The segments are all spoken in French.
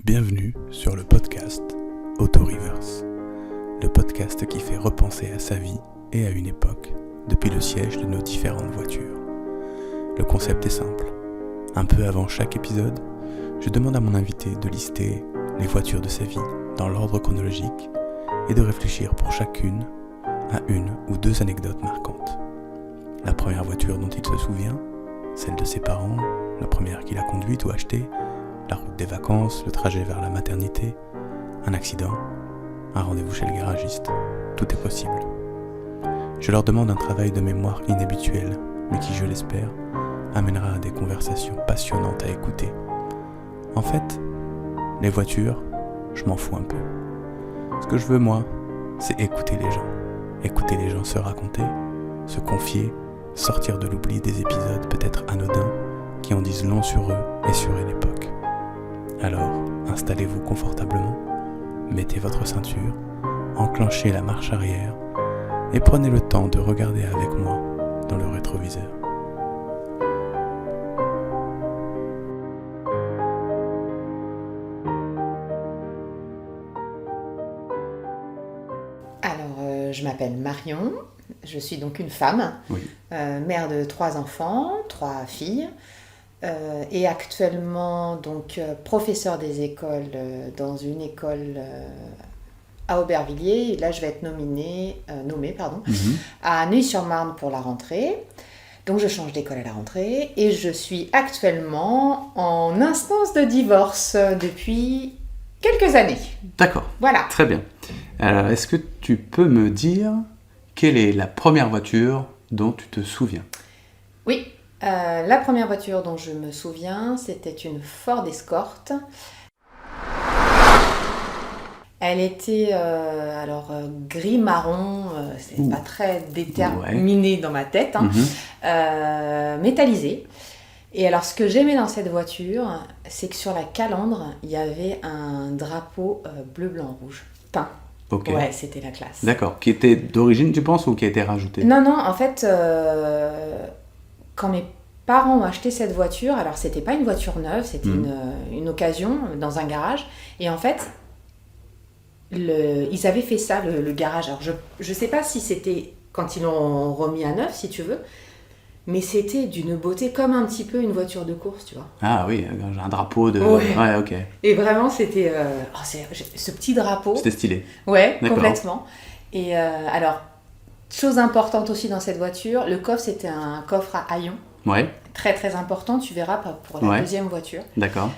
Bienvenue sur le podcast Auto Reverse, le podcast qui fait repenser à sa vie et à une époque depuis le siège de nos différentes voitures. Le concept est simple. Un peu avant chaque épisode, je demande à mon invité de lister les voitures de sa vie dans l'ordre chronologique et de réfléchir pour chacune à une ou deux anecdotes marquantes. La première voiture dont il se souvient, celle de ses parents, la première qu'il a conduite ou achetée, la route des vacances, le trajet vers la maternité, un accident, un rendez-vous chez le garagiste, tout est possible. Je leur demande un travail de mémoire inhabituel, mais qui, je l'espère, amènera à des conversations passionnantes à écouter. En fait, les voitures, je m'en fous un peu. Ce que je veux, moi, c'est écouter les gens se raconter, se confier, sortir de l'oubli des épisodes peut-être anodins qui en disent long sur eux et sur une époque. Alors, installez-vous confortablement, mettez votre ceinture, enclenchez la marche arrière et prenez le temps de regarder avec moi dans le rétroviseur. Alors, je m'appelle Marion, je suis donc une femme, Oui. Mère de 3 enfants, 3 filles, et actuellement donc professeure des écoles dans une école à Aubervilliers. Et là, je vais être nommée à Neuilly-sur-Marne pour la rentrée. Donc, je change d'école à la rentrée et je suis actuellement en instance de divorce depuis quelques années. D'accord, Voilà. très bien. Alors, est-ce que tu peux me dire quelle est la première voiture dont tu te souviens ? Oui, la première voiture dont je me souviens, c'était une Ford Escort. Elle était gris-marron, c'est pas très déterminé dans ma tête, métallisée. Et alors, ce que j'aimais dans cette voiture, c'est que sur la calandre, il y avait un drapeau bleu, blanc, rouge, peint. Ok. Ouais, c'était la classe. D'accord. Qui était d'origine, tu penses, ou qui a été rajouté ? Non, en fait, quand mes parents ont acheté cette voiture, alors c'était pas une voiture neuve, c'était une occasion dans un garage. Et en fait, ils avaient fait ça, le garage. Alors, je sais pas si c'était quand ils l'ont remis à neuf, si tu veux, mais c'était d'une beauté comme un petit peu une voiture de course, tu vois. Ah oui, un drapeau de... Ouais, ok. Et vraiment, c'était... ce petit drapeau... C'était stylé. Ouais, D'accord. complètement. Et alors, chose importante aussi dans cette voiture, le coffre, c'était un coffre à haillons. Ouais, Très, très important, tu verras pour la deuxième voiture. d'accord.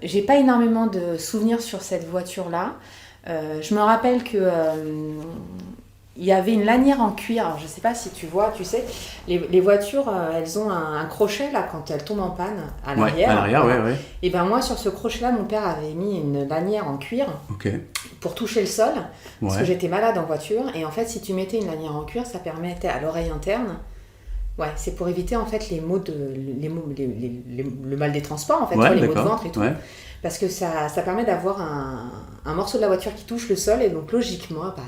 J'ai pas énormément de souvenirs sur cette voiture-là. Je me rappelle que... il y avait une lanière en cuir. Alors, je ne sais pas si tu vois, tu sais, les voitures, elles ont un crochet là quand elles tombent en panne à l'arrière. À l'arrière, voilà. ouais. Et ben moi, sur ce crochet-là, mon père avait mis une lanière en cuir Ok. pour toucher le sol, parce que Ouais. j'étais malade en voiture. Et en fait, si tu mettais une lanière en cuir, ça permettait à l'oreille interne. Ouais, c'est pour éviter en fait le mal des transports, en fait, Ouais, les maux de d'accord. ventre et tout. Ouais. Parce que ça permet d'avoir un morceau de la voiture qui touche le sol, et donc logiquement, apparaît.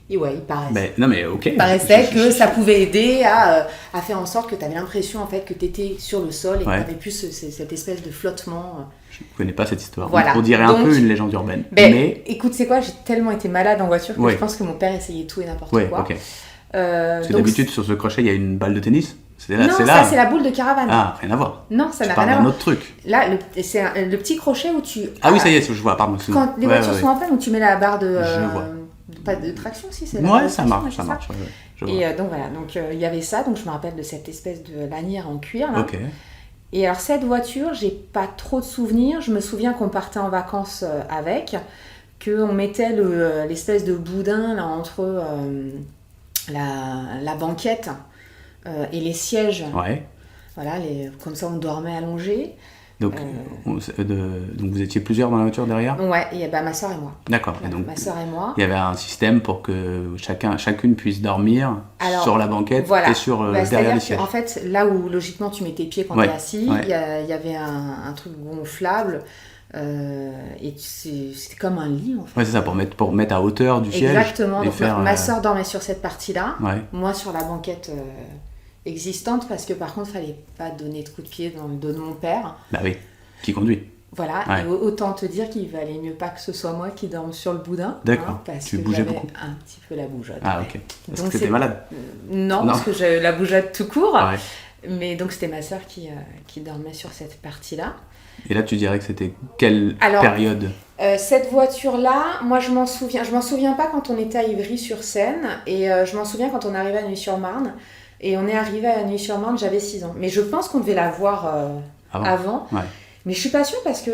Et ouais, il paraissait. Mais ok. Il paraissait que ça pouvait aider à faire en sorte que tu avais l'impression en fait que tu étais sur le sol et que tu n'avais plus cette espèce de flottement. Je ne connais pas cette histoire. Voilà. On dirait Donc, un peu une légende urbaine. Mais écoute, c'est quoi, j'ai tellement été malade en voiture que Ouais. je pense que mon père essayait tout et n'importe Ouais, quoi. ok. Parce Parce que d'habitude, sur ce crochet, il y a une balle de tennis. Non, ça c'est la boule de caravane. Ah, rien à voir. Non, ça Tu n'a parles rien à d'un voir. autre truc. Là, c'est le petit crochet où tu... Ah oui, ça y est, je vois, pardon. Quand les voitures sont en panne, où tu mets la barre de... Je vois. Pas de traction, si, c'est la barre Ouais, de ça traction, marche, c'est ça marche. Ouais, je vois. Et donc voilà, il y avait ça, donc je me rappelle de cette espèce de lanière en cuir là. Ok. Et alors cette voiture, j'ai pas trop de souvenirs. Je me souviens qu'on partait en vacances avec, qu'on mettait l'espèce de boudin là entre la banquette et les sièges. Ouais. Voilà, comme ça on dormait allongé. Donc vous étiez plusieurs dans la voiture derrière ? Ouais, et ma soeur et moi. D'accord. Et Voilà, donc, ma soeur et moi. il y avait un système pour que chacune puisse dormir sur la banquette et sur derrière les sièges. En fait, là où logiquement tu mets tes pieds quand tu es assis, il y avait un truc gonflable. Et c'était comme un lit en fait. Ouais, c'est ça, pour mettre à hauteur du siège. Exactement. Donc faire, ma soeur dormait sur cette partie-là, ouais. moi sur la banquette existante, parce que par contre, il fallait pas donner de coups de pied dans le dos de mon père. Bah oui, qui conduit. Voilà, Ouais. et autant te dire qu'il valait mieux pas que ce soit moi qui dorme sur le boudin. D'accord. Parce Tu que bougeais j'avais beaucoup. un petit peu la bougeotte. Ah, ouais. ok. Est-ce Donc que t'étais malade? Non, Non. parce que j'ai la bougeotte tout court. Ouais. Mais donc c'était ma sœur qui dormait sur cette partie-là. Et là, tu dirais que c'était quelle Alors, période? Cette voiture-là, moi je m'en souviens. Je m'en souviens pas quand on était à Ivry-sur-Seine. Et je m'en souviens quand on arrivait à Neuilly-sur-Marne. Et on est arrivé à Neuilly-sur-Marne, j'avais 6 ans. Mais je pense qu'on devait la voir avant. Ouais. Mais je suis pas sûre parce que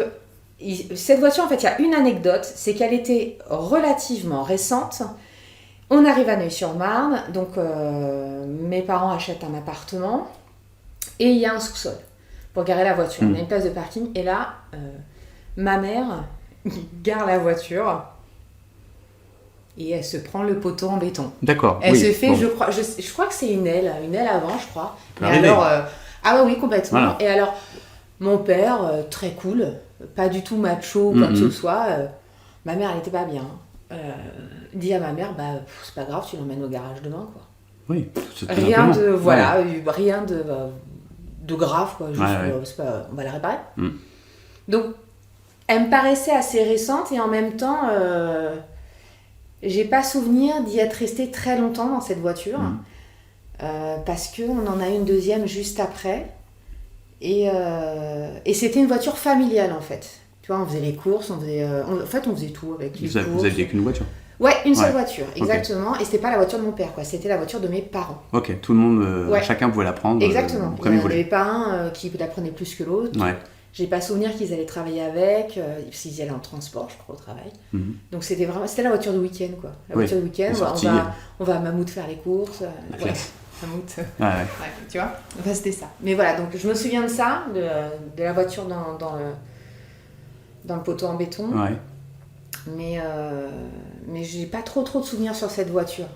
cette voiture, en fait, il y a une anecdote, c'est qu'elle était relativement récente. On arrive à Neuilly-sur-Marne, donc mes parents achètent un appartement et il y a un sous-sol pour garer la voiture. On a une place de parking et là, ma mère gare la voiture et elle se prend le poteau en béton. D'accord. Elle oui, se fait, bon. je crois que c'est une aile avant, je crois. peut Et arriver. alors, ah oui, complètement. Voilà. Et alors, mon père, très cool, pas du tout macho ou quoi que ce soit. Ma mère, elle n'était pas bien. Dit à ma mère, c'est pas grave, tu l'emmènes au garage demain, quoi. Oui, tout Rien simplement. de, voilà, rien de grave, quoi. Juste, Ouais. c'est pas, on va la réparer. Mm. Donc, elle me paraissait assez récente et en même temps, j'ai pas souvenir d'y être restée très longtemps dans cette voiture. Parce qu'on en a une deuxième juste après. Et c'était une voiture familiale, en fait. Tu vois, on faisait les courses, on faisait tout avec les courses. Vous aviez qu'une voiture? Ouais, une seule Ouais. voiture, exactement. Et c'était pas la voiture de mon père, quoi. C'était la voiture de mes parents. Ok, tout le monde, Ouais. chacun pouvait la prendre Exactement. comme il Il n'y voulait. avait pas un qui la prenait plus que l'autre. Ouais. J'ai pas souvenir qu'ils allaient travailler avec, s'ils y allaient en transport, je crois, au travail. Mhm. Donc c'était la voiture de week-end, quoi. La Oui, voiture de week-end, les sorties. on va à Mammouth faire les courses. La Ouais, classe. Mammouth. Ouais. Ouais, tu vois, enfin, c'était ça. Mais voilà, donc je me souviens de ça, de la voiture dans le poteau en béton, Ouais. mais j'ai pas trop de souvenirs sur cette voiture.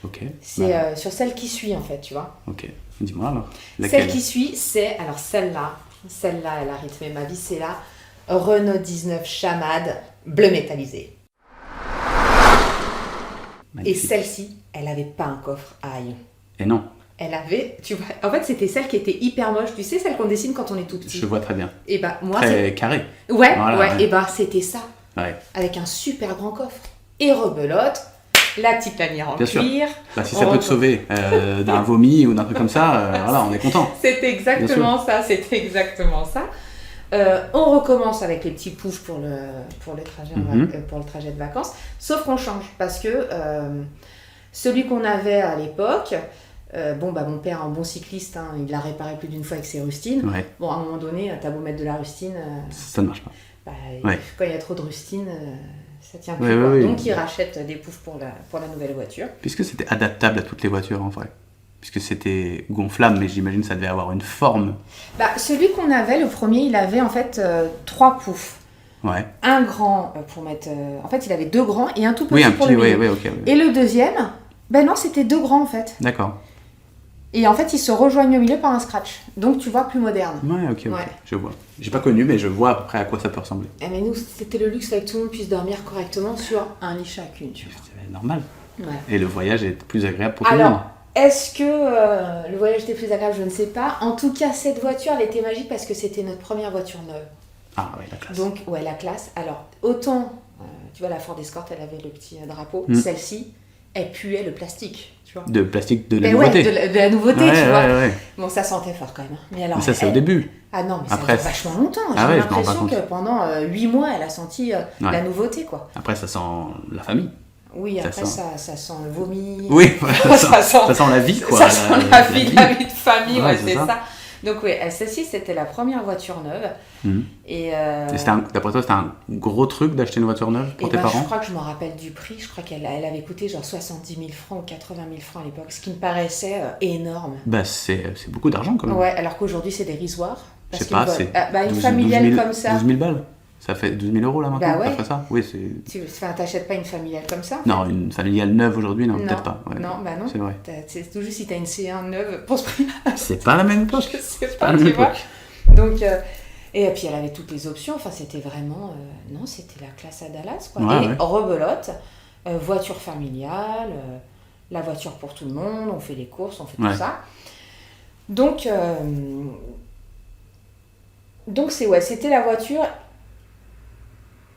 Ok. C'est Bah, sur celle qui suit, en fait, tu vois. ok. Dis-moi alors. Laquelle? Celle qui suit, c'est, alors celle-là, elle a rythmé ma vie, c'est la Renault 19 Chamade bleu métallisé. Et Magnifique. celle-ci, elle avait pas un coffre à haillons. Et non, Elle avait, tu vois, en fait c'était celle qui était hyper moche, tu sais, celle qu'on dessine quand on est tout petit. je vois très bien. Et bah moi Très carré. Ouais, Voilà, ouais, ouais. et bah c'était ça, Ouais. avec un super grand coffre. Et rebelote, la petite lanière en Bien sûr. cuir. Bah, si On ça peut te retrouve- sauver d'un vomi ou d'un truc comme ça, voilà, on est content. C'était exactement ça, c'était exactement ça. On recommence avec les petits poufs pour le trajet de vacances, sauf qu'on change parce que celui qu'on avait à l'époque, mon père, un bon cycliste, hein, il l'a réparé plus d'une fois avec ses rustines. Ouais, Bon, à un moment donné, t'as beau mettre de la rustine, ça ne marche pas. quand il y a trop de rustine, ça tient plus. Ouais, quoi. ouais, Donc oui. il rachète des poufs pour la nouvelle voiture. Puisque c'était adaptable à toutes les voitures en vrai. Puisque c'était gonflable, mais j'imagine que ça devait avoir une forme. Celui qu'on avait, le premier, il avait en fait 3 poufs. Ouais. Un grand pour mettre... en fait, il avait 2 grands et un tout petit Oui, un pour petit, le milieu. ouais, ok. Ouais. Et le deuxième, non, c'était 2 grands en fait. D'accord. Et en fait, ils se rejoignent au milieu par un scratch. Donc, tu vois, plus moderne. Ouais, ok, Ouais. je vois. J'ai pas connu, mais je vois à peu près à quoi ça peut ressembler. Mais nous, c'était le luxe que tout le monde puisse dormir correctement sur un lit chacune, tu vois. C'est normal. Ouais. Et le voyage est plus agréable pour tout le monde. Alors, est-ce que le voyage était plus agréable? Je ne sais pas. En tout cas, cette voiture, elle était magique parce que c'était notre première voiture neuve. Ah ouais, la classe. Donc, ouais, la classe. Alors, autant, tu vois, la Ford Escort, elle avait le petit drapeau. Mm. Celle-ci, elle puait le plastique, tu vois. De plastique de la Mais nouveauté. ouais, de la nouveauté, Ouais, tu ouais, vois. ouais. Bon, ça sentait fort quand même. Mais alors, Mais ça, c'est au début. Ah non, mais ça Après, dure vachement longtemps. J'ai Ah ouais, je m'en rends l'impression pas que pendant 8 mois, elle a senti Ouais. la nouveauté, quoi. Après, ça sent la famille. Oui, Ça après, sent- ça sent le vomi. Oui, voilà, Ça ça sent- sent la vie, quoi. Ça sent la vie de famille, Ouais, ouais, c'est c'est ça. ça. Donc oui, celle-ci, c'était la première voiture neuve. Mhm. Et, Et d'après toi, c'était un gros truc d'acheter une voiture neuve pour et tes je parents? crois que je me rappelle du prix. Je crois qu'elle avait coûté genre 70 000 francs ou 80 000 francs à l'époque, ce qui me paraissait énorme. Bah, c'est beaucoup d'argent quand même. Ouais, alors qu'aujourd'hui, c'est dérisoire. Je parce sais pas, qu'ils c'est veulent- une 12 familiale 12 000 comme ça. 12 000 balles. Ça fait 12 000 euros là maintenant, Bah ouais. ça fait ça? Oui, c'est... T'achètes pas une familiale comme ça? Non, une familiale neuve aujourd'hui, non, Non. peut-être pas. Ouais. Non, bah non. C'est vrai. C'est toujours si t'as une C1 neuve pour ce prix-là. C'est pas la même époque. Je sais Pas pas, la tu même vois. époque. Donc, et puis elle avait toutes les options. Enfin, c'était vraiment... non, c'était la classe à Dallas, quoi. Ouais, et ouais. rebelote, voiture familiale, la voiture pour tout le monde, on fait les courses, on fait Ouais. tout ça. Donc c'était la voiture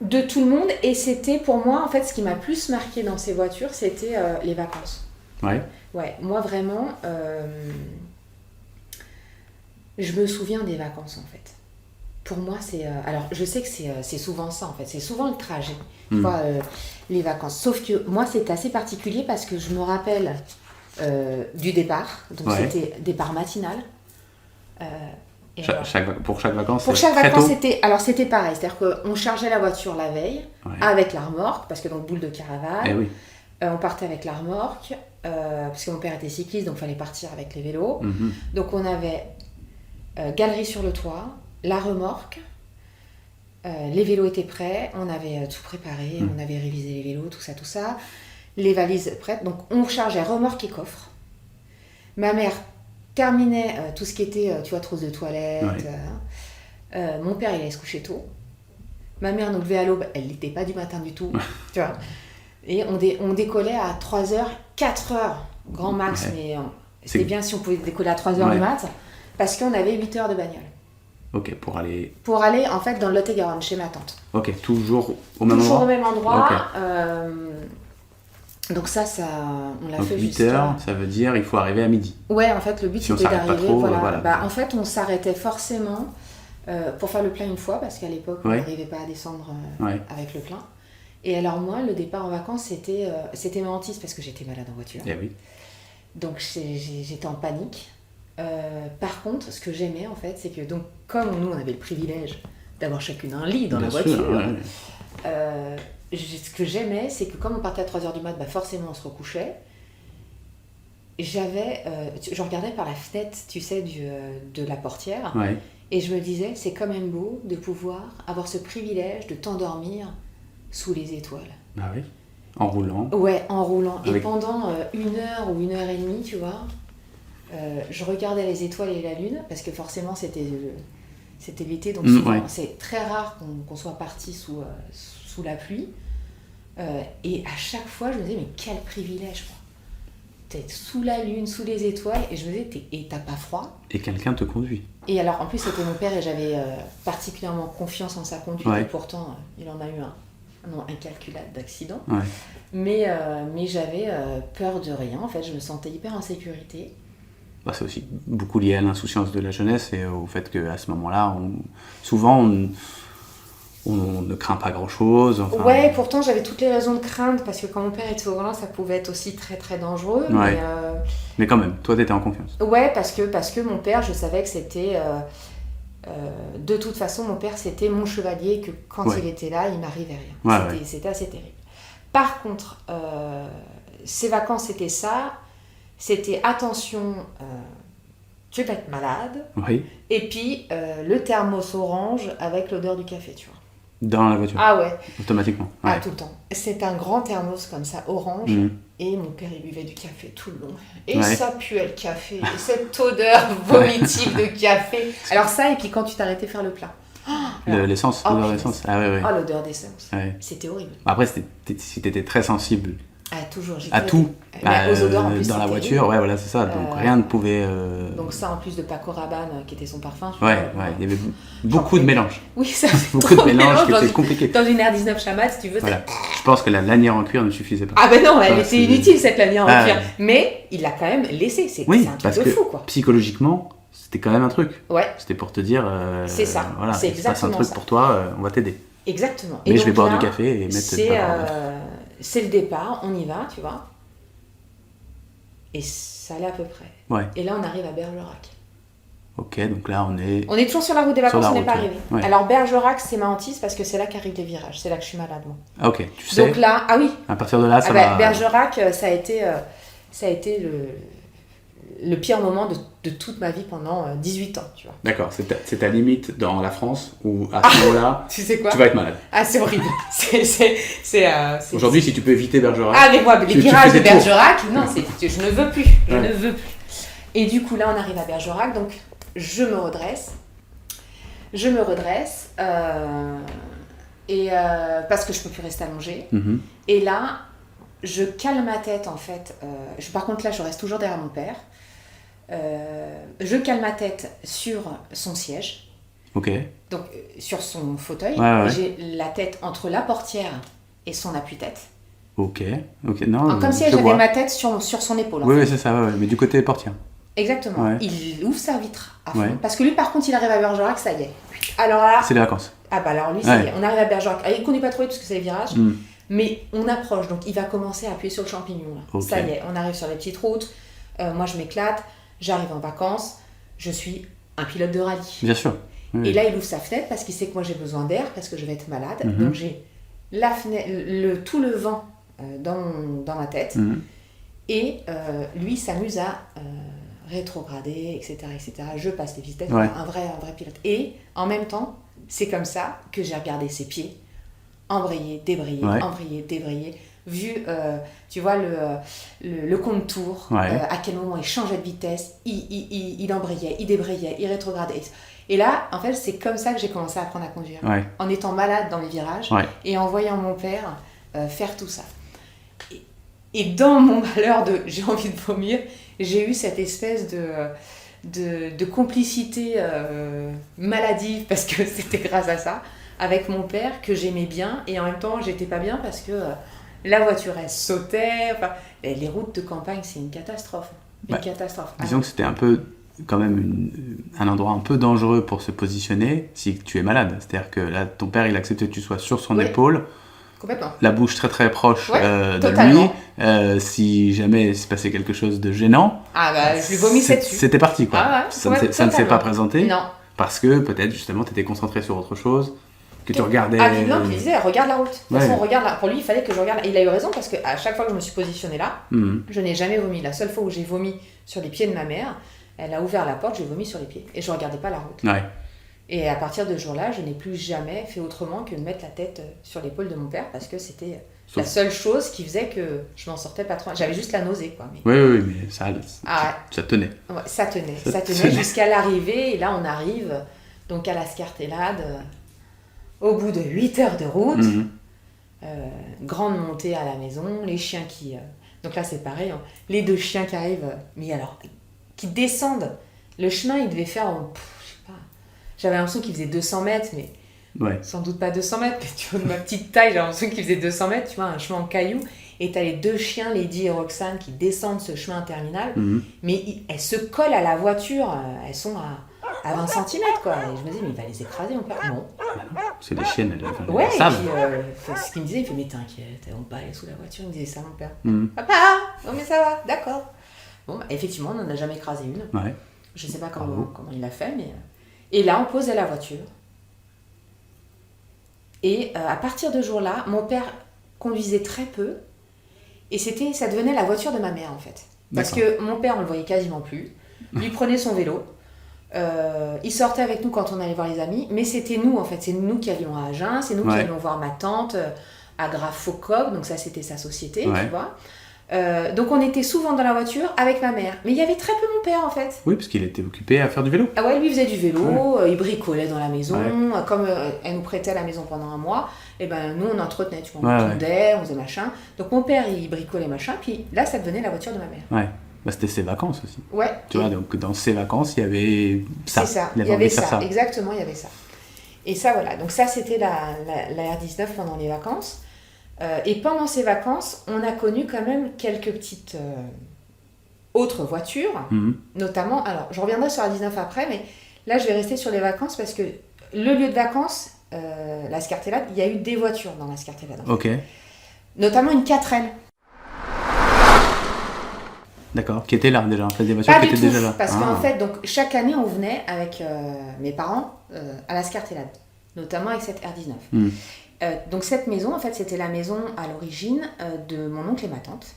De tout le monde, et c'était pour moi, en fait, ce qui m'a plus marqué dans ces voitures, c'était les vacances. Ouais. Ouais, moi vraiment, je me souviens des vacances en fait. Pour moi, c'est. Alors, je sais que c'est souvent ça en fait, c'est souvent le trajet, tu vois, les vacances. Sauf que moi, c'était assez particulier parce que je me rappelle du départ, donc c'était départ matinal. Pour chaque vacance, pour chaque très vacance, tôt. c'était pareil, c'est-à-dire qu'on chargeait la voiture la veille avec la remorque, parce que donc boule de caravane. Eh oui. On partait avec la remorque, parce que mon père était cycliste, donc il fallait partir avec les vélos. Donc on avait galerie sur le toit, la remorque, les vélos étaient prêts, on avait tout préparé, on avait révisé les vélos, tout ça, les valises prêtes. Donc on chargeait remorque et coffre. Ma mère terminait tout ce qui était, tu vois, trousse de toilette. Mon père, il allait se coucher tôt. Ma mère nous levait à l'aube, elle n'était pas du matin du tout, tu vois. Et on décollait à 3h, 4h, grand max, mais c'était bien si on pouvait décoller à 3h du mat, parce qu'on avait 8 heures de bagnole. Ok, pour aller... Pour aller, en fait, dans le Lot-et-Garonne, chez ma tante. Ok, toujours au même endroit. Toujours au même endroit. Okay. Donc ça, on l'a donc fait 8 heures, ça veut dire il faut arriver à midi. Ouais, en fait, le but, si c'était d'arriver... Voilà. Bah, en fait, on s'arrêtait forcément pour faire le plein une fois, parce qu'à l'époque, on n'arrivait pas à descendre avec le plein. Et alors moi, le départ en vacances, c'était ma hantise parce que j'étais malade en voiture. Eh oui. Donc j'étais en panique. Par contre, ce que j'aimais en fait, c'est que donc comme nous, on avait le privilège d'avoir chacune un lit dans la voiture, ce que j'aimais, c'est que comme on partait à 3h du mat, bah forcément on se recouchait. Je regardais par la fenêtre, tu sais, de la portière, et je me disais, c'est quand même beau de pouvoir avoir ce privilège de t'endormir sous les étoiles. Ah oui. En roulant. Ouais, en roulant. Et pendant 1 heure ou 1h30, tu vois, je regardais les étoiles et la lune, parce que forcément c'était l'été, donc c'est très rare qu'on soit parti sous la pluie. Et à chaque fois, je me disais, mais quel privilège, quoi. T'es sous la lune, sous les étoiles, et je me disais, et t'as pas froid. Et quelqu'un te conduit. Et alors, en plus, c'était mon père, et j'avais particulièrement confiance en sa conduite, et pourtant, il en a eu un incalculable d'accident. Mais j'avais peur de rien, en fait, je me sentais hyper en sécurité. Bah, c'est aussi beaucoup lié à l'insouciance de la jeunesse et au fait qu'à ce moment-là, souvent on ne craint pas grand-chose. Enfin... Ouais, pourtant j'avais toutes les raisons de craindre, parce que quand mon père était au volant, ça pouvait être aussi très très dangereux. Mais quand même, toi t'étais en confiance. Ouais, parce que mon père, je savais que c'était... de toute façon, mon père, c'était mon chevalier, que quand il était là, il m'arrivait rien. C'était assez terrible. Par contre, ces vacances, c'était ça. C'était attention, tu vas être malade. Et puis, le thermos orange avec l'odeur du café, tu vois. Dans la voiture. Ah ouais. Automatiquement. Ah, tout le temps. C'est un grand thermos comme ça, orange. Et mon père, il buvait du café tout le long. Et ça puait le café. Et cette odeur vomitive de café. Alors ça, et puis quand tu t'arrêtais faire le plat. L'essence, l'odeur d'essence. Ah, l'odeur d'essence. C'était horrible. Après, si t'étais très sensible toujours, à tout, aux odeurs en plus, dans la voiture, voilà, c'est ça. Donc rien ne pouvait... Donc ça, en plus de Paco Rabanne, qui était son parfum. Il y avait beaucoup de mélanges. Oui, ça beaucoup de mélanges qui étaient compliqués. Dans une R19 Chamat, si tu veux. Voilà. Je pense que la lanière en cuir ne suffisait pas. Ah ben non, elle était inutile, cette lanière en cuir. Mais il l'a quand même laissé, c'est un truc de fou, quoi. Psychologiquement, c'était quand même un truc. C'était pour te dire... c'est ça, voilà, c'est exactement ça. Un truc pour toi, on va t'aider. Exactement. Mais je vais boire du café et mettre... C'est le départ, on y va, tu vois. Et ça allait à peu près. Et là, on arrive à Bergerac. Ok, donc là, on est... On est toujours sur la route des vacances, on n'est pas arrivé. Ouais. Alors, Bergerac, c'est ma hantise parce que c'est là qu'arrivent les virages. C'est là que je suis malade, moi. Ah, ok, tu sais. Donc là, à partir de là, ça va... Bergerac, ça a été le pire moment de toute ma vie pendant 18 ans, tu vois. D'accord, c'est ta limite dans la France où à ce moment-là, tu sais quoi, tu vas être malade. Ah, c'est horrible. Aujourd'hui, si tu peux éviter Bergerac... Ah, mais moi, les virages de Bergerac, non, je ne veux plus. Je ne veux plus. Et du coup, là, on arrive à Bergerac, donc je me redresse. Parce que je ne peux plus rester allongée. Et là, je calme ma tête, en fait. Par contre, là, je reste toujours derrière mon père. Je calme ma tête sur son siège. Ok. Donc, sur son fauteuil, Ouais. j'ai la tête entre la portière et son appuie-tête. Ok. Non, Comme si je j'avais vois. ma tête sur son épaule. En Oui, fait. oui, c'est ça, ouais. Mais du côté portière. Exactement. Ouais. Il ouvre sa vitre à fond. Ouais. Parce que lui, par contre, il arrive à Bergerac, ça y est. Alors là, C'est les vacances. alors lui, ça y Ouais. est, on arrive à Bergerac. Il ne connaît pas trop parce que c'est les virages, Mm. mais on approche. Donc, il va commencer à appuyer sur le champignon. Là. Ok. Ça y est, on arrive sur les petites routes. Moi, je m'éclate. J'arrive en vacances. Je suis un pilote de rallye. Bien sûr. Oui. Et là, il ouvre sa fenêtre parce qu'il sait que moi, j'ai besoin d'air parce que je vais être malade. Mhm. Donc, j'ai la fenêtre, tout le vent dans ma tête. Mhm. Et lui s'amuse à rétrograder, etc., etc. Je passe les vitesses, Ouais. un vrai pilote. Et en même temps, c'est comme ça que j'ai regardé ses pieds, embrayer, débrayer, Ouais. embrayer, débrayer, vu, tu vois, le contour, Ouais. à quel moment il changeait de vitesse, il embrayait, il débrayait, il rétrogradait. Et là, en fait, c'est comme ça que j'ai commencé à apprendre à conduire. Ouais. En étant malade dans les virages Ouais. et en voyant mon père faire tout ça. Et dans mon malheur de j'ai envie de vomir, j'ai eu cette espèce de complicité maladive, parce que c'était grâce à ça, avec mon père que j'aimais bien, et en même temps j'étais pas bien parce que la voiture elle sautait, enfin, les routes de campagne c'est une catastrophe. Une Ouais. catastrophe. Disons que c'était un peu, quand même, un endroit un peu dangereux pour se positionner si tu es malade. C'est-à-dire que là, ton père, il acceptait que tu sois sur son Oui. épaule, Complètement. la bouche très très proche Ouais, de totalement. lui. Si jamais il se passait quelque chose de gênant, Ah bah je lui vomissais dessus. c'était parti, quoi. Ah ouais, ça ne s'est totalement. pas présenté Non. parce que peut-être justement tu étais concentré sur autre chose, que tu regardais. Ah, puis non, puis il disait, regarde la route. De toute Ouais. façon, regarde là. Pour lui, il fallait que je regarde. Et il a eu raison parce qu'à chaque fois que je me suis positionnée là, Mhm. je n'ai jamais vomi. La seule fois où j'ai vomi sur les pieds de ma mère, elle a ouvert la porte, j'ai vomi sur les pieds. Et je ne regardais pas la route. Ouais. Et à partir de ce jour-là, je n'ai plus jamais fait autrement que de mettre la tête sur l'épaule de mon père parce que c'était la Sauf- seule chose qui faisait que je m'en sortais pas trop. J'avais juste la nausée, quoi. Mais... Oui, mais ça, Ah ça tenait. ouais, ça tenait. Ça Ça tenait tenait. jusqu'à l'arrivée. Et là, on arrive donc à la Scartellade. Au bout de 8 heures de route, Mhm. grande montée à la maison, les chiens qui... donc là, c'est pareil, hein, les deux chiens qui arrivent, mais alors, qui descendent. Le chemin, il devait faire, je sais pas, j'avais l'impression qu'il faisait 200 mètres, mais Ouais. sans doute pas 200 mètres, mais tu vois, de ma petite taille, j'ai l'impression qu'il faisait 200 mètres, tu vois, un chemin en cailloux, et t'as les deux chiens, Lady et Roxane, qui descendent ce chemin interminable, Mhm. mais elles se collent à la voiture, elles sont à 20 cm, quoi. Et je me dis, mais il va les écraser, mon père. Non. C'est des chiennes, elles Ouais, et savent. puis ce qu'il me disait, il fait, mais t'inquiète, on va aller sous la voiture. Il me disait ça, mon père. Mhm. Papa, non mais ça va, d'accord. Bon, bah, effectivement, on n'en a jamais écrasé une. Ouais. Je sais pas Bravo. comment il a fait, mais... Et là, on posait la voiture. Et à partir de ce jour-là, mon père conduisait très peu. Et ça devenait la voiture de ma mère, en fait. Parce D'accord. que mon père, on le voyait quasiment plus. Il prenait son vélo. Il sortait avec nous quand on allait voir les amis. Mais c'était nous, en fait. C'est nous qui allions à Agen. C'est nous qui Ouais. allions voir ma tante à Graf-Faucoq. Donc ça, c'était sa société, Ouais. tu vois. Donc on était souvent dans la voiture avec ma mère. Mais il y avait très peu mon père, en fait. Oui, parce qu'il était occupé à faire du vélo. Ah ouais, lui faisait du vélo, il bricolait dans la maison, Ouais. comme elle nous prêtait la maison pendant un mois, et ben nous on entretenait, tu vois, Ouais, on tondait, on faisait machin. Donc mon père il bricolait machin, puis là ça devenait la voiture de ma mère. Ouais. Bah, c'était ses vacances aussi. Ouais, Tu vois, donc dans ses vacances, il y avait ça. c'est ça, Il il avait y envie avait de faire ça, ça. exactement, il y avait ça. Et ça voilà, donc ça c'était la R19 pendant les vacances. Et pendant ces vacances, on a connu quand même quelques petites autres voitures. Mhm. Notamment, alors je reviendrai sur la 19 après, mais là je vais rester sur les vacances parce que le lieu de vacances, la Scartellade, il y a eu des voitures dans la Scartellade. Ok, Notamment une 4L. d'accord. Qui était là déjà, en fait, des voitures Pas qui du étaient tout, déjà là. parce Ah. qu'en fait, donc, chaque année on venait avec mes parents à la Scartellade, notamment avec cette R19. Mhm. Donc cette maison, en fait, c'était la maison à l'origine de mon oncle et ma tante.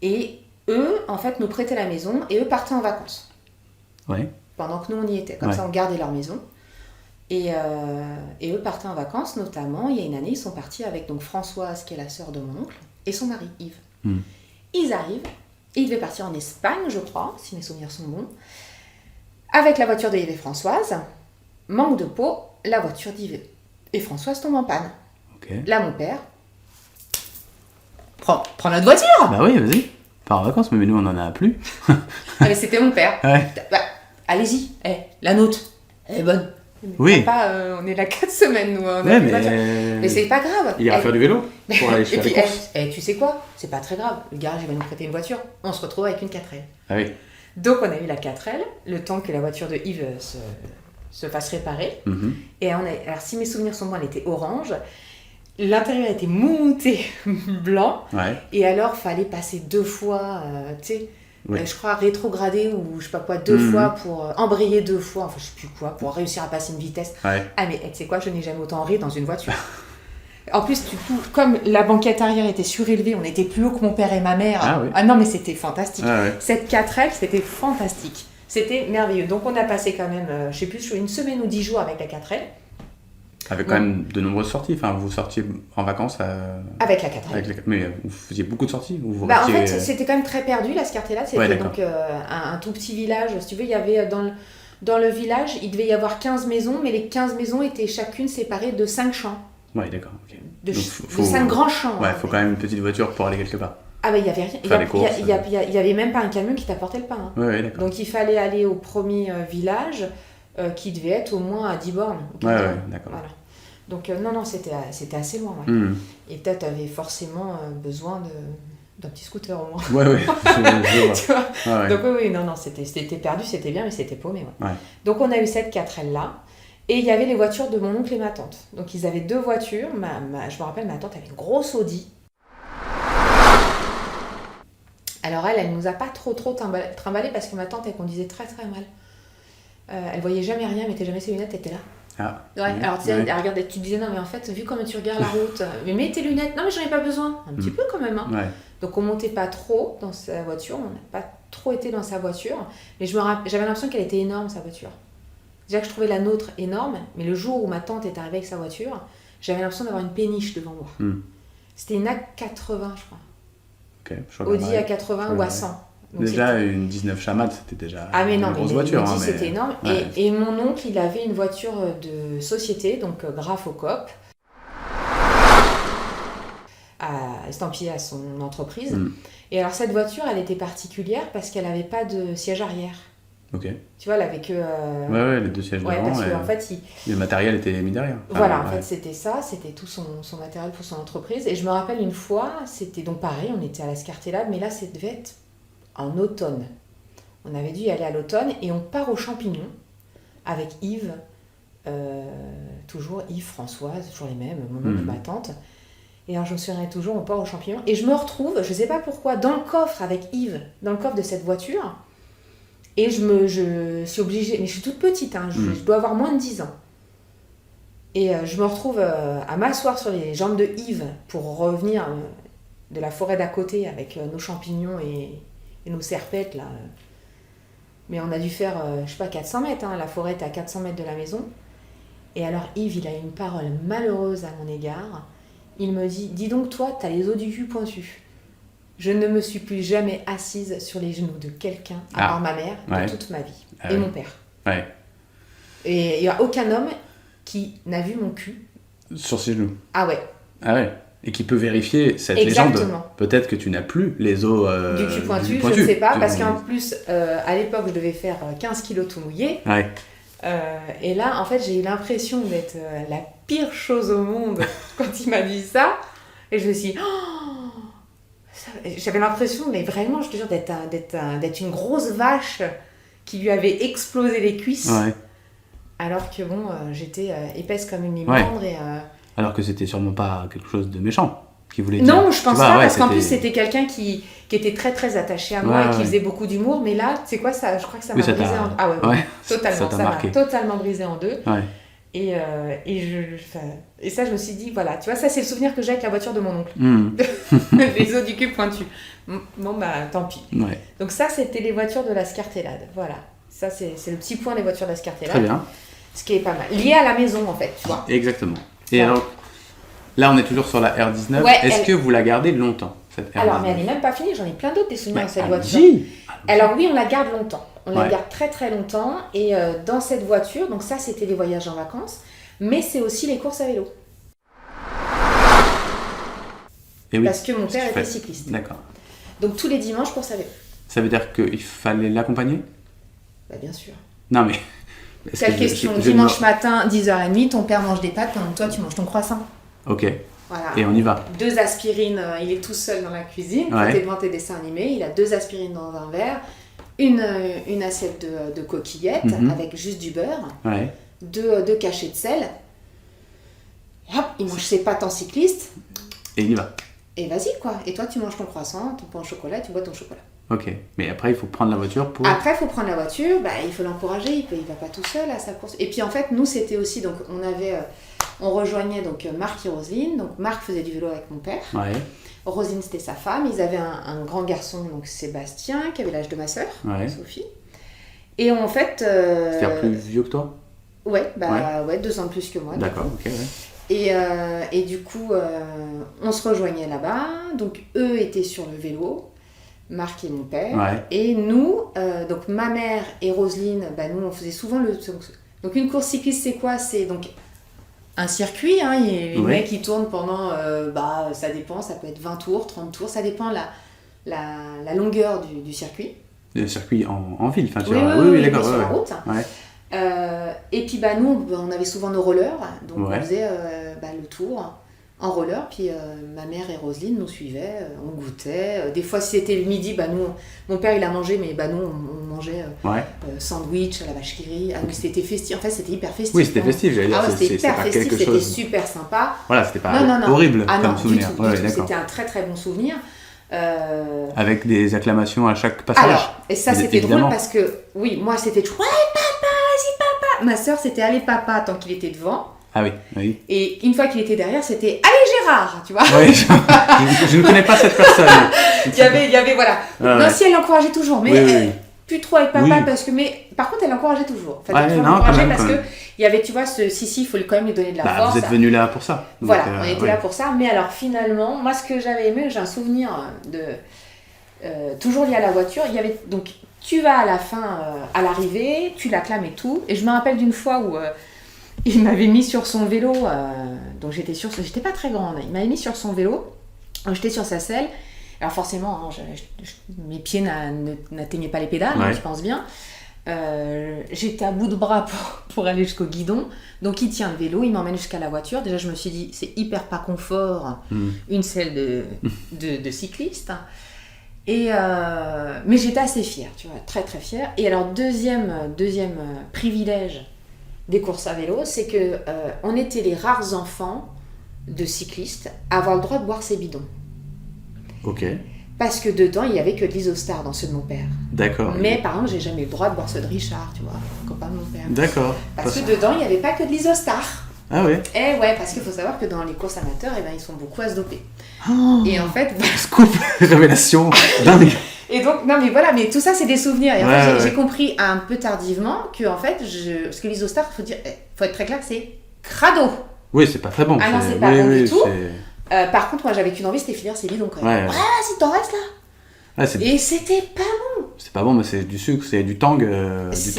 Et eux, en fait, nous prêtaient la maison et eux partaient en vacances. Ouais. Pendant que nous on y était. Comme Ouais. ça on gardait leur maison. Et eux partaient en vacances, notamment il y a une année ils sont partis avec donc Françoise qui est la sœur de mon oncle et son mari Yves. Mm. Ils arrivent, ils devaient partir en Espagne je crois, si mes souvenirs sont bons, avec la voiture de Yves et Françoise. Manque de peau, la voiture d'Yves et Françoise tombe en panne. Ok. Là mon père prend notre voiture. Bah oui, vas-y. Pars en vacances, mais nous on en a plus. Ah, mais c'était mon père. Ouais. Bah, allez-y, la nôtre, elle est bonne. Mais Oui. papa, on est là 4 semaines, nous. On a Ouais, plus de voiture. Mais c'est pas grave. Il ira faire du vélo pour aller Et faire puis, des courses. tu sais quoi? C'est pas très grave. Le garage, il va nous prêter une voiture. On se retrouve avec une 4L. Ah oui. Donc, on a eu la 4L, le temps que la voiture de Yves se fasse réparer. Mhm. Et alors, si mes souvenirs sont bons, elle était orange. L'intérieur était monté blanc. Ouais. Et alors, fallait passer 2 fois, tu sais, Oui. je crois rétrogradé ou je sais pas quoi, 2 fois pour embrayer 2 fois, enfin je sais plus quoi, pour réussir à passer une vitesse. Ouais. Ah mais tu sais quoi, je n'ai jamais autant ri dans une voiture. En plus, du coup, comme la banquette arrière était surélevée, on était plus haut que mon père et ma mère. Ah oui. Ah non, mais c'était fantastique. Ah ouais. Cette 4L, c'était fantastique. C'était merveilleux. Donc on a passé quand même, je sais plus, une semaine ou 10 jours avec la 4L. Avec quand même de nombreuses sorties. Enfin, vous sortiez en vacances Avec la 4L. Mais vous faisiez beaucoup de sorties ou vous En restiez- fait, c'était quand même très perdu, la Scartella. C'était Ouais, d'accord. donc un tout petit village. Si tu veux, il y avait dans le village, il devait y avoir 15 maisons, mais les 15 maisons étaient chacune séparées de 5 champs. Ouais, d'accord. Ok. De, Donc, de 5 grands champs. Ouais, hein. faut quand même une petite voiture pour aller quelque part. Ah, bah, il n'y avait rien. Faire les courses. Il y avait même pas un camion qui t'apportait le pain. Hein. Ouais, d'accord. Donc, il fallait aller au premier village qui devait être au moins à 10 bornes. Ouais, d'accord. Voilà. Donc, non, c'était assez loin. Ouais. Mhm. Et peut-être tu avais forcément besoin d'un petit scooter au moins. Ouais, ouais. Je vois. Tu vois. Ah ouais. Donc oui, non, c'était perdu, c'était bien, mais c'était paumé. Ouais. Ouais. Donc on a eu cette 4L là, et il y avait les voitures de mon oncle et ma tante. Donc ils avaient 2 voitures, je me rappelle, ma tante avait une grosse Audi. Alors elle nous a pas trop trimballé parce que ma tante, elle conduisait très très mal. Elle voyait jamais rien, mettait jamais ses lunettes, elle était là. Ah. Ouais, alors tu sais, elle regardait, tu disais non mais en fait, vu comment tu regardes la route, mais mets tes lunettes, non mais j'en ai pas besoin, un petit peu quand même. Hein. Ouais. Donc on montait pas trop dans sa voiture, on n'a pas trop été dans sa voiture, mais j'avais l'impression qu'elle était énorme sa voiture. Déjà que je trouvais la nôtre énorme, mais le jour où ma tante est arrivée avec sa voiture, j'avais l'impression d'avoir une péniche devant moi. C'était une A80 je crois. Ok. Je Audi regarderai. A80 ou A100. Donc Déjà, une 19 Chamade, c'était déjà ah mais non, une mais grosse une voiture. Audi, hein, mais- c'était énorme. Ouais. Et mon oncle, il avait une voiture de société, donc Graphocoop, estampillée à son entreprise. Et alors cette voiture, elle était particulière parce qu'elle n'avait pas de siège arrière. Ok. Tu vois, elle avait que... Ouais, les 2 sièges ouais, devant. parce et qu'en fait, le matériel était mis derrière. voilà, Ah, en ouais. fait, c'était ça, c'était tout son matériel pour son entreprise. Et je me rappelle une fois, c'était donc pareil, on était à la Scartella, mais là, ça devait être en automne. On avait dû y aller à l'automne et on part aux champignons avec Yves, toujours Yves, Françoise, toujours les mêmes, mon oncle et ma tante. Et alors, je me souviens toujours, on part aux champignons. Et je me retrouve, je sais pas pourquoi, dans le coffre avec Yves, dans le coffre de cette voiture. Et je suis obligée, mais je suis toute petite, hein, je dois avoir moins de 10 ans. Et je me retrouve à m'asseoir sur les jambes de Yves pour revenir de la forêt d'à côté avec nos champignons et nos serpettes, là. Mais on a dû faire, je sais pas, 400 mètres, hein, la forêt est à 400 mètres de la maison. Et alors Yves, il a une parole malheureuse à mon égard. Il me dit, dis donc toi, t'as les os du cul pointus. Je ne me suis plus jamais assise sur les genoux de quelqu'un, à part ma mère, de toute ma vie. Et mon père. Ouais. Et il n'y a aucun homme qui n'a vu mon cul. Sur ses genoux. Ah ouais. Ah ouais. Et qui peut vérifier cette Exactement. légende. Peut-être que tu n'as plus les os Du cul pointu, je ne sais pas, parce qu'en plus, à l'époque, je devais faire 15 kilos tout mouillé. Ouais. Et là, en fait, j'ai eu l'impression d'être la pire chose au monde quand il m'a dit ça. Et je me suis dit, j'avais l'impression, mais vraiment, je te jure, d'être une grosse vache qui lui avait explosé les cuisses. Ouais. Alors que bon, j'étais épaisse comme une limandre. Et, alors que c'était sûrement pas quelque chose de méchant qui voulait dire. Non, je pense pas, parce qu'en c'était- plus, c'était quelqu'un qui était très très attaché à moi et qui faisait beaucoup d'humour. Mais là, tu sais quoi, ça, je crois que ça m'a ça brisé t'a- en deux. Ah ouais, Ouais, totalement. ça t'a Ça m'a marqué. totalement brisé en deux. Ouais. Et ça, je me suis dit, voilà, tu vois, ça, c'est le souvenir que j'ai avec la voiture de mon oncle. Les os du cul pointus. Bon, bah, tant pis. Ouais. Donc ça, c'était les voitures de la Scartellade. Voilà. Ça, c'est le petit point des voitures de la Scartellade. Très bien. Ce qui est pas mal. Lié à la maison, en fait, tu vois. Exactement. Et Ouais. alors, là, on est toujours sur la R19. Ouais, Est-ce que vous la gardez longtemps, cette R19? Alors, mais elle n'est même pas finie. J'en ai plein d'autres des souvenirs Ouais, de cette voiture. allons-y. Alors oui, on la garde longtemps. On la Ouais. garde très très longtemps. Et dans cette voiture, donc ça, c'était les voyages en vacances. Mais c'est aussi les courses à vélo. Et oui. Parce que mon père tu était fais- cycliste. D'accord. Donc tous les dimanches, courses à vélo. Ça veut dire qu'il fallait l'accompagner? Bah bien sûr. Non, mais Quelle question. Dimanche matin, 10h30, ton père mange des pâtes pendant que toi, tu manges ton croissant. Ok. Voilà. Et on y va. 2 aspirines, il est tout seul dans la cuisine, Ouais. t'es devant tes dessins animés, il a 2 aspirines dans un verre, une assiette de coquillettes avec juste du beurre, Ouais. 2 cachets de sel. Hop, il mange ses pâtes en cycliste. Et il y va. Et vas-y quoi. Et toi, tu manges ton croissant, ton pain au chocolat, tu bois ton chocolat. Ok. Mais après, il faut prendre la voiture pour... Après, il faut prendre la voiture, il faut l'encourager, il va pas tout seul à sa course. Et puis en fait, nous, c'était aussi, donc on rejoignait donc Marc et Roselyne. Donc Marc faisait du vélo avec mon père. Ouais. Roselyne, c'était sa femme. Ils avaient un grand garçon, donc Sébastien, qui avait l'âge de ma sœur, Ouais. Sophie. Et en fait... C'est-à-dire plus vieux que toi? Ouais, 2 ans de plus que moi. D'accord, ok, ouais. Et du coup, on se rejoignait là-bas. Donc eux étaient sur le vélo. Marc et mon père. Ouais. Et nous, donc ma mère et Roselyne, nous on faisait souvent donc une course cycliste, c'est quoi? C'est donc un circuit, les mecs qui tournent pendant, ça dépend, ça peut être 20 tours, 30 tours, ça dépend la longueur du circuit. Le circuit en ville, enfin tu Oui, vois. oui, d'accord. sur Ouais. la route. Ouais. Et puis nous, on avait souvent nos rollers, donc Ouais. on faisait le tour en roller, puis ma mère et Roselyne nous suivaient, on goûtait. Des fois, si c'était le midi, nous, mon père il a mangé, mais nous, on mangeait Ouais. sandwich à la vache qui rit. Ah, c'était festif, en fait, c'était hyper festif. Oui, c'était festif, j'allais dire. Ah ouais, c'était hyper pas festif, quelque c'était chose... super sympa. Voilà, c'était pas Non. horrible Ah comme non, souvenir. du tout, Ouais, du tout. d'accord. C'était un très très bon souvenir. Avec des acclamations à chaque passage. Alors, et ça c'était Évidemment. drôle parce que, oui, moi c'était toujours « Allez papa, vas-y papa !» Ma soeur c'était « Allez papa !» tant qu'il était devant. Ah oui, oui. Et une fois qu'il était derrière, c'était « Allez Gérard !» Tu vois. Ouais, je ne connais pas cette personne. il y avait voilà. Ah, non, ouais. si elle l'encourageait toujours, mais Oui. plus trop avec papa Oui. parce que, mais par contre elle l'encourageait toujours. Enfin, Ouais, toujours non, l'encourageait quand même, parce quand que il y avait, tu vois, il faut quand même lui donner de la force. Vous êtes venu là pour ça. Donc, Voilà, on était ouais. là pour ça. Mais alors finalement, moi ce que j'avais aimé, j'ai un souvenir de toujours lié à la voiture. Il y avait donc tu vas à la fin, à l'arrivée, tu l'acclames et tout. Et je me rappelle d'une fois où il m'avait mis sur son vélo, donc j'étais pas très grande. Il m'avait mis sur son vélo, j'étais sur sa selle. Alors forcément, mes pieds n'atteignaient pas les pédales, Ouais. je pense bien. J'étais à bout de bras pour aller jusqu'au guidon. Donc il tient le vélo, il m'emmène jusqu'à la voiture. Déjà je me suis dit, c'est hyper pas confort, une selle de cycliste. Mais j'étais assez fière, tu vois, très très fière. Et alors deuxième privilège des courses à vélo, c'est que on était les rares enfants de cyclistes à avoir le droit de boire ses bidons. Ok, Parce que dedans, il n'y avait que de l'Isostar dans ceux de mon père. d'accord. Mais par exemple, j'ai jamais eu le droit de boire ceux de Richard, tu vois, le copain de mon père. D'accord. Parce que dedans, il n'y avait pas que de l'Isostar. Ah ouais. Eh ouais, parce qu'il faut savoir que dans les courses amateurs, ils sont beaucoup à se doper. Oh, Et en fait, scoop, révélation dingue. et donc, non mais voilà, mais tout ça, c'est des souvenirs. Et en Ouais, fait, ouais. j'ai compris un peu tardivement que, en fait, parce que l'Isostar, faut être très clair, c'est crado. Oui, c'est pas très bon. Ah non, c'est pas bon du tout. c'est- Par contre, moi, j'avais qu'une envie, c'était finir ces bidons quand Ouais. même. Ouais, vas-y, t'en restes là. Ah, c'est Et c'était pas c'est pas bon, mais c'est du sucre, c'est du tang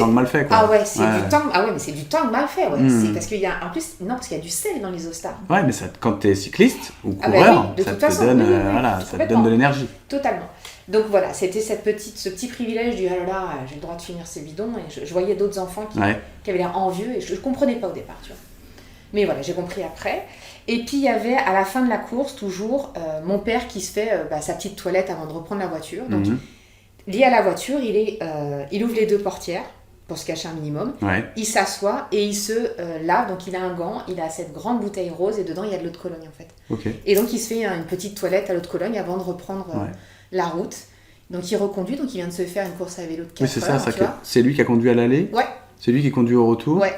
mal fait, quoi. Ah ouais, c'est du tang. Ah ouais, mais c'est du tang mal fait. Ouais. Mm. C'est parce qu'il y a en plus parce qu'il y a du sel dans l'Isostar. Ouais, mais ça, quand t'es cycliste ou Ah bah coureur, oui, de ça toute te façon, donne, oui, oui, oui, voilà, ça te complètement. donne de l'énergie. Totalement. Donc voilà, c'était ce petit privilège du ah là là, j'ai le droit de finir ces bidons et je voyais d'autres enfants Ouais. qui avaient l'air envieux et je comprenais pas au départ, tu vois. Mais voilà, j'ai compris après. Et puis il y avait à la fin de la course toujours mon père qui se fait sa petite toilette avant de reprendre la voiture. Donc Mhm. lié à la voiture, il ouvre les 2 portières pour se cacher un minimum. Ouais. Il s'assoit et il se lave, donc il a un gant, il a cette grande bouteille rose et dedans il y a de l'eau de Cologne en fait. Ok. Et donc il se fait une petite toilette à l'eau de Cologne avant de reprendre Ouais. la route. Donc il reconduit, donc il vient de se faire une course à vélo de 4 Oui, c'est ça, heures, tu vois. c'est lui qui a conduit à l'aller, Ouais, c'est lui qui conduit au retour. ouais.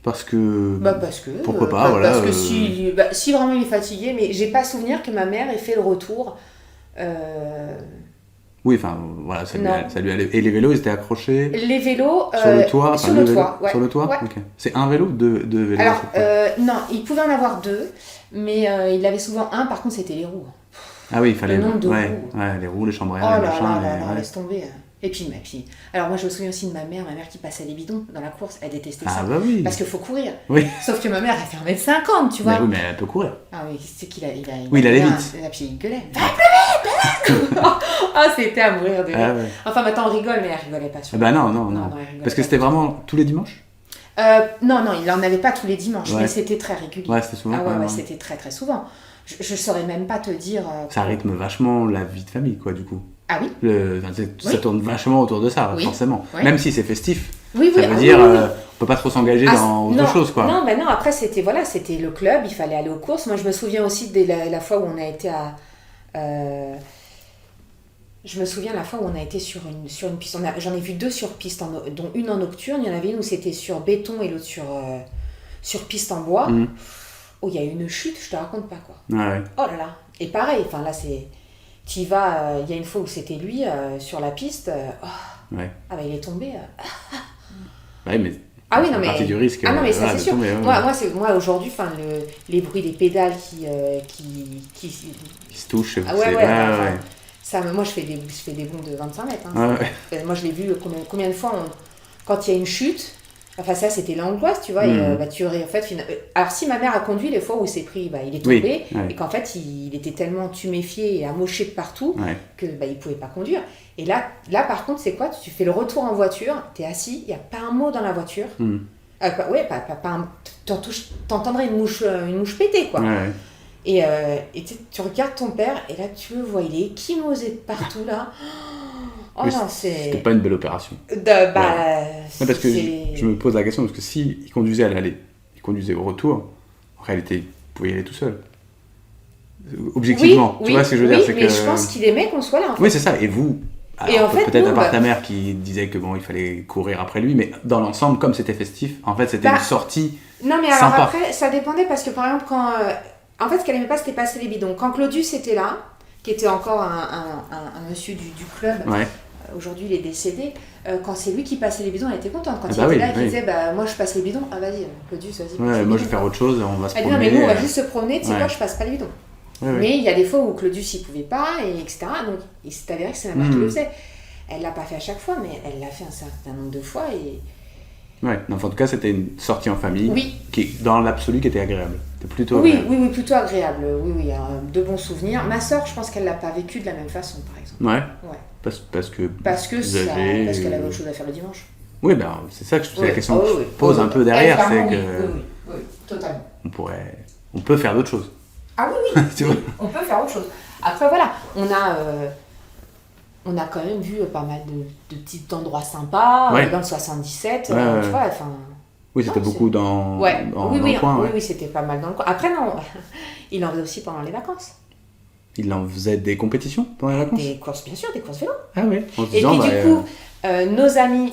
Parce que. Parce que. Pourquoi pas, voilà, Parce que si vraiment il est fatigué, mais j'ai pas souvenir que ma mère ait fait le retour. Oui, enfin, voilà, ça lui allait. Et les vélos, ils étaient accrochés Les vélos. sur le toit. Sur le toit, ouais. Sur le toit. Ouais. Ok. C'est un vélo ou deux vélos Alors, à chaque fois non, il pouvait en avoir 2, mais il avait souvent un, par contre, c'était les roues. Ah oui, il fallait. le nombre de ouais, roues. ouais, les roues, les chambres à Oh air, là les là machins. là là, ouais. laisse tomber. Et puis, alors moi je me souviens aussi de ma mère qui passait les bidons dans la course, elle détestait Ah ça. bah oui. Parce qu'il faut courir. Oui. Sauf que ma mère, elle fait 1m50, tu vois. Mais oui, mais elle peut courir. Ah oui, c'est qu'il a. Oui, il allait gueulé, vite. Et puis il gueulait. Va plus vite, Ah, c'était à mourir de rire. Ah ouais. Enfin, maintenant on rigole, mais elle rigolait pas sur Ah bah non. elle rigolait Parce que pas. c'était vraiment tous les dimanches. Non, il n'en avait pas tous les dimanches, Ouais. mais c'était très régulier. Ouais, c'était souvent. Ah quand même, ouais, hein. c'était très très souvent. Je saurais même pas te dire. Ça rythme vachement la vie de famille, quoi, du coup. Ah oui. Ça Oui. tourne vachement autour de ça, Oui. forcément. Ouais. Même si c'est festif, Oui, ça oui. veut ah dire oui, oui, oui. on peut pas trop s'engager dans autre non, chose, quoi. Non, mais non, après c'était le club, il fallait aller aux courses. Moi je me souviens aussi de la fois où on a été à. Je me souviens la fois où on a été sur une piste. J'en ai vu 2 sur piste, dont une en nocturne. Il y en avait une où c'était sur béton et l'autre sur piste en bois. Mhm. Oh, il y a eu une chute, je te raconte pas quoi. Ouais. Oh là là. Et pareil, enfin là c'est. Tu y vas, il y a une fois où c'était lui sur la piste. Ouais. Ah bah il est tombé. Ouais, mais Ah oui, ça non, fait mais. partie du risque. Ah non, mais ça voilà, c'est de sûr. tomber, ouais. Moi aujourd'hui, les bruits des pédales qui Qui se touche. Ah ouais, c'est- ouais, ouais, enfin, ouais. ça, moi je fais des bonds de 25 mètres. Ouais, ouais. Moi je l'ai vu combien de fois, quand il y a une chute, enfin ça c'était l'angoisse, tu vois, et tu aurais en fait. Alors si ma mère a conduit les fois où il s'est pris, il est tombé, Oui, ouais. et qu'en fait il était tellement tuméfié et amoché de partout Ouais. que il pouvait pas conduire. Et là par contre, c'est quoi? Tu fais le retour en voiture, t'es assis, il n'y a pas un mot dans la voiture. Mhm. T'entendrais une mouche péter, quoi. Ouais, ouais. Et tu regardes ton père, et là tu le vois, il est échymosé de partout, là. Oh Oui, non, C'était c'est. pas une belle opération. Non, Non, parce que je me pose la question, parce que s'il conduisait à l'aller, il conduisait au retour, en réalité, il pouvait y aller tout seul. Objectivement, tu vois ce que je veux dire, c'est mais que... je pense qu'il aimait qu'on soit là, en fait. Oui, c'est ça, et vous, Et alors, en fait, peut-être nous, à part bah- ta mère qui disait que bon, il fallait courir après lui, mais dans l'ensemble, comme c'était festif, en fait, c'était Bah, une sortie. Non, mais alors Sympa. après, ça dépendait, parce que par exemple, quand. En fait, ce qu'elle aimait pas, c'était passer les bidons. Quand Claudius était là, qui était encore un monsieur du club, Ouais, aujourd'hui il est décédé, quand c'est lui qui passait les bidons, elle était contente. Quand Ah il bah était oui, là, il oui. disait moi je passe les bidons. Ah vas-y, Claudius, vas-y. passe ouais les moi je vais bidons, faire quoi. autre chose, on va se Elle dit non, promener. mais nous on va juste se promener, tu sais ouais. quoi, je passe pas les bidons. Ouais, ouais. Mais il y a des fois où Claudius il pouvait pas, et etc. Donc il s'est avéré que c'est ma mère qui le faisait. Elle l'a pas fait à chaque fois, mais elle l'a fait un certain nombre de fois. Et Ouais, enfin, en tout cas, c'était une sortie en famille oui, qui, dans l'absolu, qui était agréable. C'était plutôt oui, agréable. oui, plutôt agréable. Oui, de bons souvenirs. Ma soeur, je pense qu'elle l'a pas vécu de la même façon, par exemple. Ouais, Ouais. parce que Parce que plus âgée, parce qu'elle avait autre chose à faire le dimanche. Oui, ben, c'est ça que c'est Oui. la question que Oh, je oui. pose un peu derrière, Elle, c'est clairement, que oui, totalement. on peut faire d'autres choses. Ah oui, Tu vois. on peut faire autre chose. Après, voilà, on a quand même vu pas mal de petits endroits sympas, Ouais. dans le 77, Ouais, ouais. tu vois, enfin... Oui, c'était Non, beaucoup dans, Ouais, dans oui, le coin. Ouais. oui, c'était pas mal dans le coin. Après, non, il en faisait aussi pendant les vacances. Il en faisait des compétitions pendant les vacances. Des courses, bien sûr, des courses vélo. Ah oui. En se Et disant, puis, bah, du coup, nos amis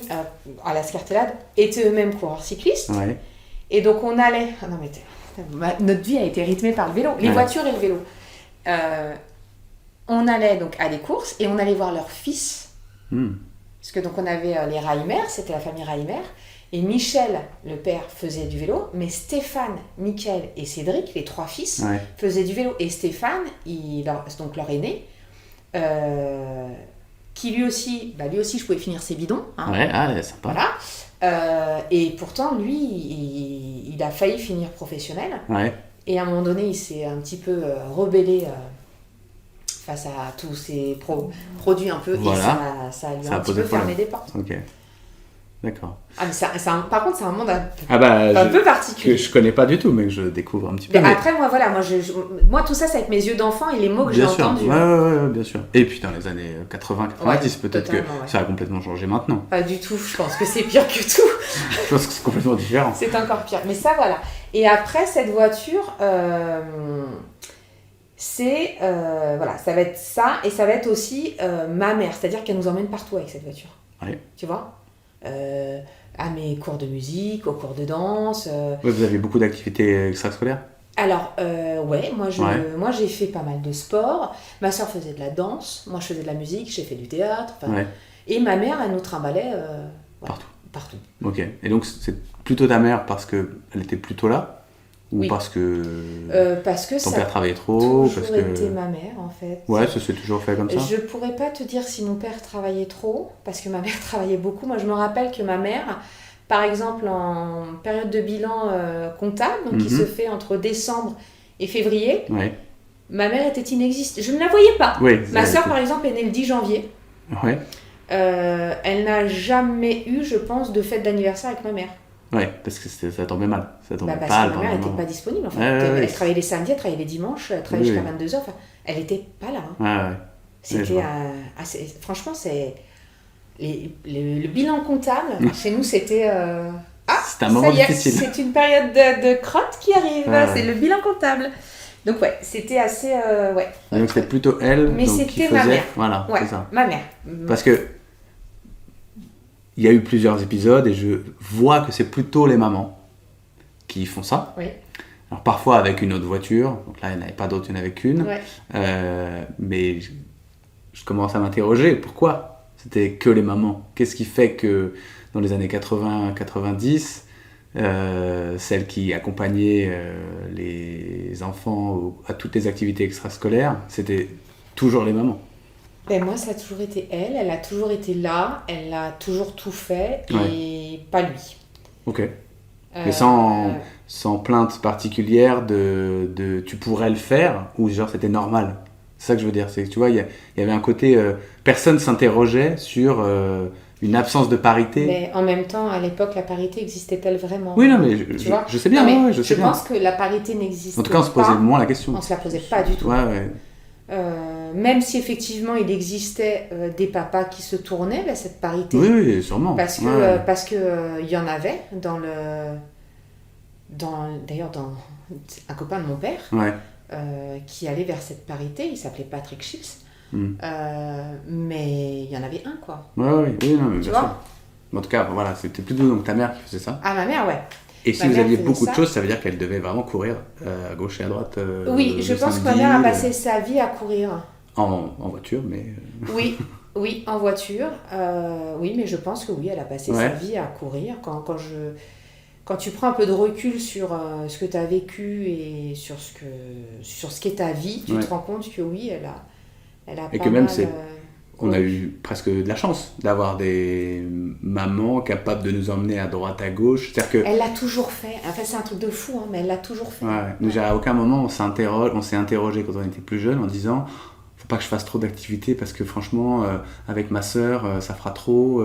à la Scartellade étaient eux-mêmes coureurs cyclistes. ouais. Et donc, on allait... Ah non, mais notre vie a été rythmée par le vélo, les Ouais. voitures et le vélo. On allait donc à des courses et on allait voir leurs fils. Hmm. Parce que donc on avait les Reimer, c'était la famille Reimer, et Michel, le père, faisait du vélo, mais Stéphane, Mickaël et Cédric, les 3 fils, Ouais. faisaient du vélo. Et Stéphane, donc leur aîné, qui lui aussi, je pouvais finir ses bidons. Hein, Ouais, ah, sympa. voilà. Et pourtant, lui, il a failli finir professionnel. Ouais. Et à un moment donné, il s'est un petit peu rebellé face à tous ces produits un peu. Voilà. Et ça lui Ça a a un petit posé peu problème. fermé des portes. Ok. D'accord. Ah, mais par contre, c'est un monde Ah bah, un peu que particulier. je connais pas du tout, mais que je découvre un petit peu. Mais mais- après, moi, voilà, moi, tout ça, c'est avec mes yeux d'enfant et les mots que j'ai Bien sûr, entendus. ouais, bien sûr. Et puis dans les années 80-90, Ouais, peut-être que totalement, ouais. ça a complètement changé maintenant. Pas du tout, je pense que c'est pire que tout. Je pense que c'est complètement différent. C'est encore pire. Mais ça, voilà. Et après, cette voiture, c'est... voilà, ça va être ça. Et ça va être aussi ma mère. C'est-à-dire qu'elle nous emmène partout avec cette voiture. Ouais. Tu vois à mes cours de musique, aux cours de danse. Ouais, vous avez beaucoup d'activités extrascolaires? Alors, ouais, Ouais. moi j'ai fait pas mal de sport. Ma soeur faisait de la danse. Moi, je faisais de la musique. J'ai fait du théâtre. Enfin, Ouais, et ma mère, elle nous trimballait voilà, partout. partout. Ok. Et donc c'est plutôt ta mère parce qu'elle était plutôt là? Ou Oui. parce que Parce que ton ça père a travaillait trop? toujours Parce été que... ma mère, en fait. Ouais, ça s'est toujours fait comme ça? Je pourrais pas te dire si mon père travaillait trop, parce que ma mère travaillait beaucoup. Moi, je me rappelle que ma mère, par exemple, en période de bilan comptable, donc qui Mhm. se fait entre décembre et février, Ouais. ma mère était inexistante. Je ne la voyais pas. Oui. Ma sœur, par exemple, est née le 10 janvier. Ouais. Elle n'a jamais eu, je pense, de fête d'anniversaire avec ma mère. Ouais, parce que ça tombait mal. Ça tombait Parce pas que ma mère n'était pas disponible. Enfin, elle travaillait les samedis, elle travaillait les dimanches, elle travaillait jusqu'à 22h. Enfin, elle n'était pas là. Ouais. C'était assez... Franchement, c'est... Le bilan comptable, chez nous, c'était... c'était un moment difficile. C'est une période de crotte qui arrive. C'est le bilan comptable. Donc c'était assez... Donc c'était plutôt elle mais donc, c'était qui faisait... ma mère. Voilà, ouais, c'est ça. Ma mère. Parce que il y a eu plusieurs épisodes et je vois que c'est plutôt les mamans qui font ça. Oui. Alors parfois avec une autre voiture, donc là il n'y en avait pas d'autre, il n'y en avait qu'une. Ouais. Mais je commence à m'interroger, pourquoi c'était que les mamans? Qu'est-ce qui fait que dans les années 80-90, celles qui accompagnaient les enfants à toutes les activités extrascolaires, c'était toujours les mamans? Moi, ça a toujours été elle a toujours été là, elle a toujours tout fait, et pas lui. Ok. Mais sans plainte particulière de tu pourrais le faire, ou genre c'était normal? C'est ça que je veux dire, c'est que tu vois, il y avait un côté, personne s'interrogeait sur une absence de parité. Mais en même temps, à l'époque, la parité existait-elle vraiment? Oui, non, mais je sais bien. Non, mais je sais bien. pense que la parité n'existe pas. En tout cas, on se posait moins la question. On se la posait pas du tout. Ouais. Même si effectivement il existait des papas qui se tournaient vers cette parité. Oui, sûrement. Parce que y en avait d'ailleurs dans un copain de mon père qui allait vers cette parité. Il s'appelait Patrick Schiltz. Mais il y en avait un, quoi. Oui, non, mais tu bien sûr. vois. En tout cas, voilà, c'était plutôt donc ta mère qui faisait ça. Ah, ma mère, ouais. Et si vous aviez beaucoup de choses, ça veut dire qu'elle devait vraiment courir à gauche et à droite. Oui, je pense que ma mère a passé sa vie à courir. En voiture, mais... Oui, en voiture. Oui, mais je pense que oui, elle a passé sa vie à courir. Quand tu prends un peu de recul sur ce que tu as vécu et sur ce qu'est ta vie, tu te rends compte que oui, elle a et pas que même mal... On a eu presque de la chance d'avoir des mamans capables de nous emmener à droite, à gauche. C'est-à-dire que... Elle l'a toujours fait. Enfin, c'est un truc de fou, mais elle l'a toujours fait. Nous, à aucun moment, on s'est interrogé quand on était plus jeune en disant faut pas que je fasse trop d'activités parce que franchement, avec ma sœur, ça fera trop.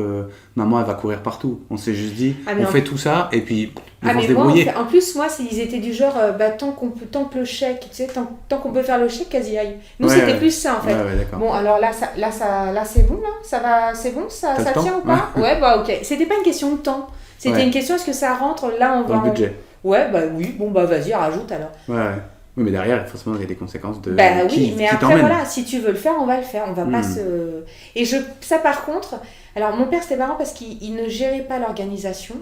Maman, elle va courir partout. On s'est juste dit on fait tout ça et puis ils vont se débrouiller. En plus, moi, ils étaient du genre tant que le chèque, tu sais, tant qu'on peut faire le chèque, qu'elles y aillent. Nous, c'était plus ça en fait. Bon, alors là, c'est bon, là, c'est bon, ça tient ou pas? Ouais, bah ok. C'était pas une question de temps. C'était une question est-ce que ça rentre là, on va. Dans le budget. Ouais, bah oui. Bon, bah vas-y, rajoute alors. Ouais. Oui, mais derrière, forcément, il y a des conséquences de. Oui, mais après, voilà, si tu veux le faire, on va le faire. On va pas se. Et ça, par contre, alors mon père, c'était marrant parce qu'il ne gérait pas l'organisation,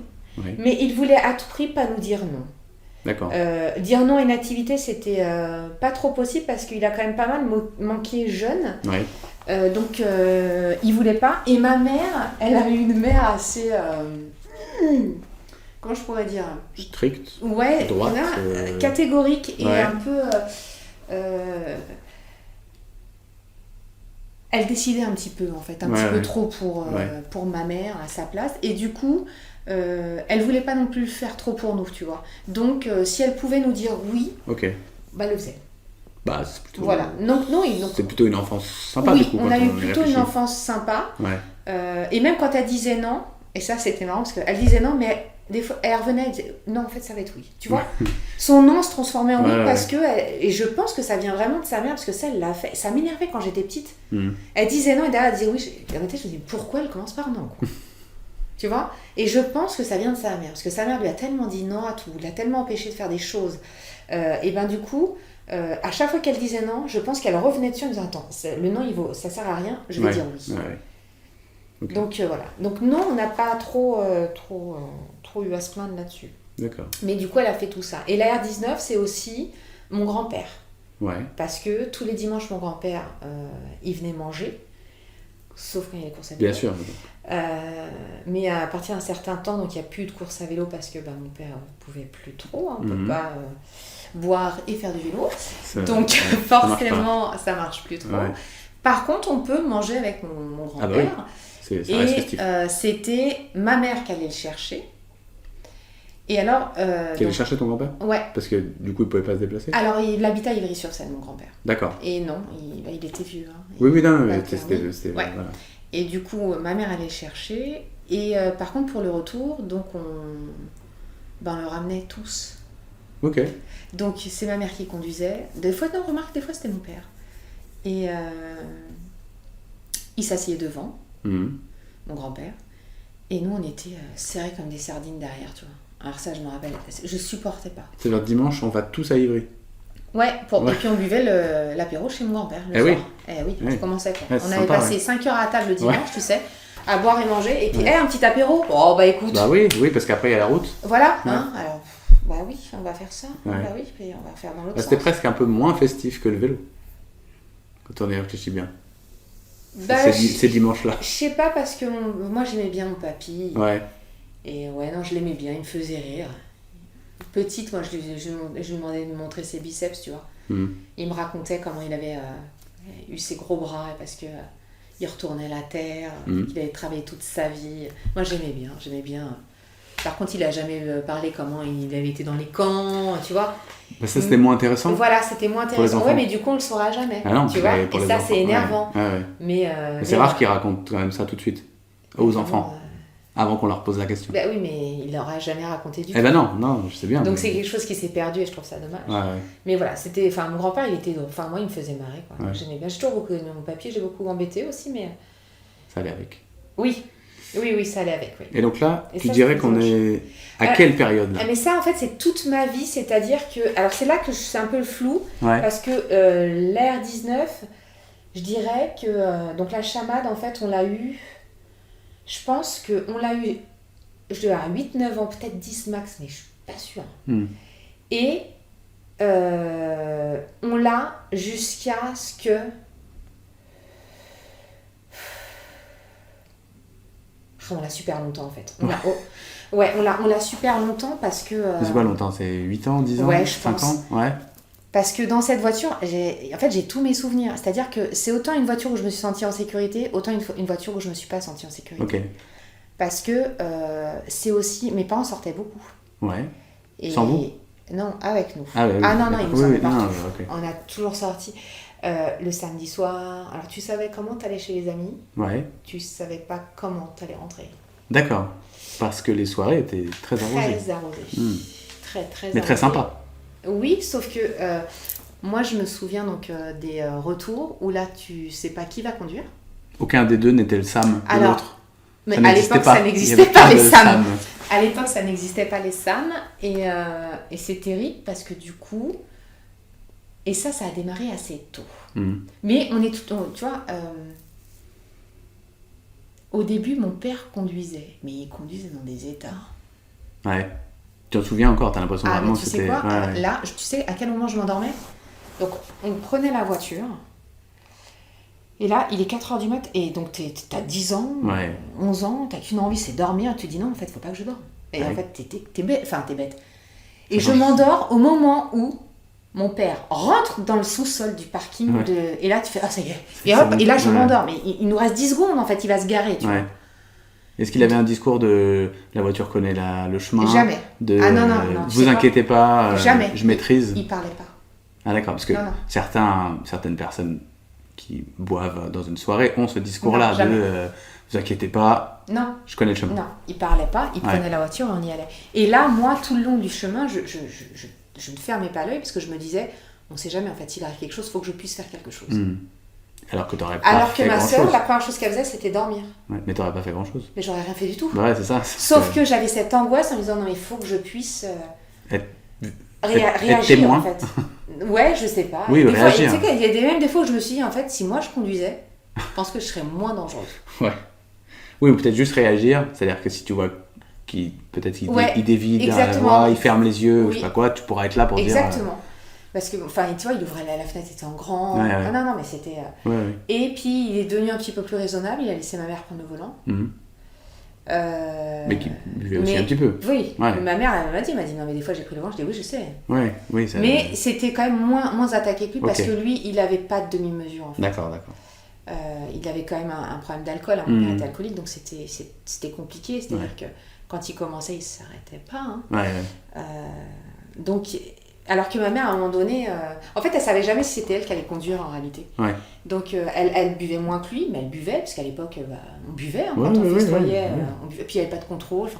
mais il voulait à tout prix pas nous dire non. D'accord. Dire non à une activité, c'était pas trop possible parce qu'il a quand même pas mal manqué jeune. Donc, il voulait pas. Et ma mère, elle avait une mère assez. Comment je pourrais dire? Strict. Ouais, droite, catégorique et un peu. Elle décidait un petit peu, en fait, un petit peu trop pour ma mère à sa place. Et du coup, elle voulait pas non plus le faire trop pour nous, tu vois. Donc, si elle pouvait nous dire oui, elle le faisait. Bah, c'est plutôt... Voilà. Donc, c'est plutôt une enfance sympa, oui, du coup. on a eu plutôt une enfance sympa. Et même quand elle disait non, et ça, c'était marrant, parce qu'elle disait non, mais... Des fois, elle revenait, elle disait non, en fait, ça va être oui. Tu vois, son non se transformait en oui parce que, et je pense que ça vient vraiment de sa mère parce que ça, elle l'a fait. Ça m'énervait quand j'étais petite. Elle disait non et derrière, elle disait oui. En fait, je me dis pourquoi elle commence par non, quoi. Tu vois. Et je pense que ça vient de sa mère parce que sa mère lui a tellement dit non à tout, l'a tellement empêché de faire des choses. Et ben du coup, à chaque fois qu'elle disait non, je pense qu'elle revenait dessus en disant attends, le non, ça sert à rien, je vais dire oui. Okay. Donc voilà. Donc non, on n'a pas trop eu à se plaindre là-dessus. D'accord. Mais du coup, elle a fait tout ça. Et la R19, c'est aussi mon grand-père. Parce que tous les dimanches, mon grand-père, il venait manger. Sauf quand il y a les courses à vélo. Bien sûr. Mais à partir d'un certain temps, donc il n'y a plus de courses à vélo parce que mon père ne pouvait plus trop. On ne peut pas boire et faire du vélo. Donc forcément, ça marche plus trop. Par contre, on peut manger avec mon grand-père. Ah bah oui. C'était ma mère qui allait le chercher. Et alors... Qui allait chercher ton grand-père? Ouais. Parce que du coup, il ne pouvait pas se déplacer? Alors, il habitait à Ivry-sur-Seine, mon grand-père. D'accord. Et non, il était vieux. Hein. Oui, non, mais c'était... Voilà. Et du coup, ma mère allait le chercher. Et par contre, pour le retour, donc ben, on le ramenait tous. Ok. Donc c'est ma mère qui conduisait. Des fois, non, remarque, des fois c'était mon père. Et il s'asseyait devant, mon grand-père. Et nous, on était serrés comme des sardines derrière, tu vois. Alors ça, je me rappelle, je supportais pas. C'est vers dimanche, on va tous à Ivry. Ouais, et puis on buvait l'apéro chez mon grand-père le soir. Oui, je commençais quoi. Ouais, on avait sympa, passé 5 heures à table le dimanche, tu sais, à boire et manger. Et puis, un petit apéro. Oh, bah écoute. Bah oui, parce qu'après il y a la route. Voilà, hein, alors, bah oui, on va faire ça. Ouais. Bah oui, puis on va faire dans l'autre sens. C'était presque un peu moins festif que le vélo. Quand on y réfléchit bien. Bah, ces dimanches-là. Je sais pas, parce que moi j'aimais bien mon papy. Ouais. Et ouais, non, je l'aimais bien, il me faisait rire. Petite, moi je lui demandais de me montrer ses biceps, tu vois. Il me racontait comment il avait eu ses gros bras parce que il retournait la terre, qu'il avait travaillé toute sa vie. Moi j'aimais bien. Par contre, il a jamais parlé comment il avait été dans les camps, tu vois. Bah ça c'était moins intéressant. Voilà, c'était moins intéressant. Ouais, mais du coup on le saura jamais. Ah non, tu vois. Pour et les ça enfants. c'est énervant. Ouais. Mais c'est rare qu'ils racontent quand même ça tout de suite aux enfants. Avant qu'on leur pose la question. Bah oui, mais il leur a jamais raconté du tout. Eh ben non, je sais bien. Donc c'est quelque chose qui s'est perdu et je trouve ça dommage. Ouais. Mais voilà, mon grand-père, il était, moi, il me faisait marrer, quoi. Ouais. J'aimais bien. J'ai toujours beaucoup aimé mon papier, j'ai beaucoup embêté aussi, mais. Ça allait avec. Oui, ça allait avec. Oui. Et donc là, tu dirais qu'on est à quelle période là? Mais ça, en fait, c'est toute ma vie, c'est-à-dire que, alors c'est là que c'est un peu le flou, parce que l'ère 19, je dirais que donc la chamade, en fait, on l'a eu. Je pense qu'on l'a eu, je devais avoir 8-9 ans, peut-être 10 max, mais je suis pas sûre. Et on l'a jusqu'à ce que... on l'a super longtemps en fait. On l'a super longtemps parce que... C'est quoi longtemps? C'est 8 ans, 10 ans, ouais, 5 ans? Ouais. Parce que dans cette voiture, j'ai tous mes souvenirs. C'est-à-dire que c'est autant une voiture où je me suis sentie en sécurité, autant une voiture où je ne me suis pas sentie en sécurité. Ok. Parce que c'est aussi... Mes parents sortaient beaucoup. Ouais. Et sans vous? Non, avec nous. Ah, ouais, non, ils nous emmenaient partout. Okay. On a toujours sorti le samedi soir. Alors tu savais comment t'allais chez les amis. Ouais. Tu savais pas comment t'allais rentrer. D'accord. Parce que les soirées étaient très arrosées. Très arrosées. Très mais très sympa. Oui, sauf que moi je me souviens donc des retours où là tu sais pas qui va conduire. Aucun des deux n'était le SAM de l'autre. Mais à l'époque ça n'existait pas les SAM. À l'époque ça n'existait pas les SAM et c'est terrible parce que du coup, et ça a démarré assez tôt. Mais tu vois, au début mon père conduisait, mais il conduisait dans des états. Ouais. Tu te souviens encore, t'as l'impression vraiment que c'était... Tu sais quoi, là, tu sais à quel moment je m'endormais? Donc, on prenait la voiture, et là, il est 4h du mat', et donc t'as 10 ans, 11 ans, t'as qu'une envie, c'est dormir, et tu te dis non, en fait, faut pas que je dorme. Et en fait, t'es bête. Et je m'endors au moment où mon père rentre dans le sous-sol du parking, et là, tu fais, ça y est. Et là, je m'endors, mais il nous reste 10 secondes, en fait, il va se garer, tu vois. Est-ce qu'il avait un discours de la voiture connaît le chemin? Jamais. Non. Vous inquiétez pas, jamais. Je maîtrise. Il parlait pas. Ah d'accord, parce que certaines personnes qui boivent dans une soirée ont ce discours-là vous inquiétez pas, je connais le chemin. Non, il parlait pas, il prenait la voiture et on y allait. Et là, moi, tout le long du chemin, je ne fermais pas l'œil parce que je me disais, on sait jamais, en fait, s'il arrive quelque chose, il faut que je puisse faire quelque chose. Alors que t'aurais pas fait grand-chose. Alors que ma sœur, la première chose qu'elle faisait, c'était dormir. Ouais, mais t'aurais pas fait grand-chose. Mais j'aurais rien fait du tout. Ouais, c'est ça. Sauf que j'avais cette angoisse en me disant, non, il faut que je puisse réagir, témoin. en fait. Ouais, je sais pas. Oui, réagir. Tu sais qu'il y a même des fois où je me suis dit, en fait, si moi je conduisais, je pense que je serais moins dangereuse. Ouais. Oui, ou peut-être juste réagir. C'est-à-dire que si tu vois qu'il dévie derrière la voie, il ferme les yeux, ou je sais pas quoi, tu pourras être là pour dire... Exactement. Parce que, enfin, tu vois, il ouvrait la fenêtre, c'était en grand. Ah non, mais c'était... Et puis, il est devenu un petit peu plus raisonnable, il a laissé ma mère prendre le volant. Mais qui buvait aussi un petit peu. Oui, ma mère, elle m'a dit, non, mais des fois j'ai pris le volant, je dis oui, je sais. Oui, ça... Mais c'était quand même moins attaqué que lui, parce que lui, il n'avait pas de demi-mesure, en fait. D'accord. Il avait quand même un problème d'alcool, mon père était alcoolique, donc c'était compliqué, c'est-à-dire que quand il commençait, il ne s'arrêtait pas. Donc... Alors que ma mère, à un moment donné, en fait, elle savait jamais si c'était elle qui allait conduire en réalité. Donc, elle buvait moins que lui, mais elle buvait, parce qu'à l'époque, on buvait quand on festoyait. On buvait, puis il n'y avait pas de contrôle.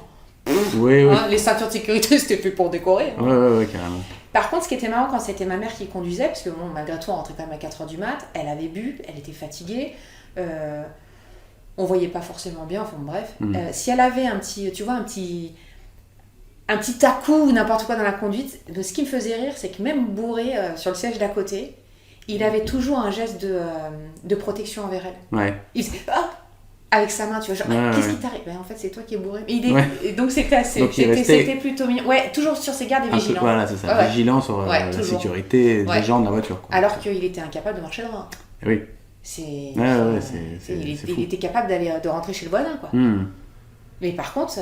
Oui, oui. Hein, les ceintures de sécurité, c'était plus pour décorer. Hein. Ouais, carrément. Par contre, ce qui était marrant quand c'était ma mère qui conduisait, parce que bon, malgré tout, on rentrait quand même à 4h du mat, elle avait bu, elle était fatiguée, on voyait pas forcément bien, enfin bref. Si elle avait un petit, tu vois, un petit à-coup ou n'importe quoi dans la conduite, ce qui me faisait rire, c'est que même bourré sur le siège d'à côté, il avait toujours un geste de protection envers elle. Ouais. Il faisait avec sa main, tu vois, genre, qu'est-ce qui t'arrive ? Ben, en fait, c'est toi qui es bourré. Et donc, c'était assez. Donc, c'était plutôt mignon. Ouais, toujours sur ses gardes et vigilant. Voilà, c'est ça. Vigilant sur la sécurité des gens de la voiture. Quoi. Alors qu'il était incapable de marcher droit. Oui. Il était capable de rentrer chez le voisin, quoi. Mais par contre,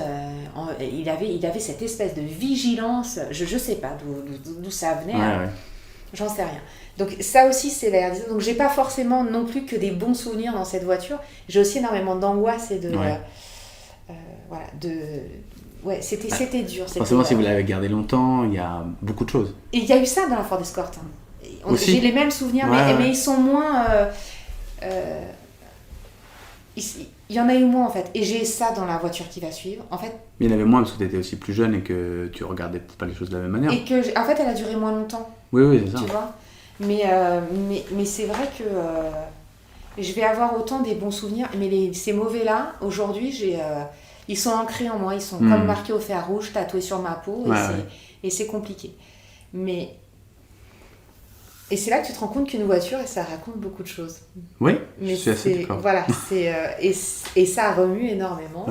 il avait cette espèce de vigilance. Je sais pas d'où ça venait. Ouais. J'en sais rien. Donc ça aussi c'est la RD. Donc j'ai pas forcément non plus que des bons souvenirs dans cette voiture. J'ai aussi énormément d'angoisse et de c'était dur. Forcément si vous l'avez gardé longtemps, il y a beaucoup de choses. Et il y a eu ça dans la Ford Escort. Aussi. J'ai les mêmes souvenirs, mais ils sont moins. Il y en a eu moins en fait. Et j'ai ça dans la voiture qui va suivre. En fait. Mais il y en avait moins parce que tu étais aussi plus jeune et que tu regardais peut-être pas les choses de la même manière. Et que en fait elle a duré moins longtemps. Oui, c'est ça. Tu vois. Mais c'est vrai que je vais avoir autant des bons souvenirs. Mais ces mauvais-là, aujourd'hui, ils sont ancrés en moi. Ils sont comme marqués au fer rouge, tatoués sur ma peau. Et c'est compliqué. Et c'est là que tu te rends compte qu'une voiture, ça raconte beaucoup de choses. Oui, je suis assez d'accord. Voilà, et ça remue énormément.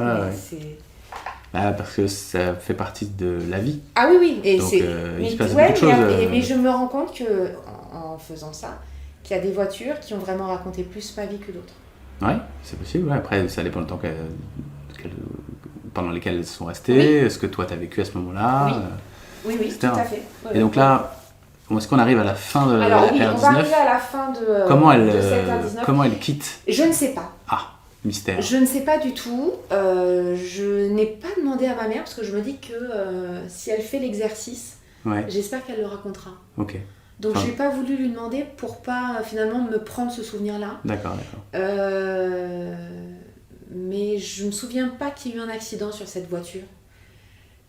Parce que ça fait partie de la vie. Ah oui. Et donc, il se passe beaucoup de choses. Mais je me rends compte qu'en faisant ça, qu'il y a des voitures qui ont vraiment raconté plus ma vie que d'autres. Ouais, c'est possible. Ouais. Après, ça dépend du temps pendant lesquels elles sont restées, ce que toi tu as vécu à ce moment-là. Oui, tout à fait. Et donc là, est-ce qu'on arrive à la fin de Alors, oui, R19 on va arriver à la fin de cette R19. Comment elle quitte ? Je ne sais pas. Ah, mystère. Je ne sais pas du tout. Je n'ai pas demandé à ma mère parce que je me dis que si elle fait l'exercice, j'espère qu'elle le racontera. Ok. Donc j'ai pas voulu lui demander pour pas finalement me prendre ce souvenir-là. D'accord. Mais je me souviens pas qu'il y ait eu un accident sur cette voiture.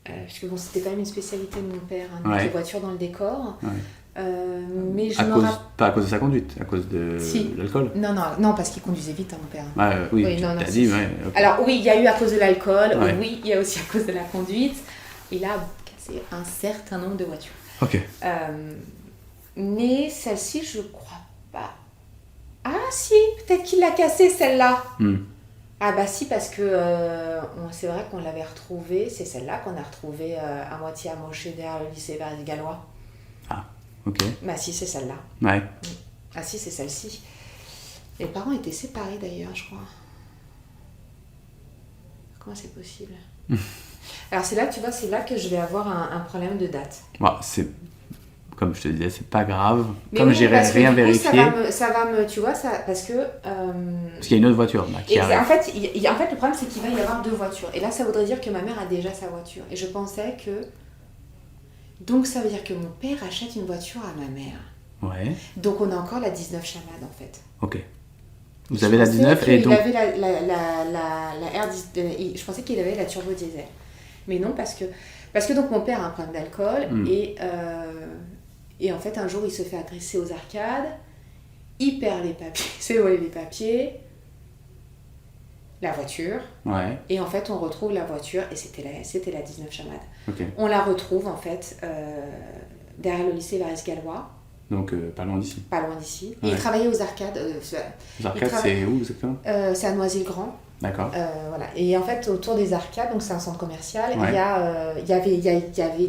Parce que bon, c'était quand même une spécialité de mon père, des voitures dans le décor. Mais pas à cause de sa conduite, à cause de l'alcool. Non, parce qu'il conduisait vite, mon père. Oui, tu t'as dit. Okay. Alors oui, il y a eu à cause de l'alcool, oui, il y a aussi à cause de la conduite. Il a cassé un certain nombre de voitures. Ok. Mais celle-ci, je crois pas. Ah si, peut-être qu'il l'a cassée celle-là. Ah bah si, parce que c'est vrai qu'on l'avait retrouvée, c'est celle-là qu'on a retrouvée à moitié amochée derrière le lycée Varis-Gallois. Ah, ok. Bah si, c'est celle-là. Ouais. Ah si, c'est celle-ci. Les parents étaient séparés d'ailleurs, je crois. Comment c'est possible ? Alors c'est là que tu vois, c'est là que je vais avoir un problème de date. C'est... Comme je te disais, c'est pas grave. Mais comme j'irai rien vérifier. Ça va me, tu vois, ça, parce que. Parce qu'il y a une autre voiture là, qui arrive. En fait, le problème, c'est qu'il va y avoir deux voitures. Et là, ça voudrait dire que ma mère a déjà sa voiture. Et je pensais que. Donc, ça veut dire que mon père achète une voiture à ma mère. Ouais. Donc, on a encore la 19 Chamade, en fait. Ok. Vous avez la 19 et donc. Il avait la R10. Je pensais qu'il avait la turbo diesel. Mais non, parce que donc mon père a un problème d'alcool et en fait un jour il se fait agresser aux arcades, il perd les papiers, il se fait voler les papiers, la voiture, et en fait on retrouve la voiture et c'était la 19 Chamade. Okay. On la retrouve en fait derrière le lycée Varis-Gallois. Donc pas loin d'ici. Pas loin d'ici. Et il travaillait aux arcades. Les arcades c'est où exactement ? C'est à Noisy-le-Grand. D'accord. Voilà. Et en fait, autour des arcades, donc c'est un centre commercial, il y avait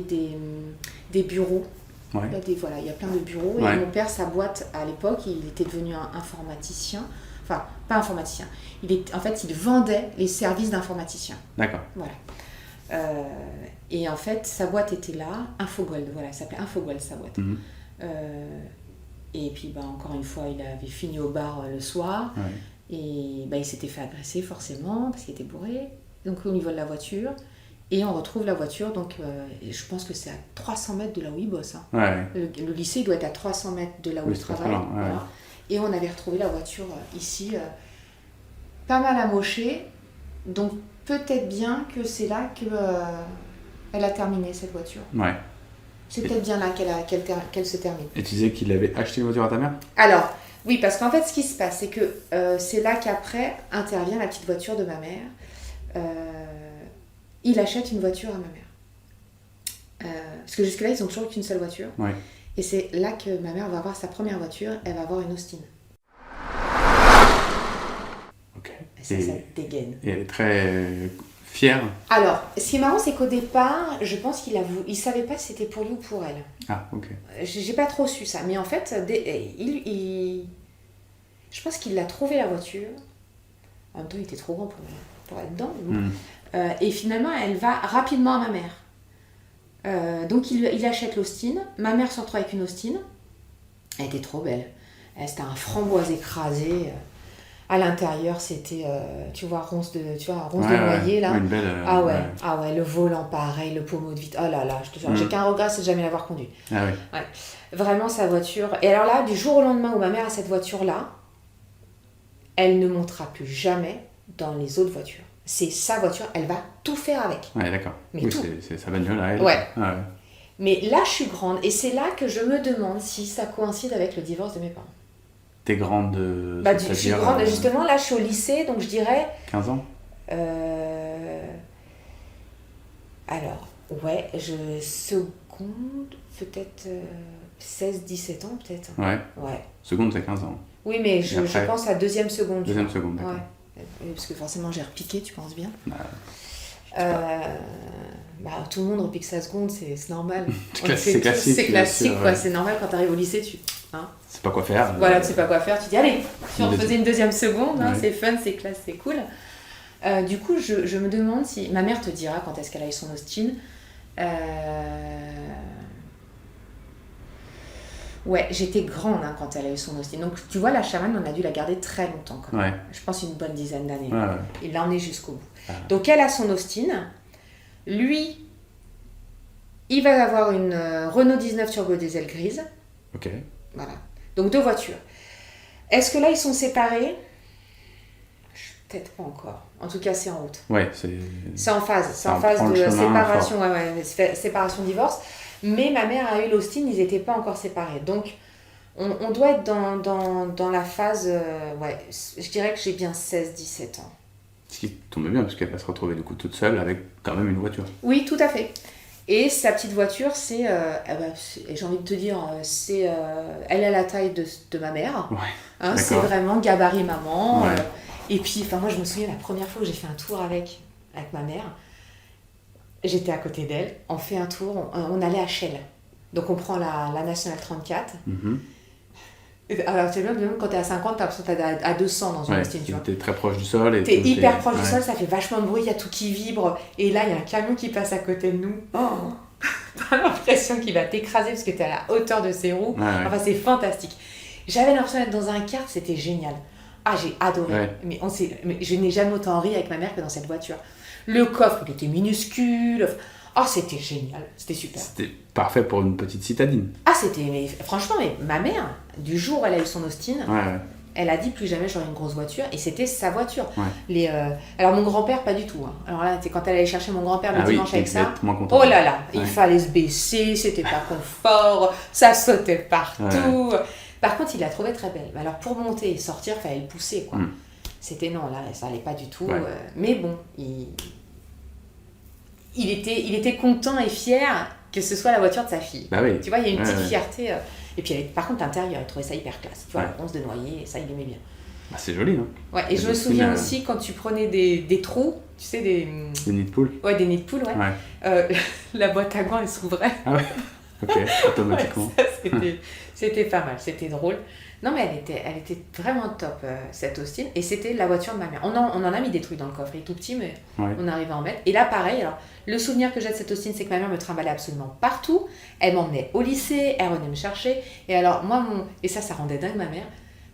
des bureaux. Il y a plein de bureaux. Et mon père, sa boîte, à l'époque, il était devenu un informaticien. Enfin, pas informaticien. En fait, il vendait les services d'informaticien. D'accord. Voilà. Et en fait, sa boîte était là, Infogold. Voilà, elle s'appelait Infogold, sa boîte. Et puis, encore une fois, il avait fini au bar le soir. Et il s'était fait agresser forcément parce qu'il était bourré, donc au niveau de la voiture. Et on retrouve la voiture, donc je pense que c'est à 300 mètres de là où il bosse. Le lycée doit être à 300 mètres de là où il travaille. Voilà. Et on avait retrouvé la voiture ici, pas mal amochée. Donc peut-être bien que c'est là qu'elle a terminé cette voiture. Ouais. C'est peut-être bien là qu'elle se termine. Et tu disais qu'il avait acheté une voiture à ta mère? Alors, oui, parce qu'en fait, ce qui se passe, c'est que c'est là qu'après intervient la petite voiture de ma mère. Il achète une voiture à ma mère. Parce que jusque-là, ils ont toujours qu'une seule voiture. Ouais. Et c'est là que ma mère va avoir sa première voiture. Elle va avoir une Austin. Ok. Et ça dégaine. Et elle est très fière. Alors, ce qui est marrant, c'est qu'au départ, je pense il savait pas si c'était pour lui ou pour elle. Ah, ok. J'ai pas trop su ça. Mais en fait, je pense qu'il l'a trouvé la voiture. En même temps, il était trop grand pour être dedans. Et finalement, elle va rapidement à ma mère. Donc, il achète l'Austin. Ma mère se retrouve avec une Austin. Elle était trop belle. C'était un framboise écrasé. À l'intérieur, c'était, tu vois, ronce de noyer, là. Une belle, Ah ouais, le volant pareil, le pommeau de vitre. Oh là là, je te jure, j'ai qu'un regret, c'est de jamais l'avoir conduit. Ah oui. Ouais. Vraiment, sa voiture. Et alors là, du jour au lendemain où ma mère a cette voiture-là, elle ne montera plus jamais dans les autres voitures. C'est sa voiture, elle va tout faire avec. Ouais, d'accord. Mais oui, tout. c'est sa bagnole à elle. Ouais. Ah, ouais. Mais là, je suis grande et c'est là que je me demande si ça coïncide avec le divorce de mes parents. T'es grande, Je suis grande, justement, là, je suis au lycée, donc je dirais... 15 ans? Alors, ouais, seconde, peut-être 16-17 ans, peut-être. Ouais. Ouais. Seconde, c'est 15 ans. Oui, mais je pense à deuxième seconde. Deuxième seconde, d'accord. Ouais. Parce que forcément, j'ai repiqué, tu penses bien. Tout le monde repique sa seconde, c'est normal. C'est classique. C'est classique, quoi. C'est normal quand tu arrives au lycée, c'est pas quoi faire. Voilà, tu sais pas quoi faire, tu dis allez, si on faisait une deuxième seconde, ouais. C'est fun, c'est classe, c'est cool. Du coup, je me demande si... Ma mère te dira quand est-ce qu'elle a eu son Austin. Ouais, j'étais grande quand elle a eu son Austin. Donc, tu vois, la chamane, on a dû la garder très longtemps. Quand même. Ouais. Je pense une bonne dizaine d'années. Ouais. Il l'a emmenée jusqu'au bout. Ah. Donc, elle a son Austin. Lui, il va avoir une Renault 19 Turbo Diesel grise. Ok. Voilà. Donc, 2 voitures. Est-ce que là, ils sont séparés ? Peut-être pas encore. En tout cas, c'est en route. Ouais, c'est en phase. C'est en phase de séparation. Séparation-divorce. Mais ma mère a eu l'Austin, ils n'étaient pas encore séparés. Donc, on doit être dans la phase... je dirais que j'ai bien 16-17 ans. Ce qui tombe bien, parce qu'elle va se retrouver du coup toute seule avec quand même une voiture. Oui, tout à fait. Et sa petite voiture, j'ai envie de te dire, elle a la taille de ma mère. Ouais, c'est vraiment gabarit maman. Ouais. Et puis, moi, je me souviens la première fois que j'ai fait un tour avec ma mère. J'étais à côté d'elle, on fait un tour, on allait à Chelles. Donc on prend la Nationale 34. Alors tu sais bien, quand t'es à 50, t'as l'impression que t'es à 200 dans une Austin, tu vois. T'es très proche du sol. T'es hyper proche du sol, ça fait vachement de bruit, il y a tout qui vibre. Et là, il y a un camion qui passe à côté de nous. T'as l'impression qu'il va t'écraser parce que t'es à la hauteur de ses roues. Ouais. Enfin, c'est fantastique. J'avais l'impression d'être dans un kart, c'était génial. Ah, j'ai adoré. Ouais. Mais je n'ai jamais autant ri avec ma mère que dans cette voiture. Le coffre, il était minuscule. C'était génial. C'était super. C'était parfait pour une petite citadine. Franchement, ma mère, du jour où elle a eu son Austin, elle a dit plus jamais j'aurai une grosse voiture. Et c'était sa voiture. Ouais. Alors, mon grand-père, pas du tout. Quand elle allait chercher mon grand-père le dimanche avec ça, oh là là, il fallait se baisser, c'était pas confort, ça sautait partout. Ouais. Par contre, il la trouvait très belle. Alors, pour monter et sortir, il fallait le pousser, quoi. C'était non, là, ça allait pas du tout. Ouais. Mais bon, il était content et fier que ce soit la voiture de sa fille. Bah oui. Tu vois, il y a une petite fierté. Et puis, par contre, l'intérieur, il trouvait ça hyper classe. Tu vois, la ronce de noyer, ça, il aimait bien. Bah, c'est joli, hein. Ouais, et je me souviens aussi quand tu prenais des trous, tu sais, des nids de poules. Ouais, des nids de poules, ouais. La boîte à gants, elle s'ouvrait. Ah ouais. Ok, automatiquement. C'était pas mal, c'était drôle. Non, mais elle était vraiment top, cette Austin. Et c'était la voiture de ma mère. On en a mis des trucs dans le coffre. Il est tout petit, mais on arrivait à en mettre. Et là, pareil, alors, le souvenir que j'ai de cette Austin, c'est que ma mère me trimballait absolument partout. Elle m'emmenait au lycée, elle venait me chercher. Et alors, et ça rendait dingue ma mère.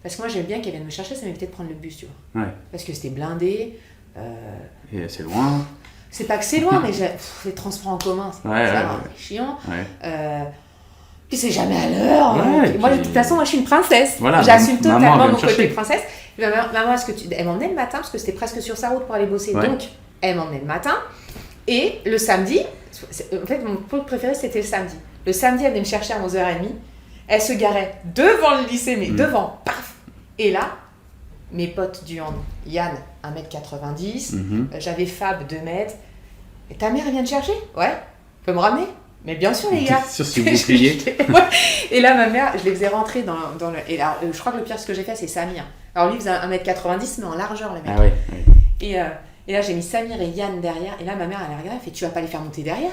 Parce que moi, j'aime bien qu'elle vienne me chercher, ça m'évitait de prendre le bus, tu vois. Ouais. Parce que c'était blindé. Et c'est loin. C'est pas que c'est loin, mais les transports en commun, c'est chiant. Ouais. Puis c'est jamais à l'heure. Ouais, moi, de toute façon, je suis une princesse. Voilà, j'assume totalement mon côté princesse. Maman, elle m'emmenait le matin parce que c'était presque sur sa route pour aller bosser. Ouais. Donc, elle m'emmenait le matin. Et le samedi, en fait, mon pôle préféré, c'était le samedi. Le samedi, elle venait me chercher à 11h30. Elle se garait devant le lycée, mais devant, paf. Et là, mes potes du hand, Yann, 1m90, j'avais Fab, 2 mètres. Et ta mère, elle vient te chercher ? Ouais. Peut me ramener ? Mais bien sûr, les gars. Sur ce bouclier. Ouais. Et là, ma mère, je les faisais rentrer dans le... Et là, je crois que le pire, ce que j'ai fait, c'est Samir. Alors lui, il faisait 1m90, mais en largeur, le mec. Ah ouais. Et là, j'ai mis Samir et Yann derrière. Et là, ma mère, elle a regardé, elle fait, tu vas pas les faire monter derrière ?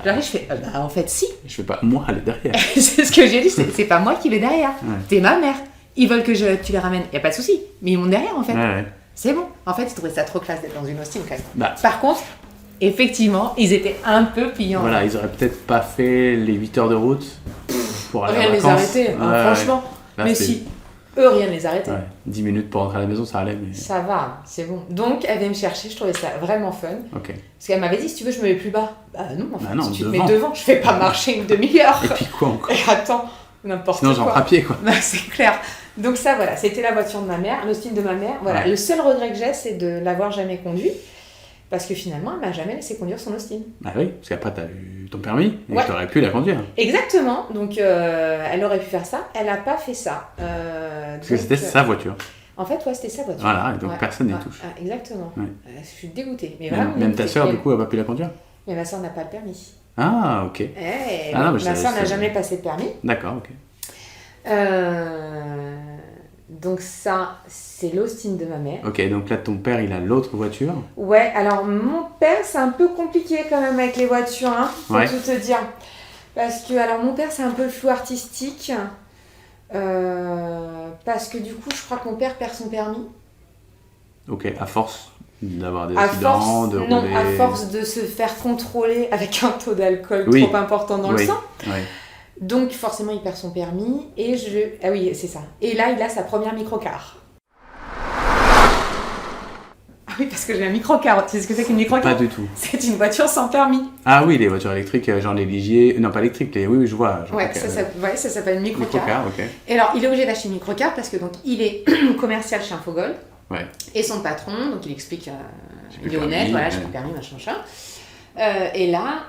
J'arrive, je fais, en fait, si. Je fais pas moi aller derrière. C'est ce que j'ai dit, c'est pas moi qui vais derrière. Ouais. C'est ma mère. Ils veulent que tu les ramènes, y a pas de souci. Mais ils montent derrière, en fait. Ouais. C'est bon. En fait, ils trouvaient ça trop classe d'être dans une Austin, quand même. Par contre, effectivement, ils étaient un peu pliants. Voilà, ils auraient peut-être pas fait les 8 heures de route pour aller rien en les vacances. arrêter, franchement. Là, mais si, eux, rien les arrêter. 10 minutes pour rentrer à la maison, ça allait. Mais... Ça va, c'est bon. Donc, elle vient me chercher, je trouvais ça vraiment fun. Ok. Parce qu'elle m'avait dit, si tu veux, je me mets plus bas. Bah non, en fait, non, si tu te devant. mets devant, je fais pas marcher une demi-heure. Et puis quoi encore ? Et attends, n'importe quoi. Sinon, j'en à pied, quoi. Bah, c'est clair. Donc ça, voilà, c'était la voiture de ma mère, l'Austin de ma mère. Voilà. Ouais. Le seul regret que j'ai, c'est de l'avoir jamais conduit. Parce que finalement, elle m'a jamais laissé conduire son Austin. Bah oui, parce qu'après, t'as eu ton permis et Ouais. tu aurais pu la conduire. Exactement. Donc, elle aurait pu faire ça. Elle n'a pas fait ça. Parce que c'était sa voiture. En fait, ouais, c'était sa voiture. Voilà, et donc personne n'y touche. Exactement. Ouais. Je suis dégoûtée. Mais Même vraiment, ta sœur, du coup, elle n'a pas pu la conduire ? Mais ma sœur n'a pas le permis. Ah, ok. Non, ma sœur n'a jamais passé de permis. D'accord, ok. Donc ça, c'est l'Austin de ma mère. Ok, donc là, ton père, il a l'autre voiture. Ouais, alors mon père, c'est un peu compliqué quand même avec les voitures, hein, faut tout te dire. Parce que, alors mon père, c'est un peu le flou artistique. Parce que du coup, je crois que mon père perd son permis. Ok, à force d'avoir des accidents, de rouler... Non, à force de se faire contrôler avec un taux d'alcool trop important dans le sang. Oui. Donc forcément, il perd son permis et Ah oui, c'est ça. Et là, il a sa première microcar. Ah oui, parce que j'ai un microcar. Tu sais ce que c'est qu'une microcar ? Pas du tout. C'est une voiture sans permis. Ah oui, les voitures électriques, genre les Ligier... Non, pas électriques, oui, je vois. Ouais, ça s'appelle une microcar. Microcar, ok. Et alors, il est obligé d'acheter une microcar parce que donc il est commercial chez Infogol. Ouais. Et son patron, donc il explique, il est honnête, voilà, j'ai pas permis, machin. Et là,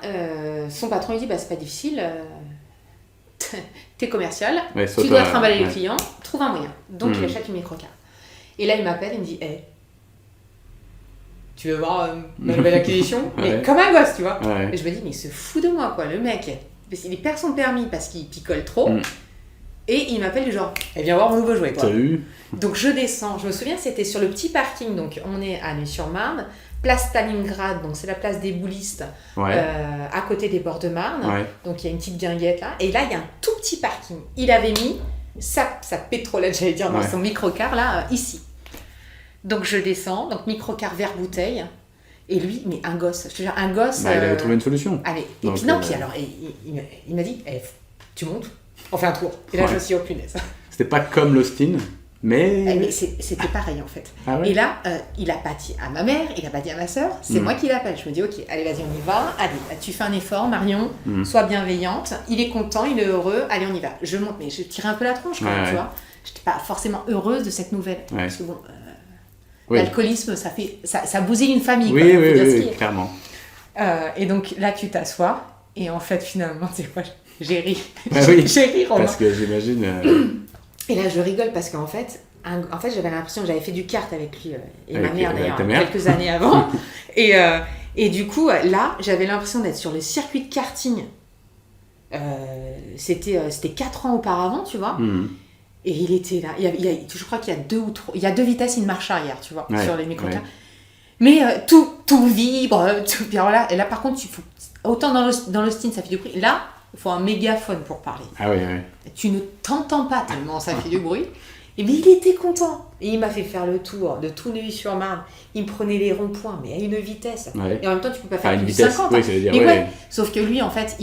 son patron, il dit, bah c'est pas difficile... T'es commercial, tu dois trimballer les clients, trouve un moyen. Donc il achète une microcar. Et là il m'appelle et me dit hey, tu veux voir ma nouvelle acquisition ? Mais comme un gosse, tu vois. Et je me dis mais il se fout de moi quoi, le mec. Il perd son permis parce qu'il picole trop. Et il m'appelle du genre viens voir mon nouveau jouet quoi. Salut. Donc je descends, je me souviens c'était sur le petit parking, donc on est à Neuilly-sur-Marne. Place Stalingrad, donc c'est la place des boulistes, à côté des bords de Marne. Donc il y a une petite guinguette là. Et là, il y a un tout petit parking. Il avait mis sa pétrolette, j'allais dire, dans son microcar là, ici. Donc je descends, donc microcar vert bouteille. Et lui, mais un gosse, je te jure, un gosse. Il avait trouvé une solution. Allez, et puis non, puis alors, il m'a dit, tu montes, on fait un tour. Et là, je me suis dit, oh punaise. C'était pas comme l'Austin. Mais c'était pareil en fait. Ah ouais. Et là, il a pas dit à ma mère, il a pas dit à ma sœur, c'est moi qui l'appelle. Je me dis ok, allez vas-y on y va, allez tu fais un effort Marion, sois bienveillante, il est content, il est heureux, allez on y va. Je monte, mais je tirais un peu la tronche quand même, tu vois. J'étais pas forcément heureuse de cette nouvelle. Parce que bon, l'alcoolisme ça bousille une famille. Oui, clairement. Et donc là tu t'assois, et en fait finalement c'est quoi, j'ai ri. J'ai ri Romain. Parce que j'imagine... Et là, je rigole parce qu'en fait, j'avais l'impression que j'avais fait du kart avec lui et ma mère d'ailleurs, quelques années avant. Et du coup, là, j'avais l'impression d'être sur le circuit de karting. C'était 4 ans auparavant, tu vois. Et il était là. Je crois qu'il y a 2 ou 3... Il y a 2 vitesses et une marche arrière, tu vois, sur les microcars. Mais tout vibre, tout bien voilà. Et là, par contre, autant dans l'Austin, ça fait du bruit. Là, il faut un mégaphone pour parler. Ah oui. Tu ne t'entends pas tellement ça fait du bruit. Et mais il était content. Et il m'a fait faire le tour de tout Neuilly-sur-Marne. Il me prenait les ronds-points, mais à une vitesse. Et en même temps, tu peux pas faire plus de 50. Oui, ça veut dire, sauf que lui, en fait,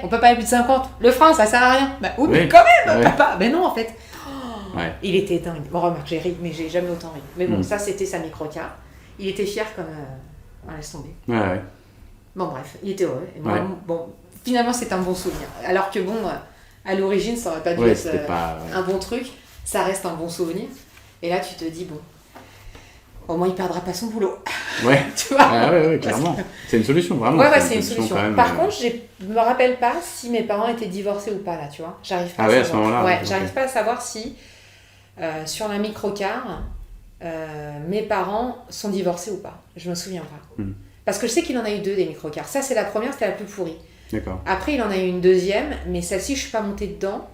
on peut pas aller plus de 50. Le frein, ça sert à rien. Bah oui, mais quand même, papa. Mais non, en fait. Il était dingue. Bon, remarque, j'ai ri, mais j'ai jamais autant ri. Mais bon, ça, c'était sa microcar. Il était fier comme... laisse tomber. Bon, bref, il était heureux. Et moi, bon... Finalement, c'est un bon souvenir. Alors que bon, à l'origine, ça aurait pas dû être un bon truc. Ça reste un bon souvenir. Et là, tu te dis, bon, au moins, il perdra pas son boulot. Ouais. Tu vois. Ah ouais, clairement. C'est une solution, vraiment. Ouais, c'est une solution. Quand même, Par contre, je me rappelle pas si mes parents étaient divorcés ou pas, là, tu vois. J'arrive pas à savoir. ce moment-là. Ouais, ok. j'arrive pas à savoir si, sur la microcar, mes parents sont divorcés ou pas. Je me souviens pas. Parce que je sais qu'il en a eu 2 des microcars. Ça, c'est la première, c'était la plus pourrie. D'accord. Après, il en a eu une deuxième, mais celle-ci, je suis pas montée dedans.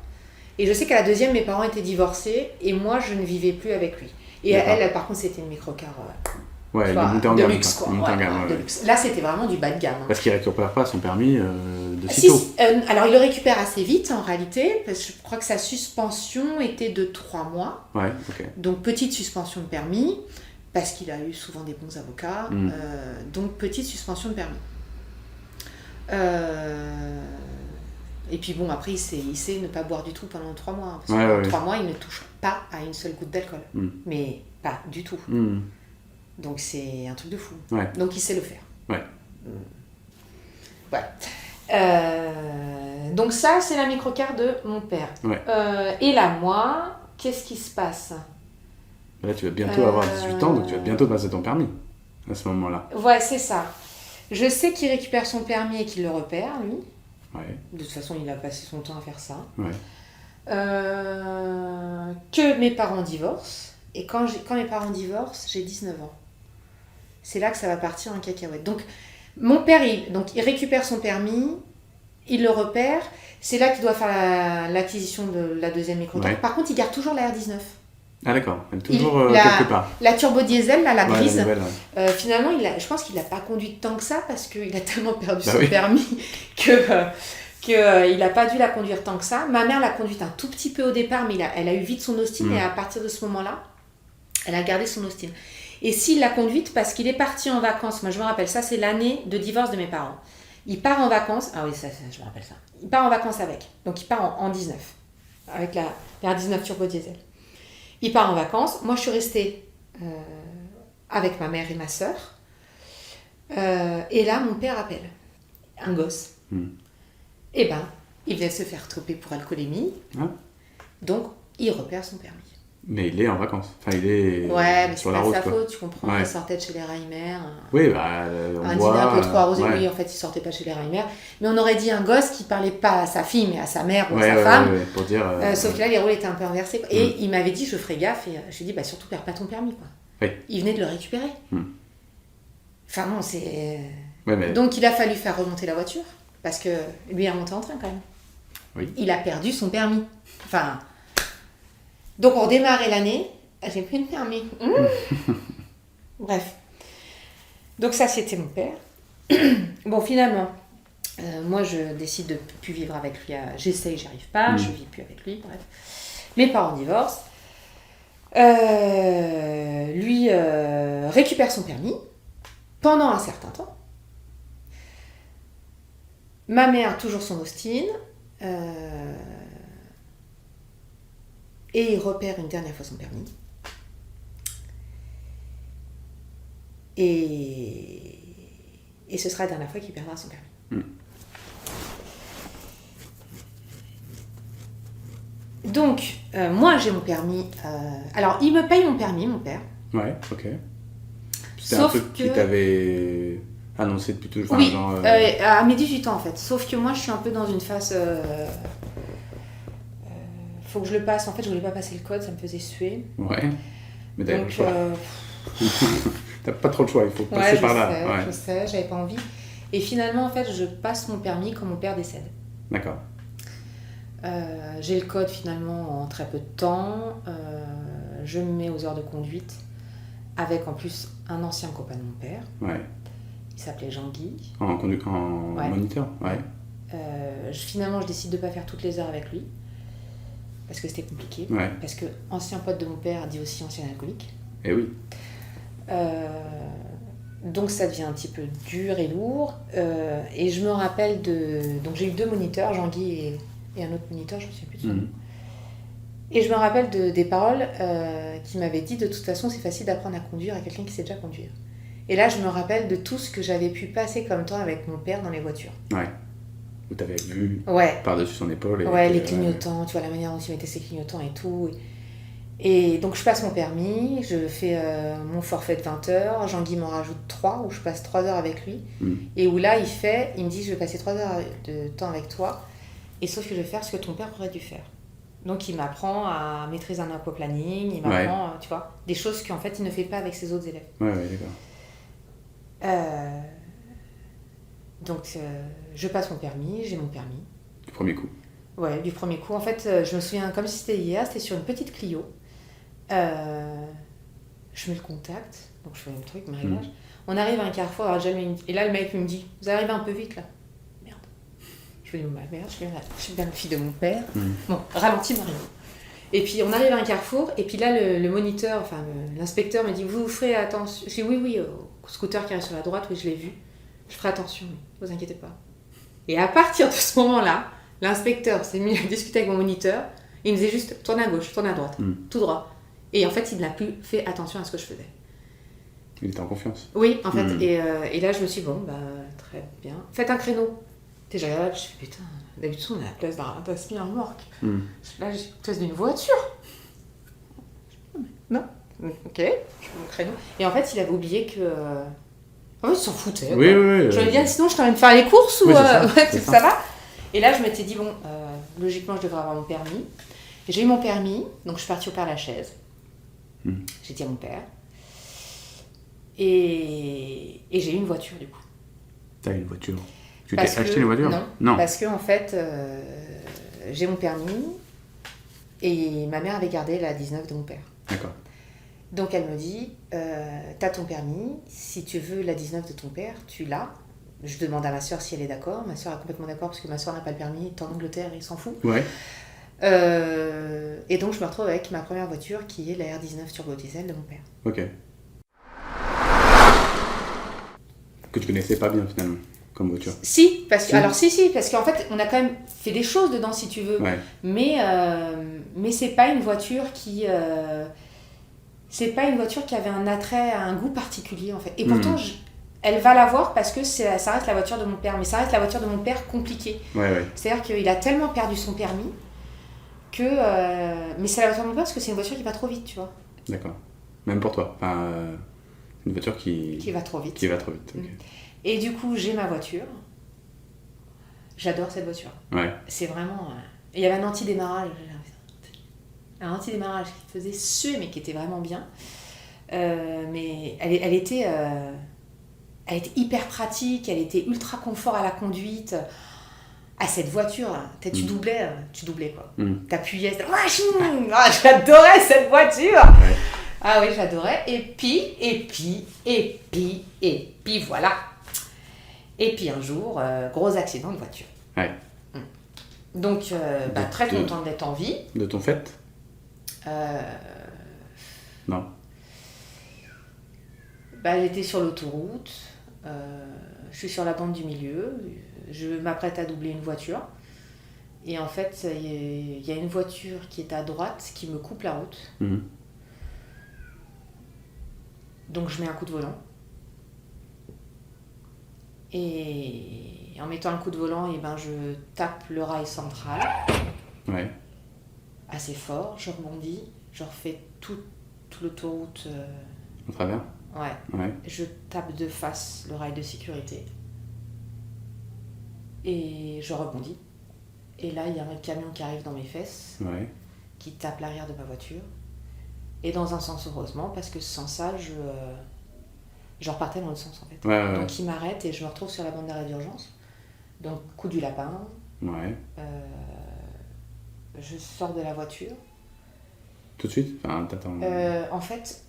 Et je sais qu'à la deuxième, mes parents étaient divorcés et moi, je ne vivais plus avec lui. Et elle, par contre, c'était une microcar Ouais, vois, une montée en de gamme. luxe, quoi. Une montée en gamme, De luxe. Là, c'était vraiment du bas de gamme. Hein. Parce qu'il récupère pas son permis de Si, sitôt. alors, il le récupère assez vite, en réalité, parce que je crois que sa suspension était de 3 mois. Ouais, ok. Donc, petite suspension de permis, parce qu'il a eu souvent des bons avocats. Donc, petite suspension de permis. Et puis bon, après, il sait ne pas boire du tout pendant 3 mois. Hein, parce que pendant 3 mois, il ne touche pas à une seule goutte d'alcool. Mais pas du tout. Donc c'est un truc de fou. Ouais. Donc il sait le faire. Ouais. Voilà. Donc ça, c'est la microcar de mon père. Ouais. Et là, moi, qu'est-ce qui se passe ? Là, tu vas bientôt avoir 18 ans, donc tu vas bientôt passer ton permis à ce moment-là. Ouais, c'est ça. Je sais qu'il récupère son permis et qu'il le repère, lui. Ouais. De toute façon, il a passé son temps à faire ça. Ouais. Que mes parents divorcent. Et quand mes parents divorcent, j'ai 19 ans. C'est là que ça va partir en cacahuète. Donc, mon père, il récupère son permis, il le repère. C'est là qu'il doit faire l'acquisition de la deuxième microcar. Ouais. Par contre, il garde toujours la R19. Ah d'accord, elle est toujours quelque part. La turbo diesel, là, la grise, la nouvelle, finalement, je pense qu'il n'a pas conduit tant que ça parce qu'il a tellement perdu Bah son oui. permis qu'il n'a pas dû la conduire tant que ça. Ma mère l'a conduite un tout petit peu au départ, mais elle a eu vite son Austin et à partir de ce moment-là, elle a gardé son Austin. Et s'il l'a conduite parce qu'il est parti en vacances, moi je me rappelle, ça c'est l'année de divorce de mes parents. Il part en vacances, ah oui, ça je me rappelle ça. Il part en vacances avec, donc il part en 19, avec la R19 turbo diesel. Il part en vacances. Moi, je suis restée avec ma mère et ma sœur. Et là, mon père appelle un gosse. Et ben, il vient se faire choper pour alcoolémie. Ah. Donc, il repère son permis. Mais il est en vacances. Enfin, il est Ouais, mais c'est sur la pas route, sa quoi. faute, tu comprends. Ouais. Il sortait de chez les Reimer. Oui, bah, on Un voit, dîner un peu trop arrosé. ouais. Oui, en fait, il sortait pas de chez les Reimer. Mais on aurait dit un gosse qui parlait pas à sa fille, mais à sa mère ou à Ouais, sa ouais, femme. ouais, pour dire... Sauf que là, les rôles étaient un peu inversés. Quoi. Et il m'avait dit, je ferai gaffe. Et je lui ai dit, bah, surtout, perds pas ton permis. Quoi. Oui. Il venait de le récupérer. Enfin, non, c'est... Ouais, mais... Donc, il a fallu faire remonter la voiture. Parce que lui est remonté en train, quand même. Oui. Il a perdu son permis. Enfin... Donc, on redémarrait l'année. J'ai plus de permis. Bref. Donc, ça, c'était mon père. Bon, finalement... moi, je décide de ne plus vivre avec lui. J'essaye, j'y arrive pas. Je vis plus avec lui. Bref. Mes parents divorcent. Lui récupère son permis pendant un certain temps. Ma mère, toujours son Austin. Et il repère une dernière fois son permis. Et ce sera la dernière fois qu'il perdra son permis. Donc, moi j'ai mon permis. Alors, il me paye mon permis, mon père. Ouais, ok. C'était Sauf un truc que... qui t'avait annoncé depuis toujours. Oui, genre, à mes 18 ans en fait. Sauf que moi je suis un peu dans une phase. Faut que je le passe. En fait, je voulais pas passer le code, ça me faisait suer. Ouais, mais t'avais Donc, pas le choix. T'as pas trop le choix, il faut passer par là. Ouais, je sais, j'avais pas envie. Et finalement, en fait, je passe mon permis quand mon père décède. D'accord. J'ai le code finalement en très peu de temps. Je me mets aux heures de conduite avec en plus un ancien copain de mon père. Ouais. Il s'appelait Jean-Guy. En Ouais. moniteur, ouais. Finalement, je décide de pas faire toutes les heures avec lui parce que c'était compliqué. Ouais. Parce que ancien pote de mon père dit aussi ancien alcoolique. Et oui. Donc ça devient un petit peu dur et lourd. Et je me rappelle de... Donc j'ai eu 2 moniteurs, Jean-Guy et un autre moniteur, je ne me souviens plus de son nom. Et je me rappelle des paroles qui m'avaient dit de toute façon c'est facile d'apprendre à conduire à quelqu'un qui sait déjà conduire. Et là je me rappelle de tout ce que j'avais pu passer comme temps avec mon père dans les voitures. Ouais. Où t'avais vu Ouais. par-dessus son épaule. Ouais, les clignotants, tu vois la manière dont il mettait ses clignotants et tout. Et donc je passe mon permis, je fais mon forfait de 20 heures, Jean-Guy m'en rajoute 3, où je passe 3 heures avec lui. Et où là, il me dit, je vais passer 3 heures de temps avec toi, et sauf que je vais faire ce que ton père aurait dû faire. Donc il m'apprend à maîtriser un aquaplaning, il m'apprend, tu vois, des choses qu'en fait il ne fait pas avec ses autres élèves. Ouais, d'accord. Donc je passe mon permis, j'ai mon permis. Du premier coup. Ouais, du premier coup. En fait, je me souviens comme si c'était hier, c'était sur une petite Clio. Je mets le contact, donc je fais le truc, ma réglage. On arrive à un carrefour, alors et là le mec me dit, vous arrivez un peu vite là. Merde. Je fais, ma merde, je suis bien la fille de mon père. Bon, ralentis Marie. Et puis on arrive à un carrefour, et puis là le moniteur, enfin l'inspecteur me dit, vous ferez attention. Je dis oui, au scooter qui arrive sur la droite, oui je l'ai vu. Je ferai attention, mais vous inquiétez pas. Et à partir de ce moment-là, l'inspecteur s'est mis à discuter avec mon moniteur. Il me disait juste, tourne à gauche, tourne à droite, tout droit. Et en fait, il n'a plus fait attention à ce que je faisais. Il était en confiance. Oui, en fait. Et là, je me suis dit, bon, bah, très bien. Faites un créneau. Et je regarde, je fais, putain, d'habitude, on a la place d'un semi-remorque. Là, j'ai la place d'une voiture. Non. Ok, je fais mon créneau. Et en fait, il avait oublié que... En fait, il s'en foutait. Oui. Je lui ai dit, sinon, je t'emmène faire les courses ou ça va. Et là, je m'étais dit, bon, logiquement, je devrais avoir mon permis. Et j'ai eu mon permis, donc je suis partie au Père-Lachaise. J'ai dit à mon père. Et j'ai eu une voiture, du coup. T'as eu une voiture? Tu t'es acheté une voiture? Non. Parce que, en fait, j'ai mon permis et ma mère avait gardé la 19 de mon père. D'accord. Donc, elle me dit, t'as ton permis, si tu veux la 19 de ton père, tu l'as. Je demande à ma soeur si elle est d'accord. Ma soeur est complètement d'accord parce que ma soeur n'a pas le permis, elle est en Angleterre, il s'en fout. Ouais. Et donc je me retrouve avec ma première voiture qui est la R19 turbo diesel de mon père. Ok. Que tu connaissais pas bien finalement comme voiture. Si, parce qu'en fait on a quand même fait des choses dedans si tu veux. Ouais. Mais c'est pas une voiture qui avait un attrait, un goût particulier en fait. Et pourtant elle va l'avoir parce que ça reste la voiture de mon père, mais ça reste la voiture de mon père compliquée. Ouais. C'est-à-dire qu'il a tellement perdu son permis que... mais c'est la voiture de mon père parce que c'est une voiture qui va trop vite, tu vois. D'accord. Même pour toi. Enfin, une voiture qui va trop vite. Qui va trop vite, ok. Et du coup, j'ai ma voiture. J'adore cette voiture. Ouais. C'est vraiment... Il y avait un anti-démarrage. Un anti-démarrage qui faisait suer, mais qui était vraiment bien. Mais elle était hyper pratique, elle était ultra confort à la conduite. À cette voiture, tu doublais quoi. T'appuyais, j'adorais cette voiture. Ouais. Ah oui, j'adorais. Et puis voilà. Et puis un jour, gros accident de voiture. Ouais. Donc, très contente d'être en vie. De ton fait? Non. J'étais sur l'autoroute. Je suis sur la bande du milieu. Je m'apprête à doubler une voiture. Et en fait, il y a une voiture qui est à droite qui me coupe la route. Donc je mets un coup de volant. Et en mettant un coup de volant, je tape le rail central. Ouais. Assez fort, je rebondis. Je refais toute l'autoroute. Au travers? Ouais. Je tape de face le rail de sécurité. Et je rebondis. Et là, il y a un camion qui arrive dans mes fesses. Ouais. Qui tape l'arrière de ma voiture. Et dans un sens, heureusement, parce que sans ça, je repartais dans l'autre sens, en fait. Ouais. Donc, il m'arrête et je me retrouve sur la bande d'arrêt d'urgence. Donc, coup du lapin. Ouais. Je sors de la voiture. Tout de suite? Enfin, t'attends... En fait,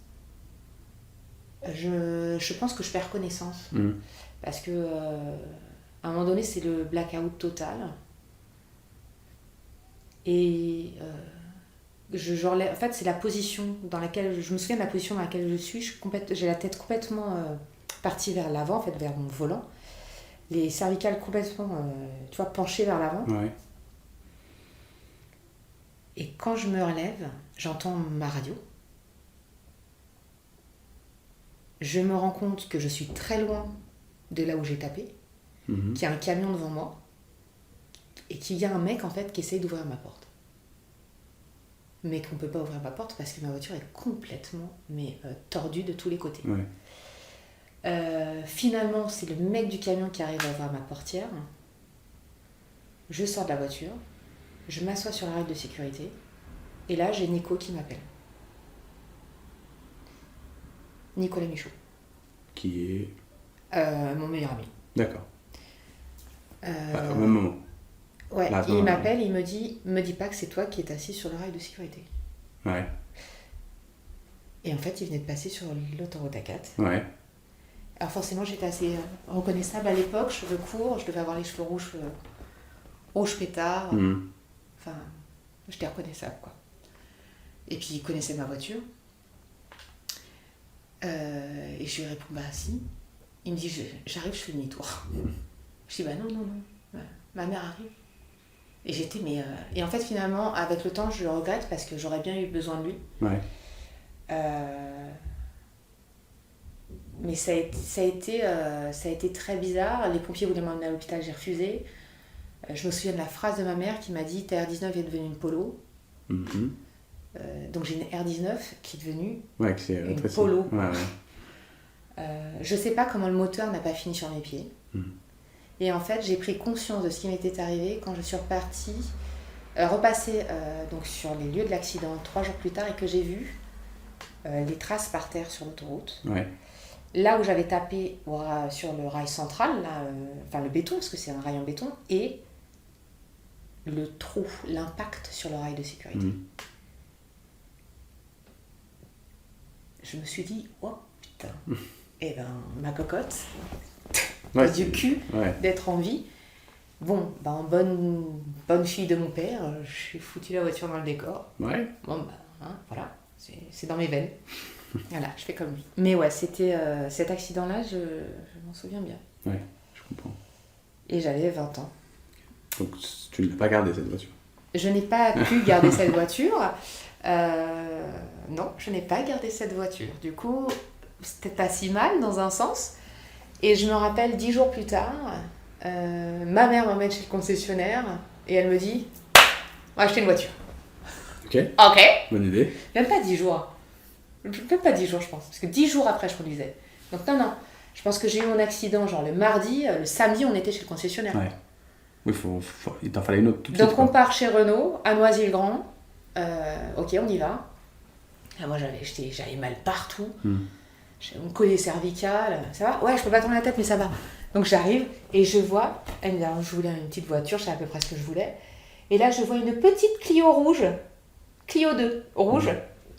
je pense que je perds connaissance. Parce que, à un moment donné, c'est le blackout total. Et... en fait, c'est la position dans laquelle... Je me souviens de la position dans laquelle je suis. J'ai la tête complètement partie vers l'avant, en fait, vers mon volant. Les cervicales complètement, penchées vers l'avant. Ouais. Et quand je me relève, j'entends ma radio. Je me rends compte que je suis très loin de là où j'ai tapé, qu'il y a un camion devant moi, et qu'il y a un mec, en fait, qui essaye d'ouvrir ma porte. mais qu'on ne peut pas ouvrir ma porte parce que ma voiture est complètement tordue de tous les côtés. Ouais. Finalement, c'est le mec du camion qui arrive à ouvrir ma portière. Je sors de la voiture, je m'assois sur la règle de sécurité, et là, j'ai Nico qui m'appelle. Nicolas Michaud. Qui est... Mon meilleur ami. D'accord. Au même moment. Ouais, Là, il m'appelle, il me dit pas que c'est toi qui es assis sur le rail de sécurité. Ouais. Et en fait, il venait de passer sur l'autoroute A4. Ouais. Alors forcément, j'étais assez reconnaissable à l'époque, cheveux courts, je devais avoir les cheveux rouge pétard. Enfin, j'étais reconnaissable, quoi. Et puis, il connaissait ma voiture. Et je lui réponds, bah si. Il me dit, j'arrive, je fais demi-tour. Je dis, bah non. Ma mère arrive. Et j'étais, et en fait, finalement, avec le temps, je le regrette parce que j'aurais bien eu besoin de lui. Ouais. Mais ça a été très bizarre. Les pompiers voulaient m'emmener à l'hôpital, j'ai refusé. Je me souviens de la phrase de ma mère qui m'a dit, ta R19 est devenue une Polo. Donc j'ai une R19 qui est devenue une Polo. Ouais. Je sais pas comment le moteur n'a pas fini sur mes pieds. Et en fait, j'ai pris conscience de ce qui m'était arrivé quand je suis repassée donc sur les lieux de l'accident 3 jours plus tard et que j'ai vu les traces par terre sur l'autoroute. Ouais. Là où j'avais tapé sur le rail central, là, enfin le béton, parce que c'est un rail en béton, et le trou, l'impact sur le rail de sécurité. Je me suis dit, oh putain, eh ben ma cocotte, du cul, d'être en vie. Bon, bah, en bonne fille de mon père, je suis foutu la voiture dans le décor. Ouais. Bon, bah, voilà, c'est dans mes veines. Voilà, je fais comme lui. Mais ouais, c'était cet accident-là, je m'en souviens bien. Ouais, je comprends. Et j'avais 20 ans. Donc tu ne l'as pas gardée, cette voiture? Je n'ai pas pu garder cette voiture. Non, je n'ai pas gardé cette voiture. Du coup, c'était pas si mal dans un sens. Et je me rappelle 10 jours plus tard, ma mère m'emmène chez le concessionnaire et elle me dit, on va acheter une voiture. Ok. Bonne idée. Même pas 10 jours. Même pas 10 jours, je pense. Parce que 10 jours après, je conduisais. Donc non. Je pense que j'ai eu mon accident genre le mardi. Le samedi, on était chez le concessionnaire. Ouais. Oui, il t'en fallait une autre tout de suite. Donc on part chez Renault, à Noisy-le-Grand. Ok, on y va. Et moi, j'avais mal partout. J'avais mon collier cervical. Ça va? Ouais, je peux pas tourner la tête, mais ça va. Donc j'arrive et je vois. Elle me dit, je voulais une petite voiture, je savais à peu près ce que je voulais. Et là, je vois une petite Clio rouge. Clio 2, rouge.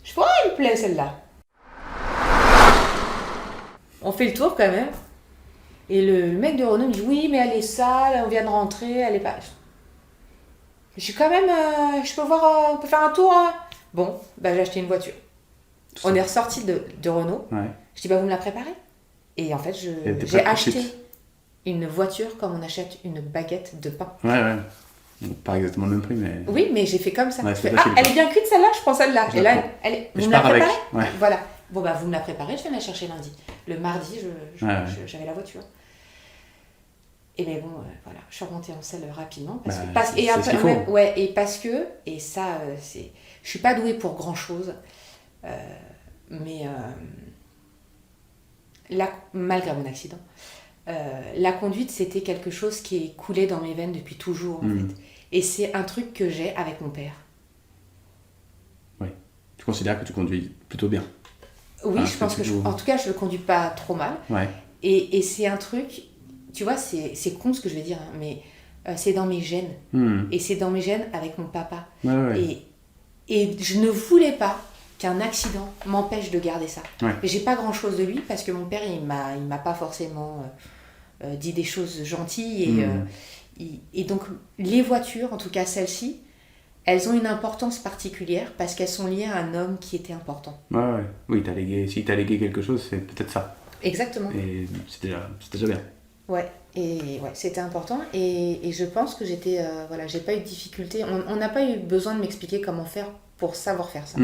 Je fais, elle me plaît celle-là. On fait le tour quand même. Et le mec de Renault me dit, oui, mais elle est sale, on vient de rentrer, elle est pas... Je suis quand même, je peux voir, on peut faire un tour. Hein. Bon, bah, j'ai acheté une voiture. On est ressorti de Renault. Ouais. Je dis, bah, vous me la préparez. Et en fait, j'ai acheté une voiture comme on achète une baguette de pain. Ouais. Pas exactement le même prix, mais... Oui, mais j'ai fait comme ça. Ouais, elle est bien cuite celle-là, je prends celle-là. Et là, vous me la préparez? Ouais. Voilà. Bon, bah, vous me la préparez, je viens la chercher lundi. Le mardi, j'avais la voiture. Et mais bon, voilà, je suis remontée en selle rapidement. Parce que, et ça, je suis pas douée pour grand-chose, mais malgré mon accident, la conduite, c'était quelque chose qui est coulé dans mes veines depuis toujours, en fait. Et c'est un truc que j'ai avec mon père. Oui. Tu considères que tu conduis plutôt bien? Oui, je pense que en tout cas, je ne conduis pas trop mal. Ouais. Et c'est un truc, tu vois, c'est con ce que je vais dire, hein, mais c'est dans mes gènes. Et c'est dans mes gènes avec mon papa. Ouais. Et je ne voulais pas qu'un accident m'empêche de garder ça. Ouais. Mais j'ai pas grand-chose de lui parce que mon père, il m'a pas forcément dit des choses gentilles. Et donc, les voitures, en tout cas celles-ci, elles ont une importance particulière parce qu'elles sont liées à un homme qui était important. Ouais. Oui, si t'as légué quelque chose, c'est peut-être ça. Exactement. Et c'est déjà bien. Ouais, c'était important. Et je pense que j'étais... j'ai pas eu de difficulté. On n'a pas eu besoin de m'expliquer comment faire pour savoir faire ça.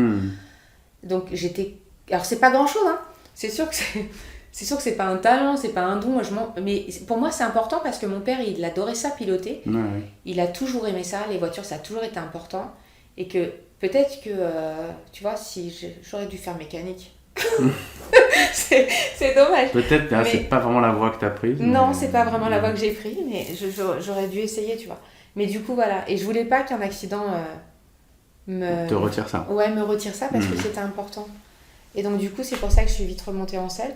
Donc, j'étais... Alors, c'est pas grand-chose, hein. C'est sûr que c'est pas un talent, c'est pas un don. Mais pour moi, c'est important parce que mon père, il adorait ça, piloter. Ouais. Il a toujours aimé ça. Les voitures, ça a toujours été important. Et que Peut-être que, tu vois, si j'aurais dû faire mécanique. c'est dommage. Peut-être, Mais- c'est pas vraiment la voie que t'as prise. Non, mais- c'est pas vraiment la voie que j'ai prise, mais j'aurais dû essayer, tu vois. Mais du coup, voilà. Et je voulais pas qu'un accident Te retire ça. Ouais, me retire ça parce que Mhm. c'était important. Et donc, du coup, c'est pour ça que je suis vite remontée en selle.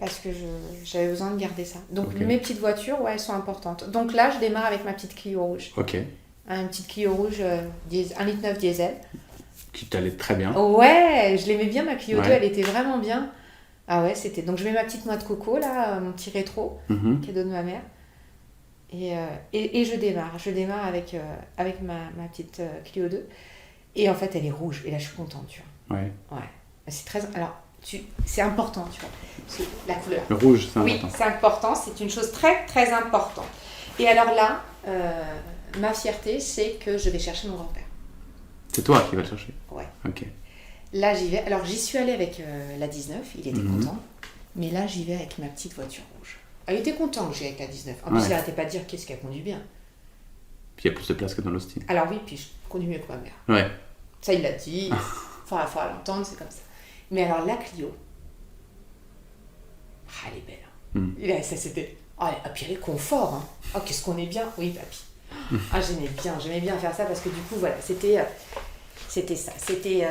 Parce que j'avais besoin de garder ça. Donc, Ok. mes petites voitures, ouais, elles sont importantes. Donc là, je démarre avec ma petite Clio rouge. Ok. Une petite Clio rouge, 1,9 litre diesel. Qui t'allait très bien. Ouais, je l'aimais bien, ma Clio 2, Ouais. elle était vraiment bien. Ah ouais, c'était... Donc, je mets ma petite noix de coco, là, mon petit rétro, Mhm. cadeau de ma mère. Et je démarre. Je démarre avec ma petite Clio 2. Et en fait, elle est rouge. Et là, je suis contente, tu Ouais. vois. Ouais. C'est très... Alors, c'est important, tu vois. La couleur. Le rouge, c'est Oui, important. c'est important. C'est une chose très, très importante. Et alors là, ma fierté, c'est que je vais chercher mon grand-père. C'est toi qui vas le chercher. Ouais. Ok. Là, j'y vais. Alors, j'y suis allée avec la 19. Il était Mhm. content. Mais là, j'y vais avec ma petite voiture rouge. Ah, il était content que j'y aille avec la 19. En plus, Ouais. il n'arrêtait pas de dire qu'est-ce qu'elle conduit bien. Puis il y a plus de place que dans l'Austin. Alors oui, puis je conduis mieux que ma mère. Ouais. Ça, il l'a dit. Enfin, il faut l'entendre, c'est comme ça. Mais alors, la Clio, elle est belle. Hein. Mm. Et là, ça, c'était... Ah, et puis, elle est confort. Hein. Oh, qu'est-ce qu'on est bien. Oui, papy. Ah, j'aimais bien faire ça parce que du coup, voilà, c'était ça. C'était...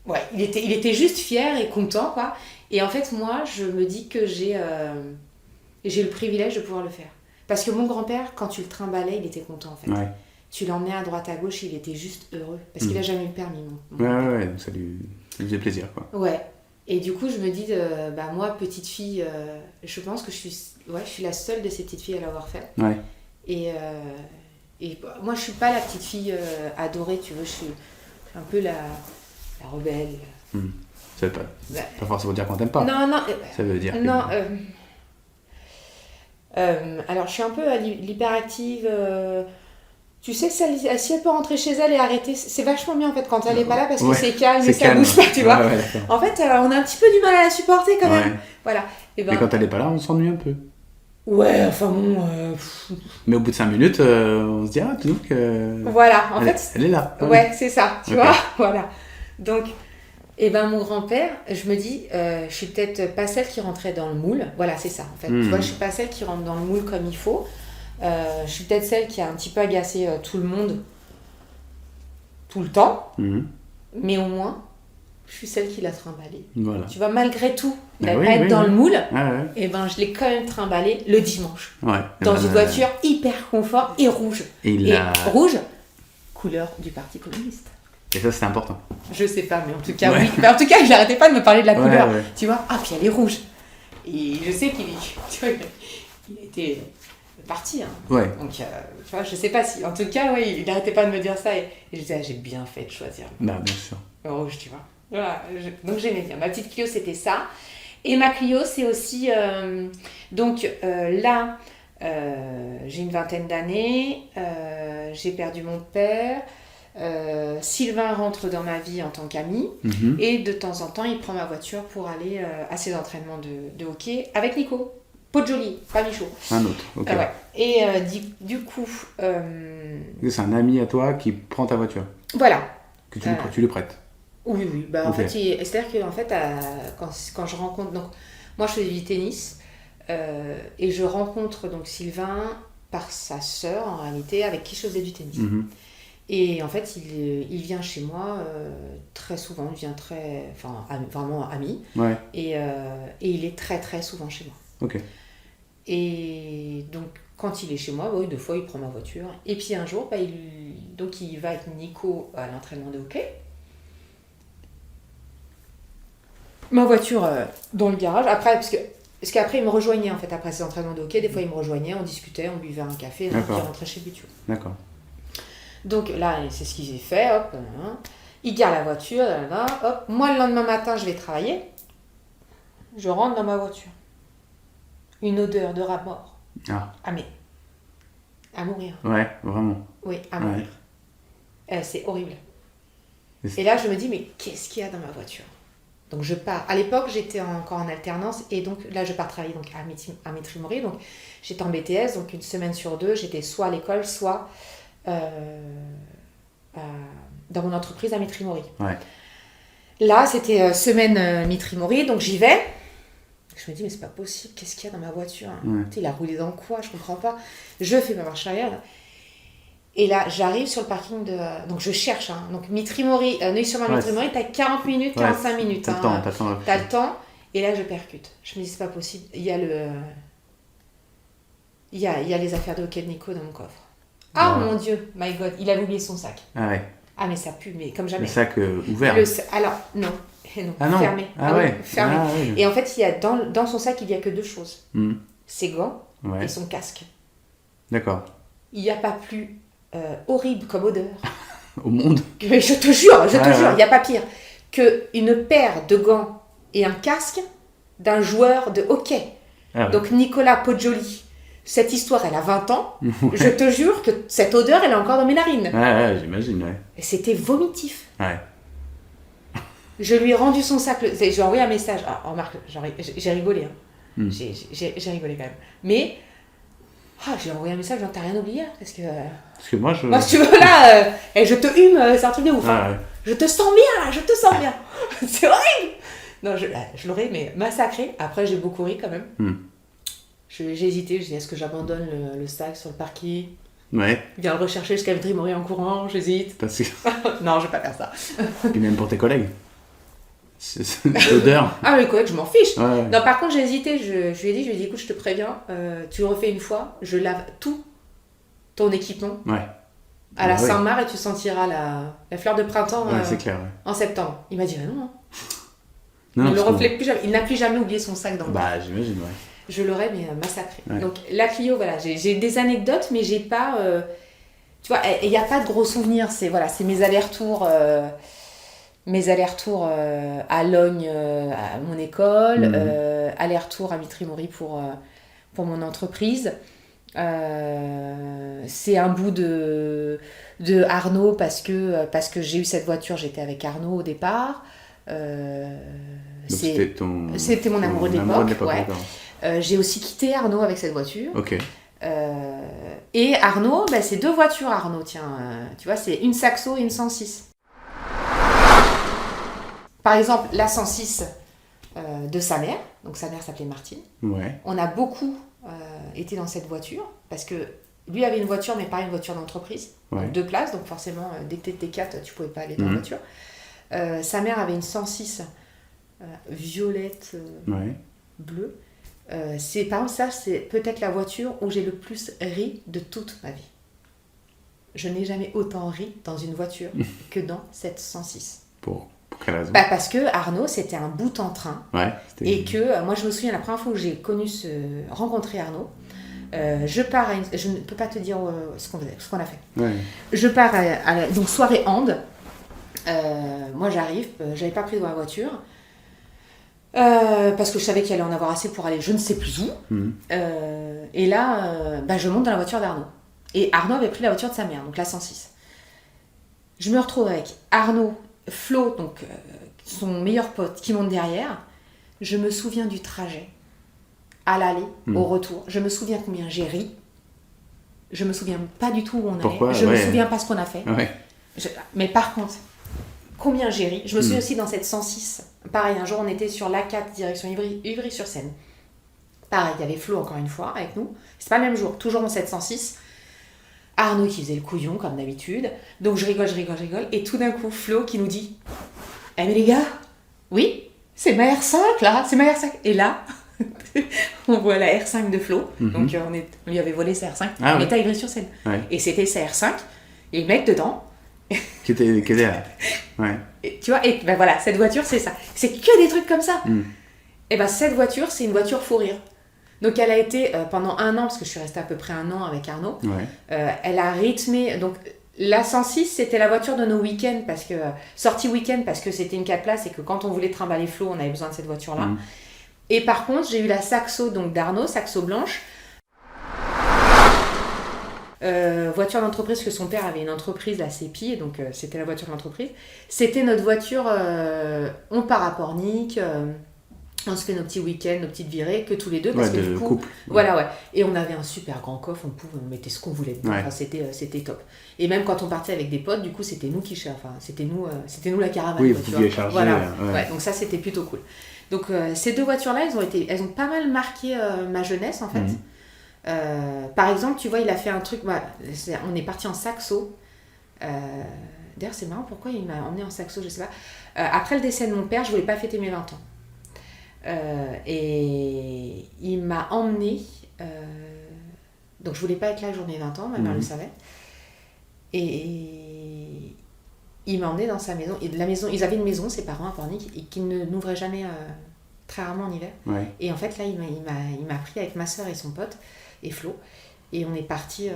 Ouais, il était juste fier et content, quoi. Et en fait, moi, je me dis que j'ai le privilège de pouvoir le faire. Parce que mon grand-père, quand tu le trimballais, il était content, en fait. Ouais. Tu l'emmenais à droite à gauche, il était juste heureux. Parce qu'il a jamais eu le permis, mon Ouais, grand-père. ouais, donc ça lui faisait plaisir, quoi. Ouais. Et du coup, je me dis, bah, moi, petite fille, je pense que je suis la seule de ces petites filles à l'avoir fait. Ouais. Et bah, moi, je suis pas la petite fille adorée, tu vois. Je suis un peu la rebelle. Ça veut pas, Bah, pas forcément dire qu'on t'aime pas. non, Ça veut dire que... non. Alors, je suis un peu l'hyperactive. Tu sais, si elle peut rentrer chez elle et arrêter, c'est vachement bien en fait quand elle est pas là parce que Ouais, c'est calme c'est et ça calme. bouge pas, tu vois. Ouais, ouais, d'accord. En fait, on a un petit peu du mal à la supporter quand même. Ouais. Voilà. Et Mais quand elle est pas là, on s'ennuie un peu. ouais, enfin bon. Mais au bout de 5 minutes, on se dit, ah, tu trouves que... Voilà, en elle, fait. elle est là. Ouais, c'est ça, tu Ok. vois. Voilà. Donc, mon grand-père, je me dis, je suis peut-être pas celle qui rentrait dans le moule. Voilà, c'est ça, en fait. Tu vois, je suis pas celle qui rentre dans le moule comme il faut. Je suis peut-être celle qui a un petit peu agacé tout le monde tout le temps. Mhm. Mais au moins, je suis celle qui l'a trimballé. Voilà. Tu vois, malgré tout, il Ah n'allait oui, pas être oui, dans oui. le moule. Ah ouais. Et je l'ai quand même trimballé le dimanche. Ouais. Dans Et une ben, voiture hyper confort et rouge. Et il Et a... rouge, couleur du Parti communiste. Et ça, c'était important. Je sais pas, mais en tout cas, Ouais. oui. Mais en tout cas, il n'arrêtait pas de me parler de la Ouais, couleur. ouais. Tu vois, ah, puis elle est rouge. Et je sais qu'il tu vois, il était parti. Hein. Ouais. Donc, tu vois, je sais pas si. En tout cas, oui, il n'arrêtait pas de me dire ça. Et je disais, ah, j'ai bien fait de choisir Bah, bien sûr. le rouge, tu vois. Voilà, donc j'aimais bien. Ma petite Clio, c'était ça. Et ma Clio, c'est aussi... là, j'ai une vingtaine d'années. J'ai perdu mon père. Sylvain rentre dans ma vie en tant qu'ami. Mhm. Et de temps en temps, il prend ma voiture pour aller à ses entraînements de hockey avec Nico. Podjoli, pas Michaud. Un autre, ok. Ouais. Et du coup, C'est un ami à toi qui prend ta voiture, voilà. que tu lui prêtes. Oui, oui. Bah, en Ok. fait, c'est-à-dire que en fait, quand je rencontre... Donc, moi, je fais du tennis et je rencontre donc Sylvain par sa sœur, en réalité, avec qui je faisais du tennis. Mhm. Et en fait, il vient chez moi très souvent. Il vient vraiment ami. Ouais, Et il est très, très souvent chez moi. ok. Et donc, quand il est chez moi, oui, 2 fois, il prend ma voiture. Et puis un jour, il va avec Nico à l'entraînement de hockey. Ma voiture dans le garage. Après, parce qu'après, il me rejoignait, en fait, après ses entraînements de hockey. Des fois, il me rejoignait, on discutait, on buvait un café, et puis il D'accord. rentrait chez lui, tu vois. D'accord. Donc là, c'est ce qu'il s'est fait, hop. Il garde la voiture, là, hop. Moi, le lendemain matin, je vais travailler. Je rentre dans ma voiture. Une odeur de rat mort. Ah, Ah, mais... à mourir. ouais, vraiment. Oui, à Ouais. mourir. C'est horrible. Et c'est- Et là, je me dis, mais qu'est-ce qu'il y a dans ma voiture? Donc, je pars. À l'époque, j'étais encore en alternance. Et donc, là, je pars travailler donc, à Mitry-Mory. Donc, j'étais en BTS. Donc, une semaine sur 2, j'étais soit à l'école, soit dans mon entreprise à Mitrimori. Ouais. Là, c'était semaine Mitrimori, donc j'y vais. Je me dis, mais c'est pas possible, qu'est-ce qu'il y a dans ma voiture? Ouais. Il a roulé dans quoi? Je comprends pas. Je fais ma marche arrière. Et là, j'arrive sur le parking de... Donc, je cherche. Donc, Mitrimori, Neuilly-sur-Marne, Mitrimori, t'as 40 minutes, 45 minutes. T'as le temps, T'as le temps. Et là, je percute. Je me dis, c'est pas possible. Il y a les affaires de hockey de Nico dans mon coffre. Ah, mon Dieu, my God, il avait oublié son sac. Ah ouais. Ah, mais ça pue, mais comme jamais. Le sac ouvert. Alors, non. Non, Ah non. fermé. Ah ouais. Fermé. Ah ouais. Et en fait, il y a dans son sac, il y a que deux choses. Ses gants Ouais. et son casque. D'accord. Il n'y a pas plus horrible comme odeur. Au monde. Mais je te jure, Ouais. il n'y a pas pire qu'une paire de gants et un casque d'un joueur de hockey. Ah ouais. Donc Nicolas Poggioli. Cette histoire, elle a 20 ans. Ouais. Je te jure que cette odeur, elle est encore dans mes narines. Ouais, j'imagine, ouais. Et c'était vomitif. Ouais. Je lui ai rendu son sac. J'ai envoyé un message. Ah, remarque, j'ai rigolé. Hein. J'ai rigolé quand même. Mais j'ai envoyé un message, genre, t'as rien oublié. Parce que moi, moi, si tu veux, là, je te hume, c'est un truc de ouf. Ah ouais. Je te sens bien, là, je te sens bien. C'est horrible. Non, je l'aurais mais massacré. Après, j'ai beaucoup ri quand même. J'ai hésité, je dis, est-ce que j'abandonne le sac sur le parking? Ouais. Viens le rechercher jusqu'à Mitrimori en courant, j'hésite. Parce que... Non, je vais pas faire ça. Puis même pour tes collègues. C'est l'odeur. Ah, mes collègues, je m'en fiche. Ouais. Non, par contre, j'ai hésité. Je lui ai dit, écoute, je te préviens, tu le refais une fois, je lave tout ton équipement Ouais. à la Ouais. Saint-Marc et tu sentiras la fleur de printemps Ouais, c'est clair, ouais. en septembre. Il m'a dit, non, non. Non, Il ne le parce que- reflète plus jamais. Il n'a plus jamais oublié son sac dans le Bah, j'imagine, ouais. Je l'aurais, mais massacré. Ouais. Donc, la Clio, voilà, j'ai des anecdotes, mais j'ai pas... tu vois, il n'y a pas de gros souvenirs. C'est mes allers-retours... à Logne, à mon école, aller-retour à Mitrimori pour mon entreprise. C'est un bout de Arnaud parce que j'ai eu cette voiture, j'étais avec Arnaud au départ. Donc C'était mon amoureux de l'époque, ouais. d'accord. J'ai aussi quitté Arnaud avec cette voiture. Ok. Et Arnaud, c'est deux voitures Arnaud, tiens. Tu vois, c'est une Saxo et une 106. Par exemple, la 106 de sa mère, donc sa mère s'appelait Martine. Ouais. On a beaucoup été dans cette voiture parce que lui avait une voiture, mais pas une voiture d'entreprise, Ouais. donc 2 places, donc forcément, dès que tu étais 4, tu pouvais pas aller dans la voiture. Sa mère avait une 106 violette Ouais. bleue. Par exemple, ça, c'est peut-être la voiture où j'ai le plus ri de toute ma vie. Je n'ai jamais autant ri dans une voiture que dans cette 106. Pour quelle raison? Parce que Arnaud, c'était un bout en train. Ouais. Et que, moi, je me souviens, la première fois où j'ai rencontré Arnaud, je pars je ne peux pas te dire ce qu'on a fait. Ouais. Je pars donc soirée hand. Moi, j'arrive, j'avais pas pris dans la voiture. Parce que je savais qu'il allait en avoir assez pour aller je ne sais plus où. Et là, je monte dans la voiture d'Arnaud. Et Arnaud avait pris la voiture de sa mère, donc la 106. Je me retrouve avec Arnaud, Flo, donc son meilleur pote, qui monte derrière. Je me souviens du trajet, à l'aller, au retour. Je me souviens combien j'ai ri. Je me souviens pas du tout où on Pourquoi? allait. Je me Ouais. souviens pas ce qu'on a fait. Ouais. Mais par contre, combien j'ai ri. Je me souviens aussi dans cette 106. Pareil, un jour on était sur l'A4 direction Ivry-sur-Seine. Pareil, il y avait Flo encore une fois avec nous. C'est pas le même jour, toujours en 706. Arnaud qui faisait le couillon comme d'habitude. Donc je rigole. Et tout d'un coup, Flo qui nous dit « Eh mais les gars, oui, c'est ma R5 là, c'est ma R5. » Et là, on voit la R5 de Flo. Donc on lui avait volé sa R5. Ah, on ouais. était à Ivry-sur-Seine. Ouais. Et c'était sa R5. Et le mec dedans. Qui était là. Ouais. Et, tu vois, et ben voilà, cette voiture, c'est ça. C'est que des trucs comme ça. Et ben cette voiture, c'est une voiture fou rire. Donc elle a été pendant 1 an, parce que je suis restée à peu près 1 an avec Arnaud, Ouais. elle a rythmé. Donc la 106, c'était la voiture de nos week-ends, parce que sortie week-end, parce que c'était une 4 places et que quand on voulait trimballer Flo, on avait besoin de cette voiture-là. Et par contre, j'ai eu la Saxo donc d'Arnaud, Saxo blanche. Voiture d'entreprise, que son père avait une entreprise, la CEPI, donc c'était la voiture de l'entreprise. C'était notre voiture, on part à Pornic, On se fait nos petits week-ends, nos petites virées, que tous les deux. Parce que de du coup, couple. voilà, ouais. Et on avait un super grand coffre, on mettait ce qu'on voulait dedans. Ouais. Enfin, c'était top. Et même quand on partait avec des potes, du coup, c'était nous qui cherchions. Enfin, c'était nous la caravane. Oui, quoi, vous tu pouviez vois. charger. Voilà. Ouais. Ouais, donc ça, c'était plutôt cool. Donc ces 2 voitures-là, elles ont pas mal marqué ma jeunesse, en fait. Par exemple, tu vois, il a fait un truc... on est parti en saxo. D'ailleurs, c'est marrant, pourquoi il m'a emmené en saxo, je sais pas. Après le décès de mon père, je voulais pas fêter mes 20 ans. Et il m'a emmené, donc je voulais pas être là le jour de mes 20 ans, ma mère le savait, et il m'a emmené dans sa maison. Et de la maison, ils avaient une maison, ses parents à Pornic, et qui n'ouvrait jamais, très rarement en hiver. Ouais. Et en fait là il m'a pris avec ma soeur et son pote et Flo, et on est parti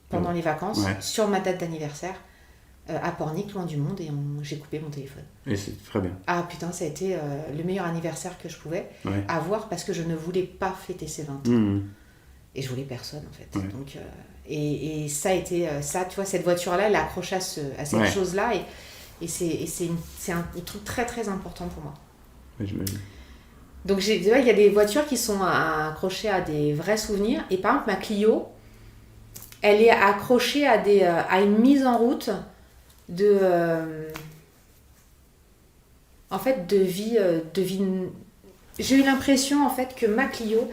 pendant les vacances sur ma date d'anniversaire à Pornic, loin du monde, et j'ai coupé mon téléphone. Et c'est très bien. Ah putain, ça a été le meilleur anniversaire que je pouvais avoir, parce que je ne voulais pas fêter ses 20 ans. Et je voulais personne, en fait. Ouais. Donc, et ça a été ça, tu vois, cette voiture-là, elle accroche à cette chose-là, et c'est un truc très très important pour moi. Ouais, j'imagine. Donc il y a des voitures qui sont accrochées à des vrais souvenirs, et par exemple ma Clio, elle est accrochée à une mise en route en fait, de vie. J'ai eu l'impression, en fait, que ma Clio,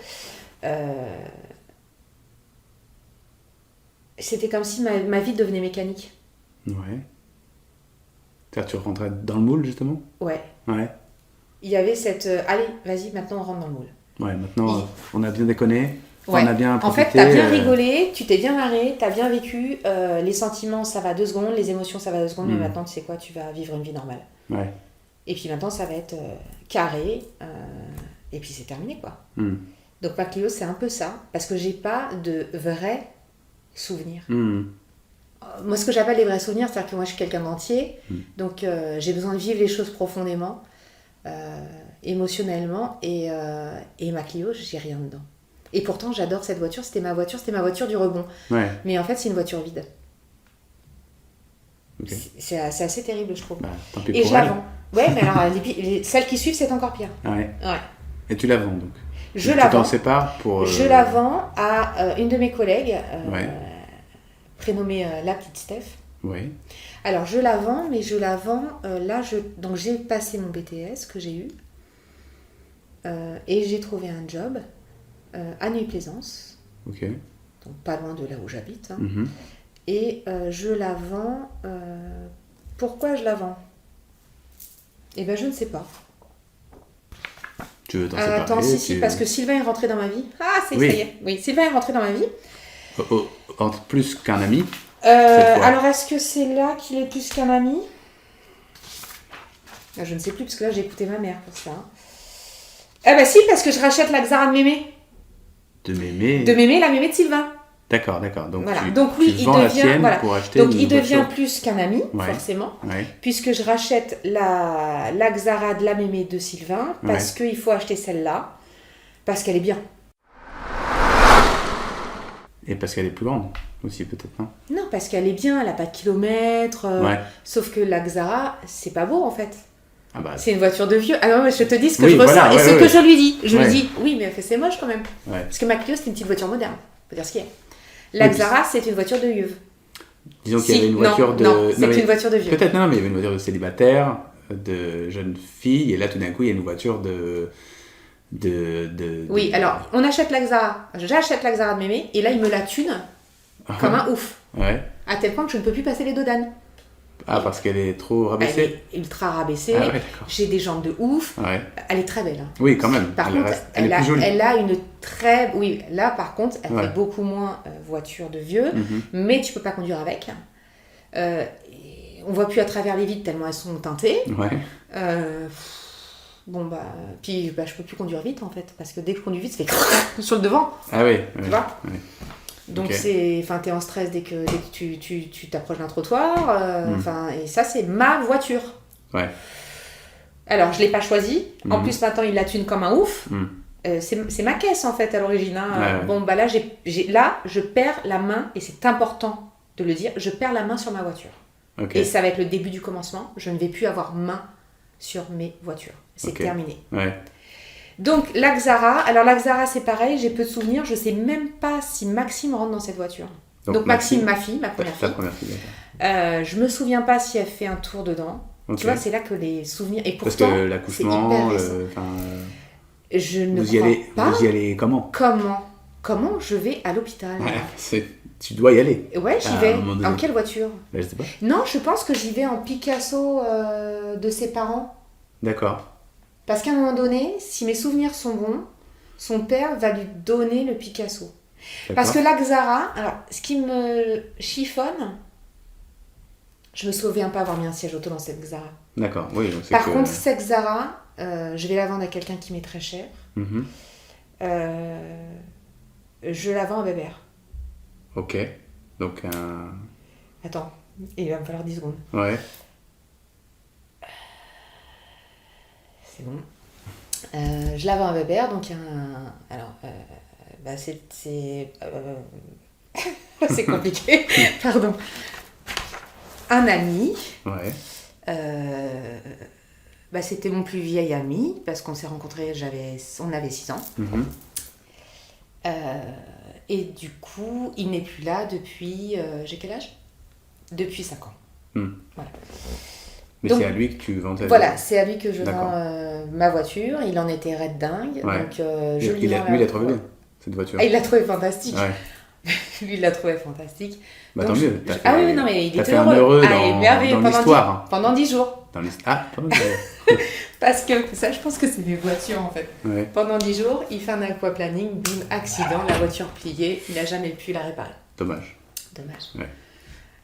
c'était comme si ma vie devenait mécanique. Ouais. C'est-à-dire, tu rentrais dans le moule, justement ? Ouais. Ouais. Il y avait cette... allez, vas-y, maintenant on rentre dans le moule. Ouais, maintenant, on a bien déconné. Ouais. On a bien profité. En fait, t'as bien rigolé, tu t'es bien marré, t'as bien vécu. Les sentiments, ça va 2 secondes. Les émotions, ça va 2 secondes. Mais maintenant, tu sais quoi, tu vas vivre une vie normale. Ouais. Et puis maintenant, ça va être carré. Et puis c'est terminé, quoi. Donc ma Clio, c'est un peu ça. Parce que j'ai pas de vrais souvenirs. Moi, ce que j'appelle les vrais souvenirs, c'est-à-dire que moi, je suis quelqu'un d'entier. Donc j'ai besoin de vivre les choses profondément, émotionnellement. Et ma Clio, j'ai rien dedans. Et pourtant, j'adore cette voiture. C'était ma voiture du rebond. Ouais. Mais en fait, c'est une voiture vide. Okay. C'est assez terrible, je trouve. Bah, tant pis et pour je la elle. vends. Ouais, mais alors, celles qui suivent, c'est encore pire. Ouais. Ouais. Et tu la vends, donc ? Je tu la t'en vends. sépares pour... Je la vends à une de mes collègues, prénommée la petite Steph. Ouais. Alors, je la vends, mais je la vends... donc, j'ai passé mon BTS que j'ai eu. Et j'ai trouvé un job à Nuit-Plaisance. Ok. Donc, pas loin de là où j'habite. Hein. Mm-hmm. Et je la vends... pourquoi je la vends ? Eh bien, je ne sais pas. Tu veux t'en séparer ? Attends, si, parce que Sylvain est rentré dans ma vie. Ah, ça y est. Oui, Sylvain est rentré dans ma vie. Entre plus qu'un ami. Alors, est-ce que c'est là qu'il est plus qu'un ami ? Je ne sais plus, parce que là, j'ai écouté ma mère pour ça. Ah bah si, parce que je rachète la Xara de Mémé. De Mémé. De Mémé, la Mémé de Sylvain. D'accord. Donc, voilà. tu, Donc lui, tu vends la sienne pour acheter Donc une il devient voiture. plus qu'un ami, forcément, puisque je rachète la Xara de la Mémé de Sylvain, parce qu'il faut acheter celle-là, parce qu'elle est bien. Et parce qu'elle est plus grande aussi, peut-être, non ? Non, parce qu'elle est bien, elle n'a pas de kilomètres, sauf que la Xara, c'est pas beau en fait. Ah bah, c'est une voiture de vieux. Alors je te dis ce que je ressens et ce que je lui dis. Je lui dis, oui, mais c'est moche quand même. Ouais. Parce que ma Clio, c'est une petite voiture moderne. Faut dire ce qu'il y a. La Xara, c'est une voiture de vieux. Disons qu'il y avait une voiture Non, c'est une voiture de vieux. Peut-être, non, mais il y avait une voiture de célibataire, de jeune fille, et là, tout d'un coup, il y a une voiture de... Oui, alors, on achète la Xara. J'achète la Xara de Mémé, et là, il me la thune comme un ouf. Ouais. À tel point que je ne peux plus passer les dodanes. Ah, parce qu'elle est trop rabaissée ? Elle est ultra rabaissée. Ah ouais, d'accord. J'ai des jambes de ouf. Ouais. Elle est très belle. Hein. Oui, quand même. Par contre, elle est plus jolie. Elle a une très... Oui, là, par contre, elle fait beaucoup moins voiture de vieux, mais tu peux pas conduire avec. On voit plus à travers les vitres tellement elles sont teintées. Ouais. Bon, puis je peux plus conduire vite, en fait, parce que dès que je conduis vite, ça fait sur le devant. Ah oui. Tu vois ? Donc t'es en stress dès que tu t'approches d'un trottoir. Et ça, c'est ma voiture. Ouais. Alors, je l'ai pas choisie. En plus, maintenant, il la thune comme un ouf. C'est ma caisse, en fait, à l'origine. Hein. Bon, là, je perds la main, et c'est important de le dire, je perds la main sur ma voiture. Et ça va être le début du commencement. Je ne vais plus avoir main sur mes voitures. C'est Ok. terminé. Ouais. Donc, la Xara. Alors, la Xara, c'est pareil, j'ai peu de souvenirs. Je sais même pas si Maxime rentre dans cette voiture. Donc Maxime, ma fille, ma première Ta fille. première fille, d'accord. Je me souviens pas si elle fait un tour dedans. Ok. Tu vois, c'est là que les souvenirs... Et Parce pourtant, que c'est l'accouchement, hyper récent. Je ne crois pas. vous y allez comment? Comment je vais à l'hôpital? Tu dois y aller. Ouais, j'y À vais. un moment donné. En quelle voiture? Je sais pas. Non, je pense que j'y vais en Picasso de ses parents. D'accord. Parce qu'à un moment donné, si mes souvenirs sont bons, son père va lui donner le Picasso. Parce que la Xara, alors, ce qui me chiffonne, je me souviens pas avoir mis un siège auto dans cette Xara. D'accord, oui. Donc c'est Par que... contre, cette Xara, je vais la vendre à quelqu'un qui m'est très cher. Mhm. Je la vends à Bébert. Ok. Donc un... Attends, il va me falloir 10 secondes. Ouais. C'est bon. Je la vends à Bébert, donc alors, c'est compliqué, pardon. Un ami, Ouais. c'était mon plus vieil ami, parce qu'on s'est rencontrés, on avait 6 ans. Mhm. Et du coup, il n'est plus là depuis... j'ai quel âge? Depuis 5 ans. Voilà. Mais Donc, c'est à lui que tu vends ta Voilà, c'est à lui que je D'accord. vends ma voiture. Il en était raide dingue. Ouais. Donc, je lui Lui, vends il a trouvé bien, cette voiture. Ah, il l'a trouvé fantastique. Ouais. Lui, il l'a trouvé fantastique. Bah Donc, tant mieux. T'as fait- Ah oui, non, mais il t'as était fait un heureux. heureux Ah, et merveilleux dans pendant l'histoire. pendant 10 jours. Dans l'histoire. Ah, pas mal. Parce que ça, je pense que c'est mes voitures en fait. Ouais. Pendant 10 jours, il fait un aquaplaning, bim, accident, la voiture pliée, il n'a jamais pu la réparer. Dommage. Dommage. Ouais.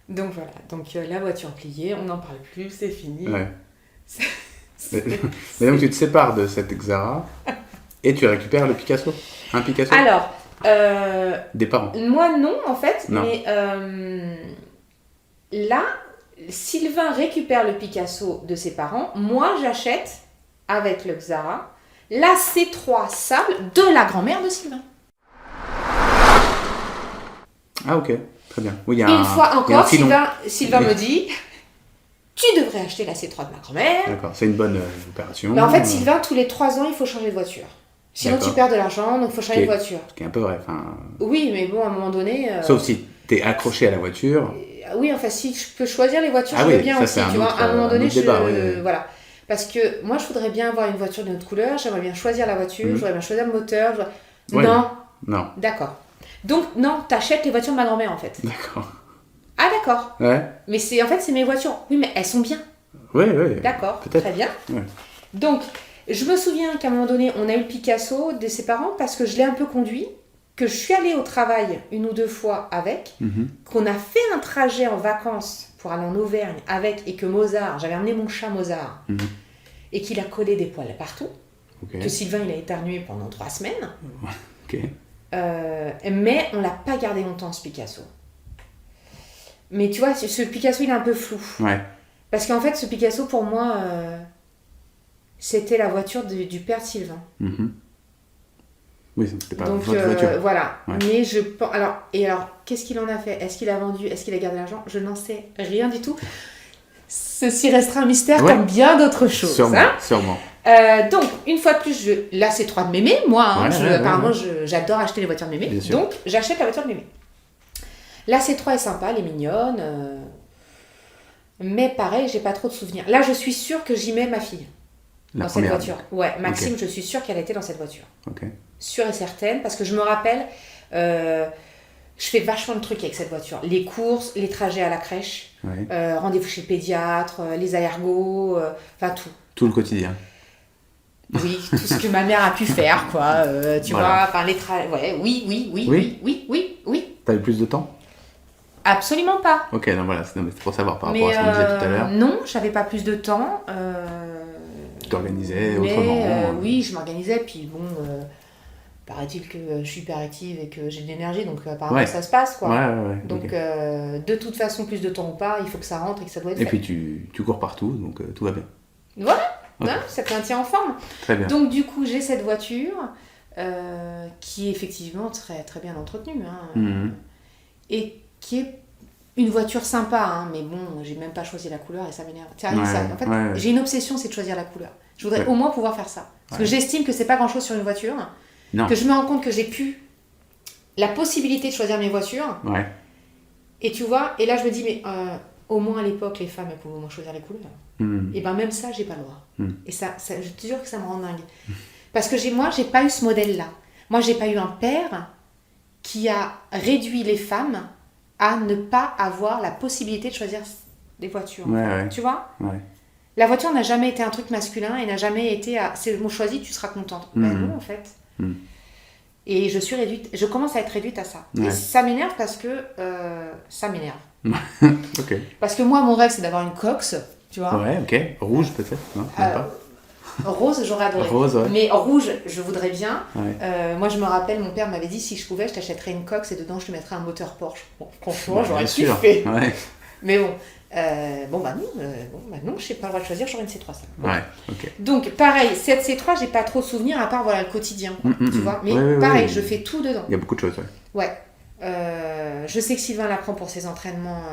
Donc voilà, donc la voiture pliée, on n'en parle plus, c'est fini. Ouais. C'est- Mais donc tu te sépares de cette Xara et tu récupères le Picasso. Un Picasso. Alors, Des parents. moi non en fait, Non. mais là, Sylvain récupère le Picasso de ses parents, moi j'achète avec le Xara la C3 Sable de la grand-mère de Sylvain. Ah ok, très bien. Oui, il y a Une fois il y a un encore, filon. Sylvain me dit tu devrais acheter la C3 de ma grand-mère. D'accord, c'est une bonne opération. Mais en fait, Sylvain, tous les 3 ans, il faut changer de voiture. Sinon, D'accord. tu perds de l'argent, donc il faut changer de voiture. Ce qui est un peu vrai. Enfin, Oui, mais bon, à un moment donné. sauf si t'es accroché à la voiture. Oui, enfin, si je peux choisir les voitures, Ah je oui, veux bien ça, aussi. c'est un Tu vois, autre, à un moment donné, autre débat, oui, oui. voilà. Parce que moi, je voudrais bien avoir une voiture d'une autre couleur, j'aimerais bien choisir la voiture, je voudrais bien choisir le moteur. Ouais. Non, Non, d'accord. Donc, non, t'achètes les voitures de ma grand-mère en fait. d'accord. Ah, d'accord. Ouais, Mais en fait, c'est mes voitures. Oui, mais elles sont bien. ouais. D'accord, Peut-être. très bien. Ouais. Donc, je me souviens qu'à un moment donné, on a eu le Picasso de ses parents parce que je l'ai un peu conduit, que je suis allée au travail 1 ou 2 fois avec, Mhm. qu'on a fait un trajet en vacances pour aller en Auvergne avec, et que Mozart, j'avais amené mon chat Mozart, Mhm. et qu'il a collé des poils partout, Ok. que Sylvain, il a éternué pendant 3 semaines, Ok. mais on l'a pas gardé longtemps, ce Picasso. Mais tu vois, ce Picasso, il est un peu flou. Ouais. Parce qu'en fait, ce Picasso, pour moi, c'était la voiture du père de Sylvain. Mhm. Oui, c'était pas Donc votre voiture. voilà. Ouais. Mais je pense. Alors, qu'est-ce qu'il en a fait? Est-ce qu'il a vendu? Est-ce qu'il a gardé l'argent? Je n'en sais rien du tout. Ceci restera un mystère Ouais. comme bien d'autres choses. Sûrement, Hein. sûrement. Donc, une fois de plus, là, c'est 3 de mémé, moi. Hein, Ouais, apparemment, ouais. j'adore acheter les voitures de mémé. Bien sûr. Donc, j'achète la voiture de mémé. La C3 est sympa, elle est mignonne. Mais pareil, j'ai pas trop de souvenirs. Là, je suis sûre que j'y mets ma fille. La Dans cette première. voiture. Ouais, Maxime, je suis sûre qu'elle était dans cette voiture. Ok. Sûre et certaine, parce que je me rappelle, je fais vachement de trucs avec cette voiture. Les courses, les trajets à la crèche, Ouais. rendez-vous chez le pédiatre, les aergos, enfin tout. Tout le quotidien. Oui, tout ce que ma mère a pu faire, quoi. Tu Voilà. vois, enfin les ouais, oui. T'avais plus de temps? Absolument pas. Ok, donc voilà, c'est pour savoir par rapport à ce qu'on disait tout à l'heure. non, j'avais pas plus de temps. Tu t'organisais mais, autrement. oui, je m'organisais, puis bon, paraît-il que je suis hyper active et que j'ai de l'énergie, donc apparemment Ouais. ça se passe, quoi. Ouais. Donc, Ok. de toute façon, plus de temps ou pas, il faut que ça rentre et que ça doit être Et fait. puis tu cours partout, donc tout va bien. Voilà, Ok. hein, ça te maintient en forme. Très bien. Donc, du coup, j'ai cette voiture qui est effectivement très, très bien entretenue. Hein, Mhm. et qui est une voiture sympa, hein, mais bon, j'ai même pas choisi la couleur et ça m'énerve. Ouais, En fait, j'ai une obsession, c'est de choisir la couleur. Je voudrais au moins pouvoir faire ça. Parce que j'estime que c'est pas grand-chose sur une voiture. Non. Que je me rends compte que j'ai plus la possibilité de choisir mes voitures. Ouais. Et tu vois, et là je me dis, mais au moins à l'époque, les femmes, elles pouvaient au moins choisir les couleurs. Et ben même ça, j'ai pas le droit. Et ça, je te jure que ça me rend dingue. Parce que moi, j'ai pas eu ce modèle-là. Moi, j'ai pas eu un père qui a réduit les femmes à ne pas avoir la possibilité de choisir des voitures. Tu vois ? La voiture n'a jamais été un truc masculin et n'a jamais été c'est mon choisi, tu seras contente. Ben non, en fait. Et je commence à être réduite à ça. Et ça m'énerve parce que ça m'énerve. Ok. Parce que moi, mon rêve, c'est d'avoir une Cox, tu vois. Ouais, ok. Rouge peut-être, non, pas. Rose, j'aurais adoré. Rose, ouais. Mais rouge, je voudrais bien. Ouais. Moi, je me rappelle, mon père m'avait dit, si je pouvais, je t'achèterais une Cox et dedans, je te mettrais un moteur Porsche. Bon, franchement, j'aurais kiffé. Ouais. Mais bon, non, je n'ai pas le droit de choisir, j'aurais une C3. Ça. Bon. Ouais, ok. Donc, pareil, cette C3, j'ai pas trop de souvenirs, à part voilà, le quotidien, tu vois. Mais pareil, je fais tout dedans. Il y a beaucoup de choses, Ouais. Je sais que Sylvain la prend pour ses entraînements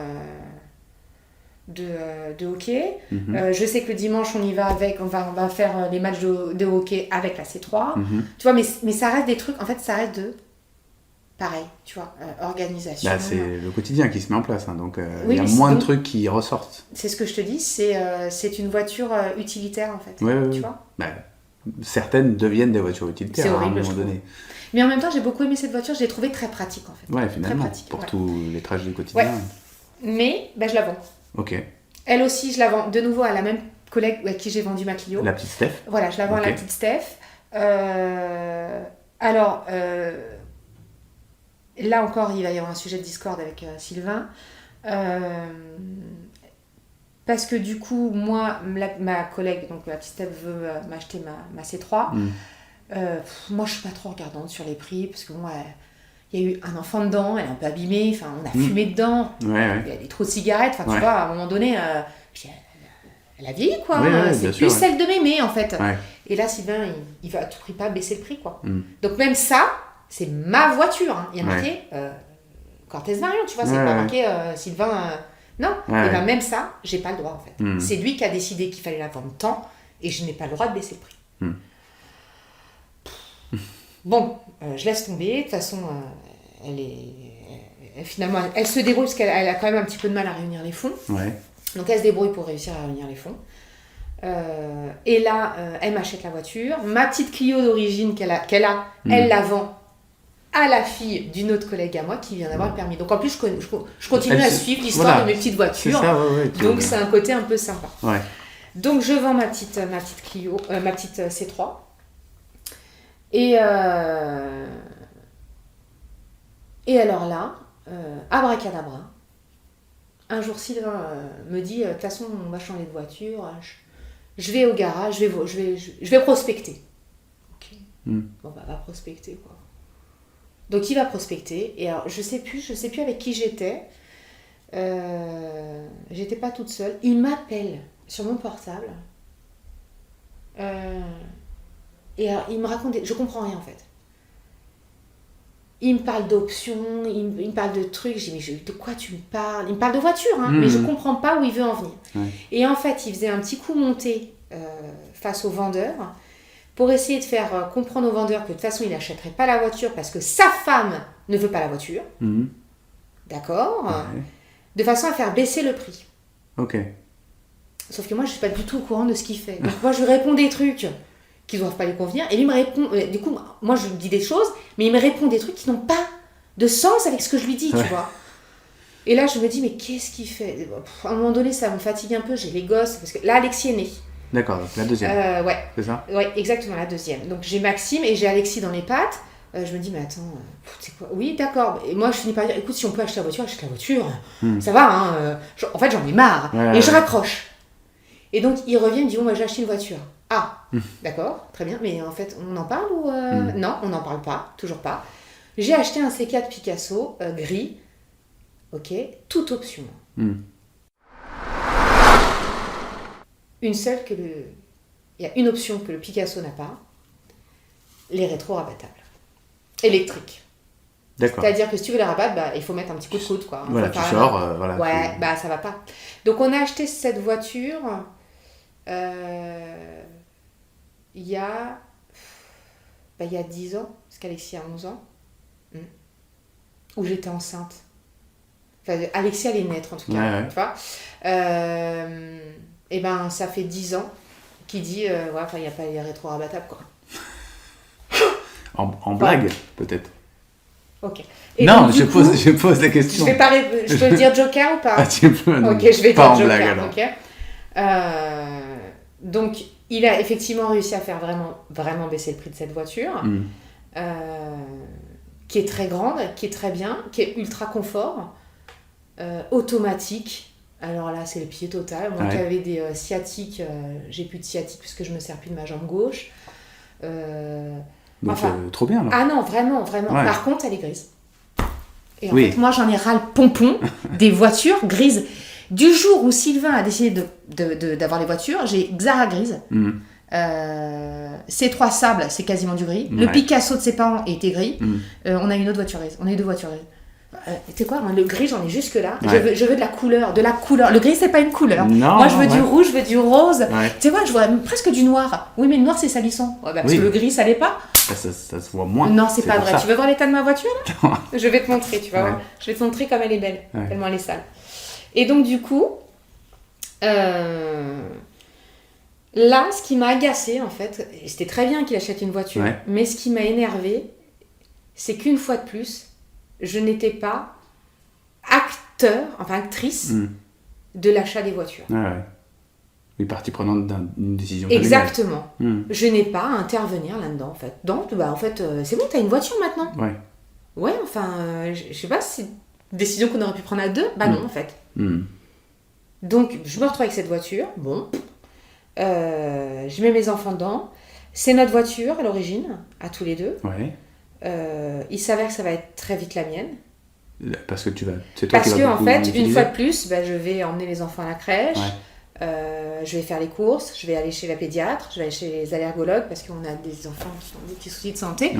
de hockey. Je sais que le dimanche, on y va on va faire les matchs de hockey avec la C3. Tu vois, mais ça reste des trucs, en fait, ça reste pareil, tu vois, organisation. Là, c'est le quotidien qui se met en place, hein, donc il y a moins de trucs qui ressortent. C'est ce que je te dis, c'est une voiture utilitaire, en fait. Tu vois. Certaines deviennent des voitures utilitaires c'est horrible, à un moment donné. Mais en même temps, j'ai beaucoup aimé cette voiture, je l'ai trouvée très pratique, en fait. Ouais, finalement, très pratique, pour tous les trajets du quotidien. Ouais. Mais, je la vends. Ok. Elle aussi, je la vends de nouveau à la même collègue à qui j'ai vendu ma Clio. La petite Steph. Voilà, je la vends à la petite Steph. Là encore, il va y avoir un sujet de discorde avec Sylvain. Parce que du coup, moi, ma collègue, donc la petite Steph, veut m'acheter ma C3. Moi, je suis pas trop regardante sur les prix, parce que moi, il y a eu un enfant dedans, elle est un peu abîmée, enfin, on a fumé dedans, il y a des trous de cigarettes, enfin, tu vois, à un moment donné, puis elle a vieilli, quoi. C'est plus celle de mémé, en fait. Et là, Sylvain, il va à tout prix pas baisser le prix, quoi. Donc même ça, c'est ma voiture, hein. Il y a marqué Cortez Variant, tu vois, c'est pas marqué Sylvain... non, et ben même ça, j'ai pas le droit, en fait. C'est lui qui a décidé qu'il fallait la vendre tant, et je n'ai pas le droit de baisser le prix. Bon, je laisse tomber. De toute façon, finalement, elle se débrouille parce qu'elle a quand même un petit peu de mal à réunir les fonds. Donc elle se débrouille pour réussir à réunir les fonds. Et là, elle m'achète la voiture. Ma petite Clio d'origine qu'elle a, elle la vend à la fille d'une autre collègue à moi qui vient d'avoir le permis. Donc en plus, je continue à suivre l'histoire de mes petites voitures. C'est ça, donc c'est un côté un peu sympa. Donc je vends ma petite Clio, ma petite C3. Et alors là, abracadabra, un jour Sylvain me dit, de toute façon on va changer de voiture, je vais au garage, je vais prospecter. Ok. Bon bah va prospecter, quoi. Donc il va prospecter, et alors je sais plus avec qui j'étais, j'étais pas toute seule, il m'appelle sur mon portable, et alors, il me raconte je comprends rien, en fait. Il me parle d'options, il me parle de trucs, je dis mais de quoi tu me parles ? Il me parle de voiture, hein, mais je comprends pas où il veut en venir. Et en fait, il faisait un petit coup monté face aux vendeurs pour essayer de faire comprendre aux vendeurs que de toute façon, il n'achèterait pas la voiture parce que sa femme ne veut pas la voiture. D'accord ? De façon à faire baisser le prix. Ok. Sauf que moi, je suis pas du tout au courant de ce qu'il fait. Donc moi, je lui réponds des trucs qui ne doivent pas lui convenir. Et lui me répond... du coup, moi, je lui dis des choses, mais il me répond des trucs qui n'ont pas de sens avec ce que je lui dis, tu vois. Et là, je me dis, mais qu'est-ce qu'il fait ? À un moment donné, ça me fatigue un peu. J'ai les gosses, parce que là, Alexis est né. D'accord, donc la deuxième. Ouais. C'est ça ? Ouais, exactement, la deuxième. Donc, j'ai Maxime et j'ai Alexis dans les pattes. Je me dis, mais attends, c'est quoi ? Oui, d'accord. Et moi, je finis par dire, écoute, si on peut acheter la voiture, achète la voiture. Ça va, hein. En fait, j'en ai marre. Et je raccroche. Et donc, il revient, il me dit, bon, moi, j'ai acheté une voiture. Ah, d'accord, très bien. Mais en fait, on en parle ou... Non, on n'en parle pas, toujours pas. J'ai acheté un C4 Picasso gris. Ok, toute option. Une seule que il y a une option que le Picasso n'a pas, les rétro rabattables. Électriques. D'accord. C'est-à-dire que si tu veux les rabattre, il faut mettre un petit coup de coude, quoi. Voilà, tu sors, voilà. Ouais, ça va pas. Donc on a acheté cette voiture il y a 10 ans, parce qu'Alexis a 11 ans, où j'étais enceinte. Enfin, Alexis allait naître en tout cas, tu vois. Et ça fait 10 ans qu'il dit, il n'y a pas les rétro-rabattables, quoi. En blague, peut-être. Ok. Et non, donc, je pose la question. Je peux dire Joker ou pas? Tu peux, non. Ok, je vais pas dire en Joker. blague, alors. Donc, il a effectivement réussi à faire vraiment, vraiment baisser le prix de cette voiture, qui est très grande, qui est très bien, qui est ultra confort, automatique. Alors là, c'est le pied total. Moi qui avais des sciatiques, j'ai plus de sciatique puisque je me sers plus de ma jambe gauche. Donc, trop bien, là. Ah non, vraiment, vraiment. Ouais. Par contre, elle est grise. Et en fait, moi, j'en ai ras le pompon des voitures grises. Du jour où Sylvain a décidé d'avoir les voitures, j'ai Xara grise. C3 Sable, c'est quasiment du gris. Le Picasso de ses parents était gris. On a une autre voiture grise. On a eu 2 voitures grises. Tu sais quoi, le gris, j'en ai jusque là. Je veux de la couleur, Le gris, c'est pas une couleur. Non, moi, je veux du rouge, je veux du rose. Ouais. Tu sais quoi, je voudrais presque du noir. Oui, mais le noir, c'est salissant. Parce que le gris, ça l'est pas. Ça se voit moins. Non, c'est pas vrai. Ça. Tu veux voir l'état de ma voiture là? Je vais te montrer, tu vas voir. Ouais. Je vais te montrer comme elle est belle, tellement elle est sale. Et donc, du coup, là, ce qui m'a agacée, en fait, et c'était très bien qu'il achète une voiture, mais ce qui m'a énervée, c'est qu'une fois de plus, je n'étais pas actrice de l'achat des voitures. Oui, partie prenante d'une décision Exactement. Je n'ai pas à intervenir là-dedans, en fait. Donc, c'est bon, t'as une voiture maintenant. Ouais, je sais pas, c'est une décision qu'on aurait pu prendre à 2. Non, en fait. Donc, je me retrouve avec cette voiture. Bon. Je mets mes enfants dedans. C'est notre voiture, à l'origine, à tous les deux. Il s'avère que ça va être très vite la mienne. Parce que c'est toi qui vas Parce que, en fait, utiliser. une fois de plus, je vais emmener les enfants à la crèche. Je vais faire les courses, je vais aller chez la pédiatre, je vais aller chez les allergologues parce qu'on a des enfants qui ont des petits soucis de santé.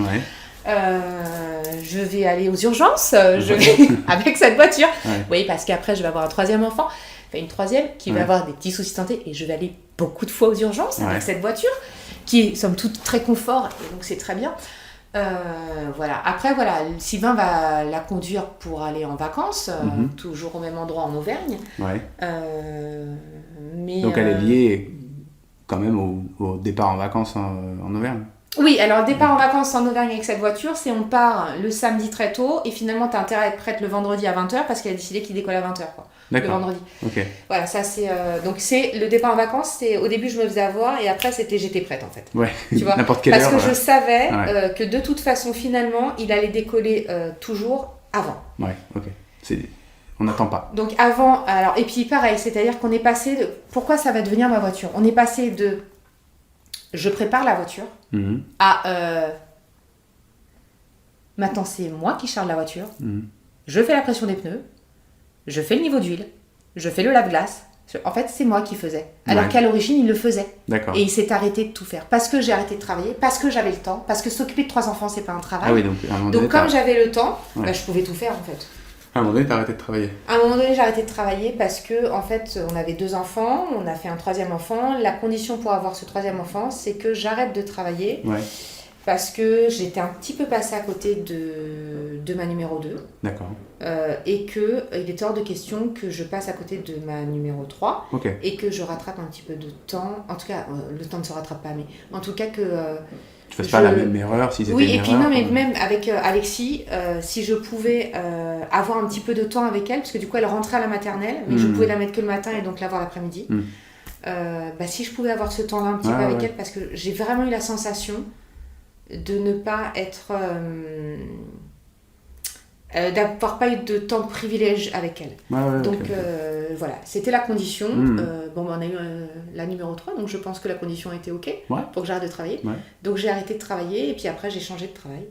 Je vais aller aux urgences, je vais avec cette voiture. Oui, parce qu'après, je vais avoir un 3e enfant, une 3e qui va avoir des petits soucis de santé et je vais aller beaucoup de fois aux urgences avec cette voiture qui est, somme toute, très confort et donc c'est très bien. Après, Sylvain va la conduire pour aller en vacances, toujours au même endroit en Auvergne. Mais, donc elle est liée quand même au départ en vacances en Auvergne. Oui, alors départ en vacances en Auvergne avec cette voiture, c'est on part le samedi très tôt et finalement t'as intérêt à être prête le vendredi à 20h parce qu'elle a décidé qu'il décolle à 20h le vendredi. Voilà, ça c'est donc c'est le départ en vacances, c'est au début je me faisais avoir et après j'étais prête en fait. Tu vois, n'importe quelle parce heure. Parce que je savais que de toute façon finalement il allait décoller toujours avant. On n'attend pas. Donc avant, alors et puis pareil, c'est-à-dire qu'on est passé de pourquoi ça va devenir ma voiture. On est passé de je prépare la voiture à maintenant c'est moi qui charge la voiture, je fais la pression des pneus, je fais le niveau d'huile, je fais le lave-glace. En fait, c'est moi qui faisais. Alors qu'à l'origine, il le faisait. Et il s'est arrêté de tout faire. Parce que j'ai arrêté de travailler, parce que j'avais le temps, parce que s'occuper de 3 enfants, c'est pas un travail. Donc comme j'avais le temps, je pouvais tout faire en fait. À un moment donné, t'as arrêté de travailler? À un moment donné, j'ai arrêté de travailler parce que, en fait, on avait 2 enfants, on a fait un 3e enfant. La condition pour avoir ce 3e enfant, c'est que j'arrête de travailler parce que j'étais un petit peu passée à côté de ma numéro 2. Et qu'il était hors de question que je passe à côté de ma numéro 3 et que je rattrape un petit peu de temps. En tout cas, le temps ne se rattrape pas, mais en tout cas que... tu fasses pas la même erreur si c'était une erreur. Oui, et puis non, mais même avec Alexis, si je pouvais avoir un petit peu de temps avec elle, parce que du coup elle rentrait à la maternelle, mais je pouvais la mettre que le matin et donc l'avoir l'après-midi. Si je pouvais avoir ce temps-là un petit peu avec elle, parce que j'ai vraiment eu la sensation de ne pas être... d'avoir pas eu de temps privilège avec elle. Donc voilà, c'était la condition. On a eu la numéro 3, donc je pense que la condition était ok pour que j'arrête de travailler. Donc j'ai arrêté de travailler et puis après j'ai changé de travail.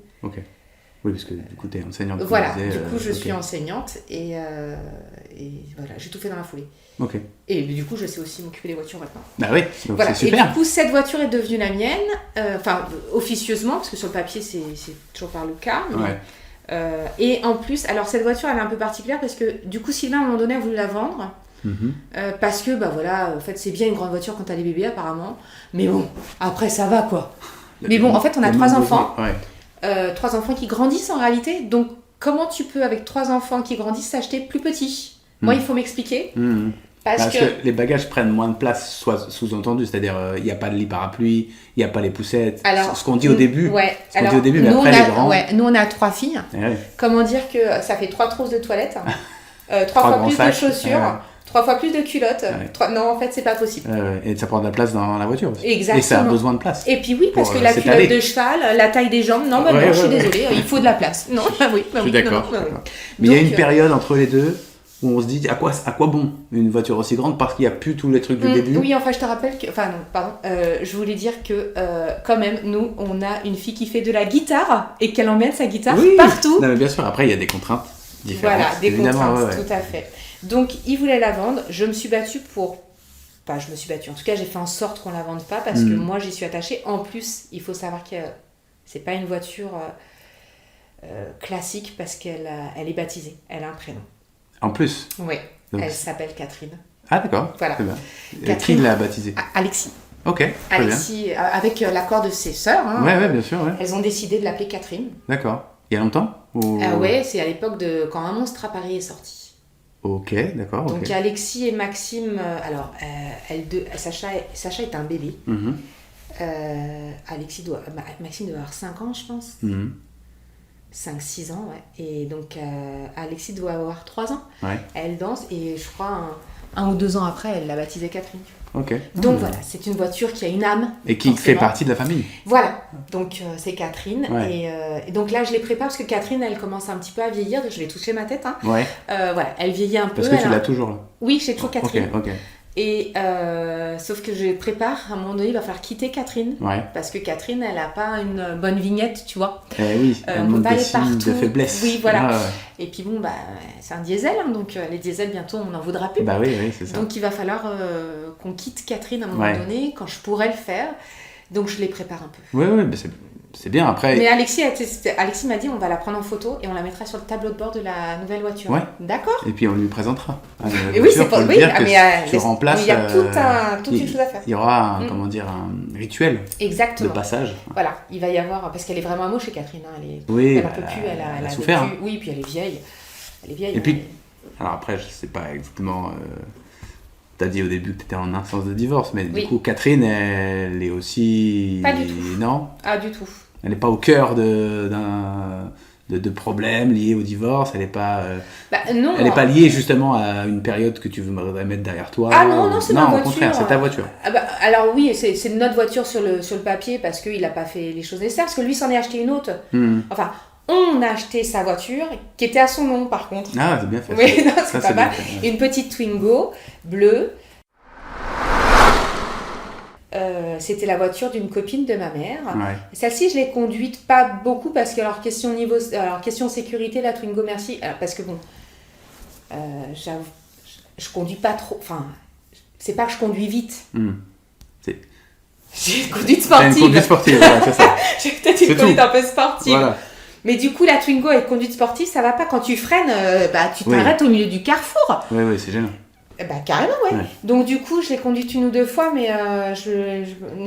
Oui, parce que du coup tu es enseignante. Voilà, du coup je suis enseignante et voilà, j'ai tout fait dans la foulée. Et du coup je sais aussi m'occuper des voitures maintenant. Donc c'est super. Et du coup cette voiture est devenue la mienne, officieusement, parce que sur le papier c'est toujours par le cas. Et en plus, alors cette voiture elle est un peu particulière parce que du coup Sylvain à un moment donné a voulu la vendre parce que bah voilà, en fait c'est bien une grande voiture quand t'as les bébés apparemment, mais bon après ça va quoi. Mais bon en fait on a 3 enfants, 3 enfants qui grandissent en réalité, donc comment tu peux avec 3 enfants qui grandissent s'acheter plus petit? Moi il faut m'expliquer. Parce que les bagages prennent moins de place, soit sous-entendu, c'est-à-dire il n'y a pas de lit parapluie, il n'y a pas les poussettes. Alors, ce qu'on dit au début, mais après les grands... nous on a 3 filles. Comment dire que ça fait 3 trousses de toilettes, 3 fois plus de chaussures, 3 fois plus de culottes. Non, en fait, c'est pas possible. Et ça prend de la place dans la voiture aussi. Exactement. Et ça a besoin de place. Et puis oui, parce que la culotte de cheval, la taille des jambes, non, je suis désolée, il faut de la place. Non, je suis d'accord. Mais il y a une période entre les deux où on se dit à quoi bon une voiture aussi grande parce qu'il n'y a plus tous les trucs du début. Oui, enfin je te rappelle que... Enfin non, pardon. Je voulais dire que quand même, nous, on a une fille qui fait de la guitare et qu'elle emmène sa guitare partout. Non mais bien sûr, après il y a des contraintes différentes. Voilà, des contraintes, tout à fait. Donc il voulait la vendre, je me suis battue pour... Enfin je me suis battue, en tout cas j'ai fait en sorte qu'on la vende pas parce que moi j'y suis attachée. En plus, il faut savoir que c'est pas une voiture classique parce qu'elle est baptisée, elle a un prénom. En plus. Oui, donc, elle s'appelle Catherine. Ah d'accord, voilà. Très bien. Catherine l'a baptisée. Alexis. Ok, très Alexis, bien. Avec l'accord de ses sœurs. Ouais, bien sûr. Ouais. Elles ont décidé de l'appeler Catherine. D'accord. Il y a longtemps ouais, c'est à l'époque de quand Un monstre à Paris est sorti. Ok, d'accord. Donc Alexis et Maxime, alors Sacha est un bébé. Maxime doit avoir 5 ans, je pense. 5-6 ans, ouais. Et donc, Alexis doit avoir 3 ans. Ouais. Elle danse et je crois 1 ou 2 ans après, elle l'a baptisée Catherine. Ok. Donc voilà, c'est une voiture qui a une âme. Et qui fait partie de la famille. Voilà, donc c'est Catherine. Ouais. Et donc là, je les prépare parce que Catherine, elle commence un petit peu à vieillir. Je vais toucher ma tête. Ouais. Voilà, elle vieillit un peu. Parce que tu l'as toujours là. Oui, j'ai toujours Catherine. Ok. Et sauf que je prépare, à un moment donné, il va falloir quitter Catherine. Ouais. Parce que Catherine, elle n'a pas une bonne vignette, tu vois. Oui, on ne peut pas aller partout. De faiblesse. Oui, voilà. Et puis bon, c'est un diesel, donc les diesels, bientôt, on n'en voudra plus. Bah oui, c'est ça. Donc il va falloir qu'on quitte Catherine à un moment donné, quand je pourrai le faire. Donc je les prépare un peu. Oui, mais c'est bien après. Mais Alexis m'a dit on va la prendre en photo et on la mettra sur le tableau de bord de la nouvelle voiture. Ouais. D'accord. Et puis on lui présentera. Et oui, c'est pour lui. Tu remplaces. Il y a toute une chose à faire. Il y aura un rituel. Exactement. De passage. Voilà, il va y avoir parce qu'elle est vraiment moche chez Catherine. Elle en peut plus. Elle a souffert. Oui, puis elle est vieille. Et puis, alors après, je sais pas exactement. T'as dit au début que t'étais en instance de divorce, mais du coup, Catherine, elle est aussi. Pas du tout. Non. Ah, du tout. Elle n'est pas au cœur de problèmes liés au divorce. Elle n'est pas. Non. Elle n'est pas liée justement à une période que tu voudrais mettre derrière toi. Ah non, c'est ma voiture. Non, au contraire, c'est ta voiture. Alors oui, c'est notre voiture sur le papier parce qu'il n'a pas fait les choses nécessaires, parce que lui s'en est acheté une autre. Enfin. On a acheté sa voiture, qui était à son nom par contre. Ah, c'est bien fait. Oui, non, c'est pas mal. Une petite Twingo bleue. C'était la voiture d'une copine de ma mère. Ouais. Celle-ci, je l'ai conduite pas beaucoup parce que, question sécurité, la Twingo, merci. Alors, parce que bon, j'avoue, je conduis pas trop. Enfin, c'est pas que je conduis vite. J'ai une conduite sportive. T'as une conduite sportive, c'est ça. J'ai peut-être une conduite un peu sportive. Voilà. Mais du coup, la Twingo avec conduite sportive, ça va pas. Quand tu freines, tu t'arrêtes au milieu du carrefour. Oui, c'est gênant. Carrément, ouais. Donc du coup, je l'ai conduite 1 ou 2 fois, mais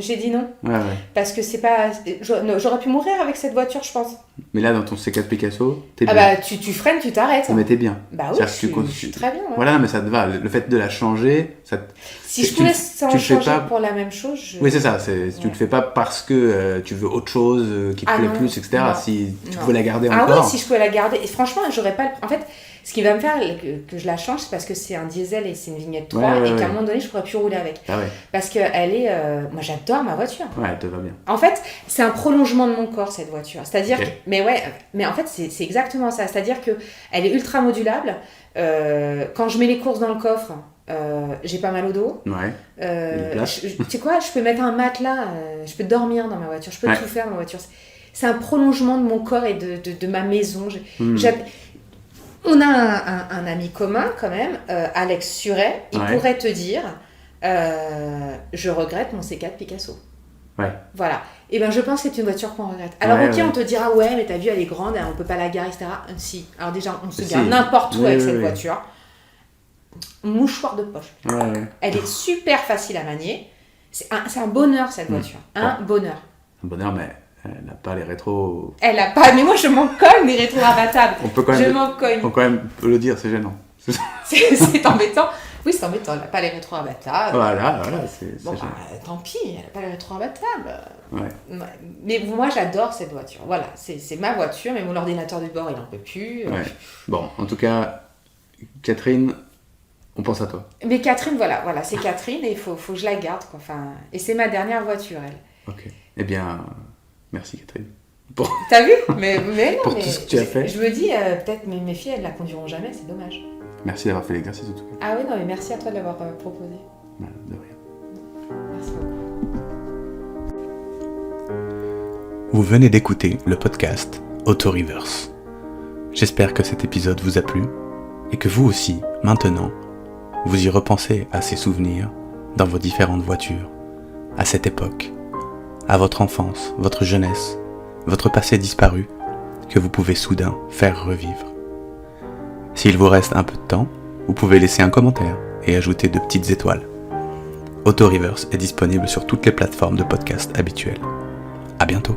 j'ai dit non. Ouais. Parce que c'est pas... J'aurais pu mourir avec cette voiture, je pense. Mais là, dans ton C4 Picasso, t'es bien. Tu freines, tu t'arrêtes. Mais t'es bien. Bah oui, je suis très bien. Ouais. Voilà, mais ça te va. Le fait de la changer, si je pouvais changer pour la même chose, Oui, c'est ça. Tu le fais pas parce que tu veux autre chose qui te plaît plus, etc. Non. Si tu pouvais la garder encore... Ah oui, si je pouvais la garder. Et franchement, j'aurais pas... En fait... Ce qui va me faire que je la change, c'est parce que c'est un diesel et c'est une vignette 3 et qu'à un moment donné, je pourrais plus rouler avec. Ah ouais. Parce qu'elle est... moi, j'adore ma voiture. Ouais, elle te va bien. En fait, c'est un prolongement de mon corps, cette voiture. C'est-à-dire mais en fait, c'est exactement ça. C'est-à-dire qu'elle est ultra modulable. Quand je mets les courses dans le coffre, j'ai pas mal au dos. Ouais. Tu sais quoi, je peux mettre un matelas, je peux dormir dans ma voiture, je peux tout faire dans ma voiture. C'est un prolongement de mon corps et de ma maison. On a un ami commun quand même, Alex Suret, il pourrait te dire je regrette mon C4 Picasso. Ouais. Voilà. Et ben je pense que c'est une voiture qu'on regrette. Alors on te dira ouais mais t'as vu elle est grande, on peut pas la garer, etc. Si. Alors déjà on se gare n'importe où avec cette voiture. Mouchoir de poche. Elle est super facile à manier. C'est un bonheur cette voiture. Un bonheur. Un bonheur, mais elle n'a pas les rétros. Elle a pas. Mais moi je m'en cogne des rétros abattables. On peut quand même. Je m'en cogne. On peut quand même le dire, c'est gênant. C'est embêtant. Oui, c'est embêtant, elle n'a pas les rétros abattables. Voilà, c'est tant pis, elle n'a pas les rétros abattables. Ouais. Mais moi, j'adore cette voiture. Voilà, c'est ma voiture, mais mon ordinateur de bord, il n'en peut plus. Ouais. Bon, en tout cas, Catherine, on pense à toi. Mais Catherine, voilà, c'est Catherine et il faut que je la garde. Quoi. Enfin, et c'est ma dernière voiture, elle. Ok. Eh bien, merci Catherine. T'as vu mais non, pour tout ce que tu as fait. Je me dis, peut-être mes filles, elles ne la conduiront jamais, c'est dommage. Merci d'avoir fait l'exercice en tout cas. Ah oui, non, mais merci à toi de l'avoir proposé. De rien. Merci beaucoup. Vous venez d'écouter le podcast Auto Reverse. J'espère que cet épisode vous a plu et que vous aussi, maintenant, vous y repensez à ces souvenirs dans vos différentes voitures, à cette époque, à votre enfance, votre jeunesse, votre passé disparu, que vous pouvez soudain faire revivre. S'il vous reste un peu de temps, vous pouvez laisser un commentaire et ajouter de petites étoiles. Auto Reverse est disponible sur toutes les plateformes de podcast habituelles. À bientôt.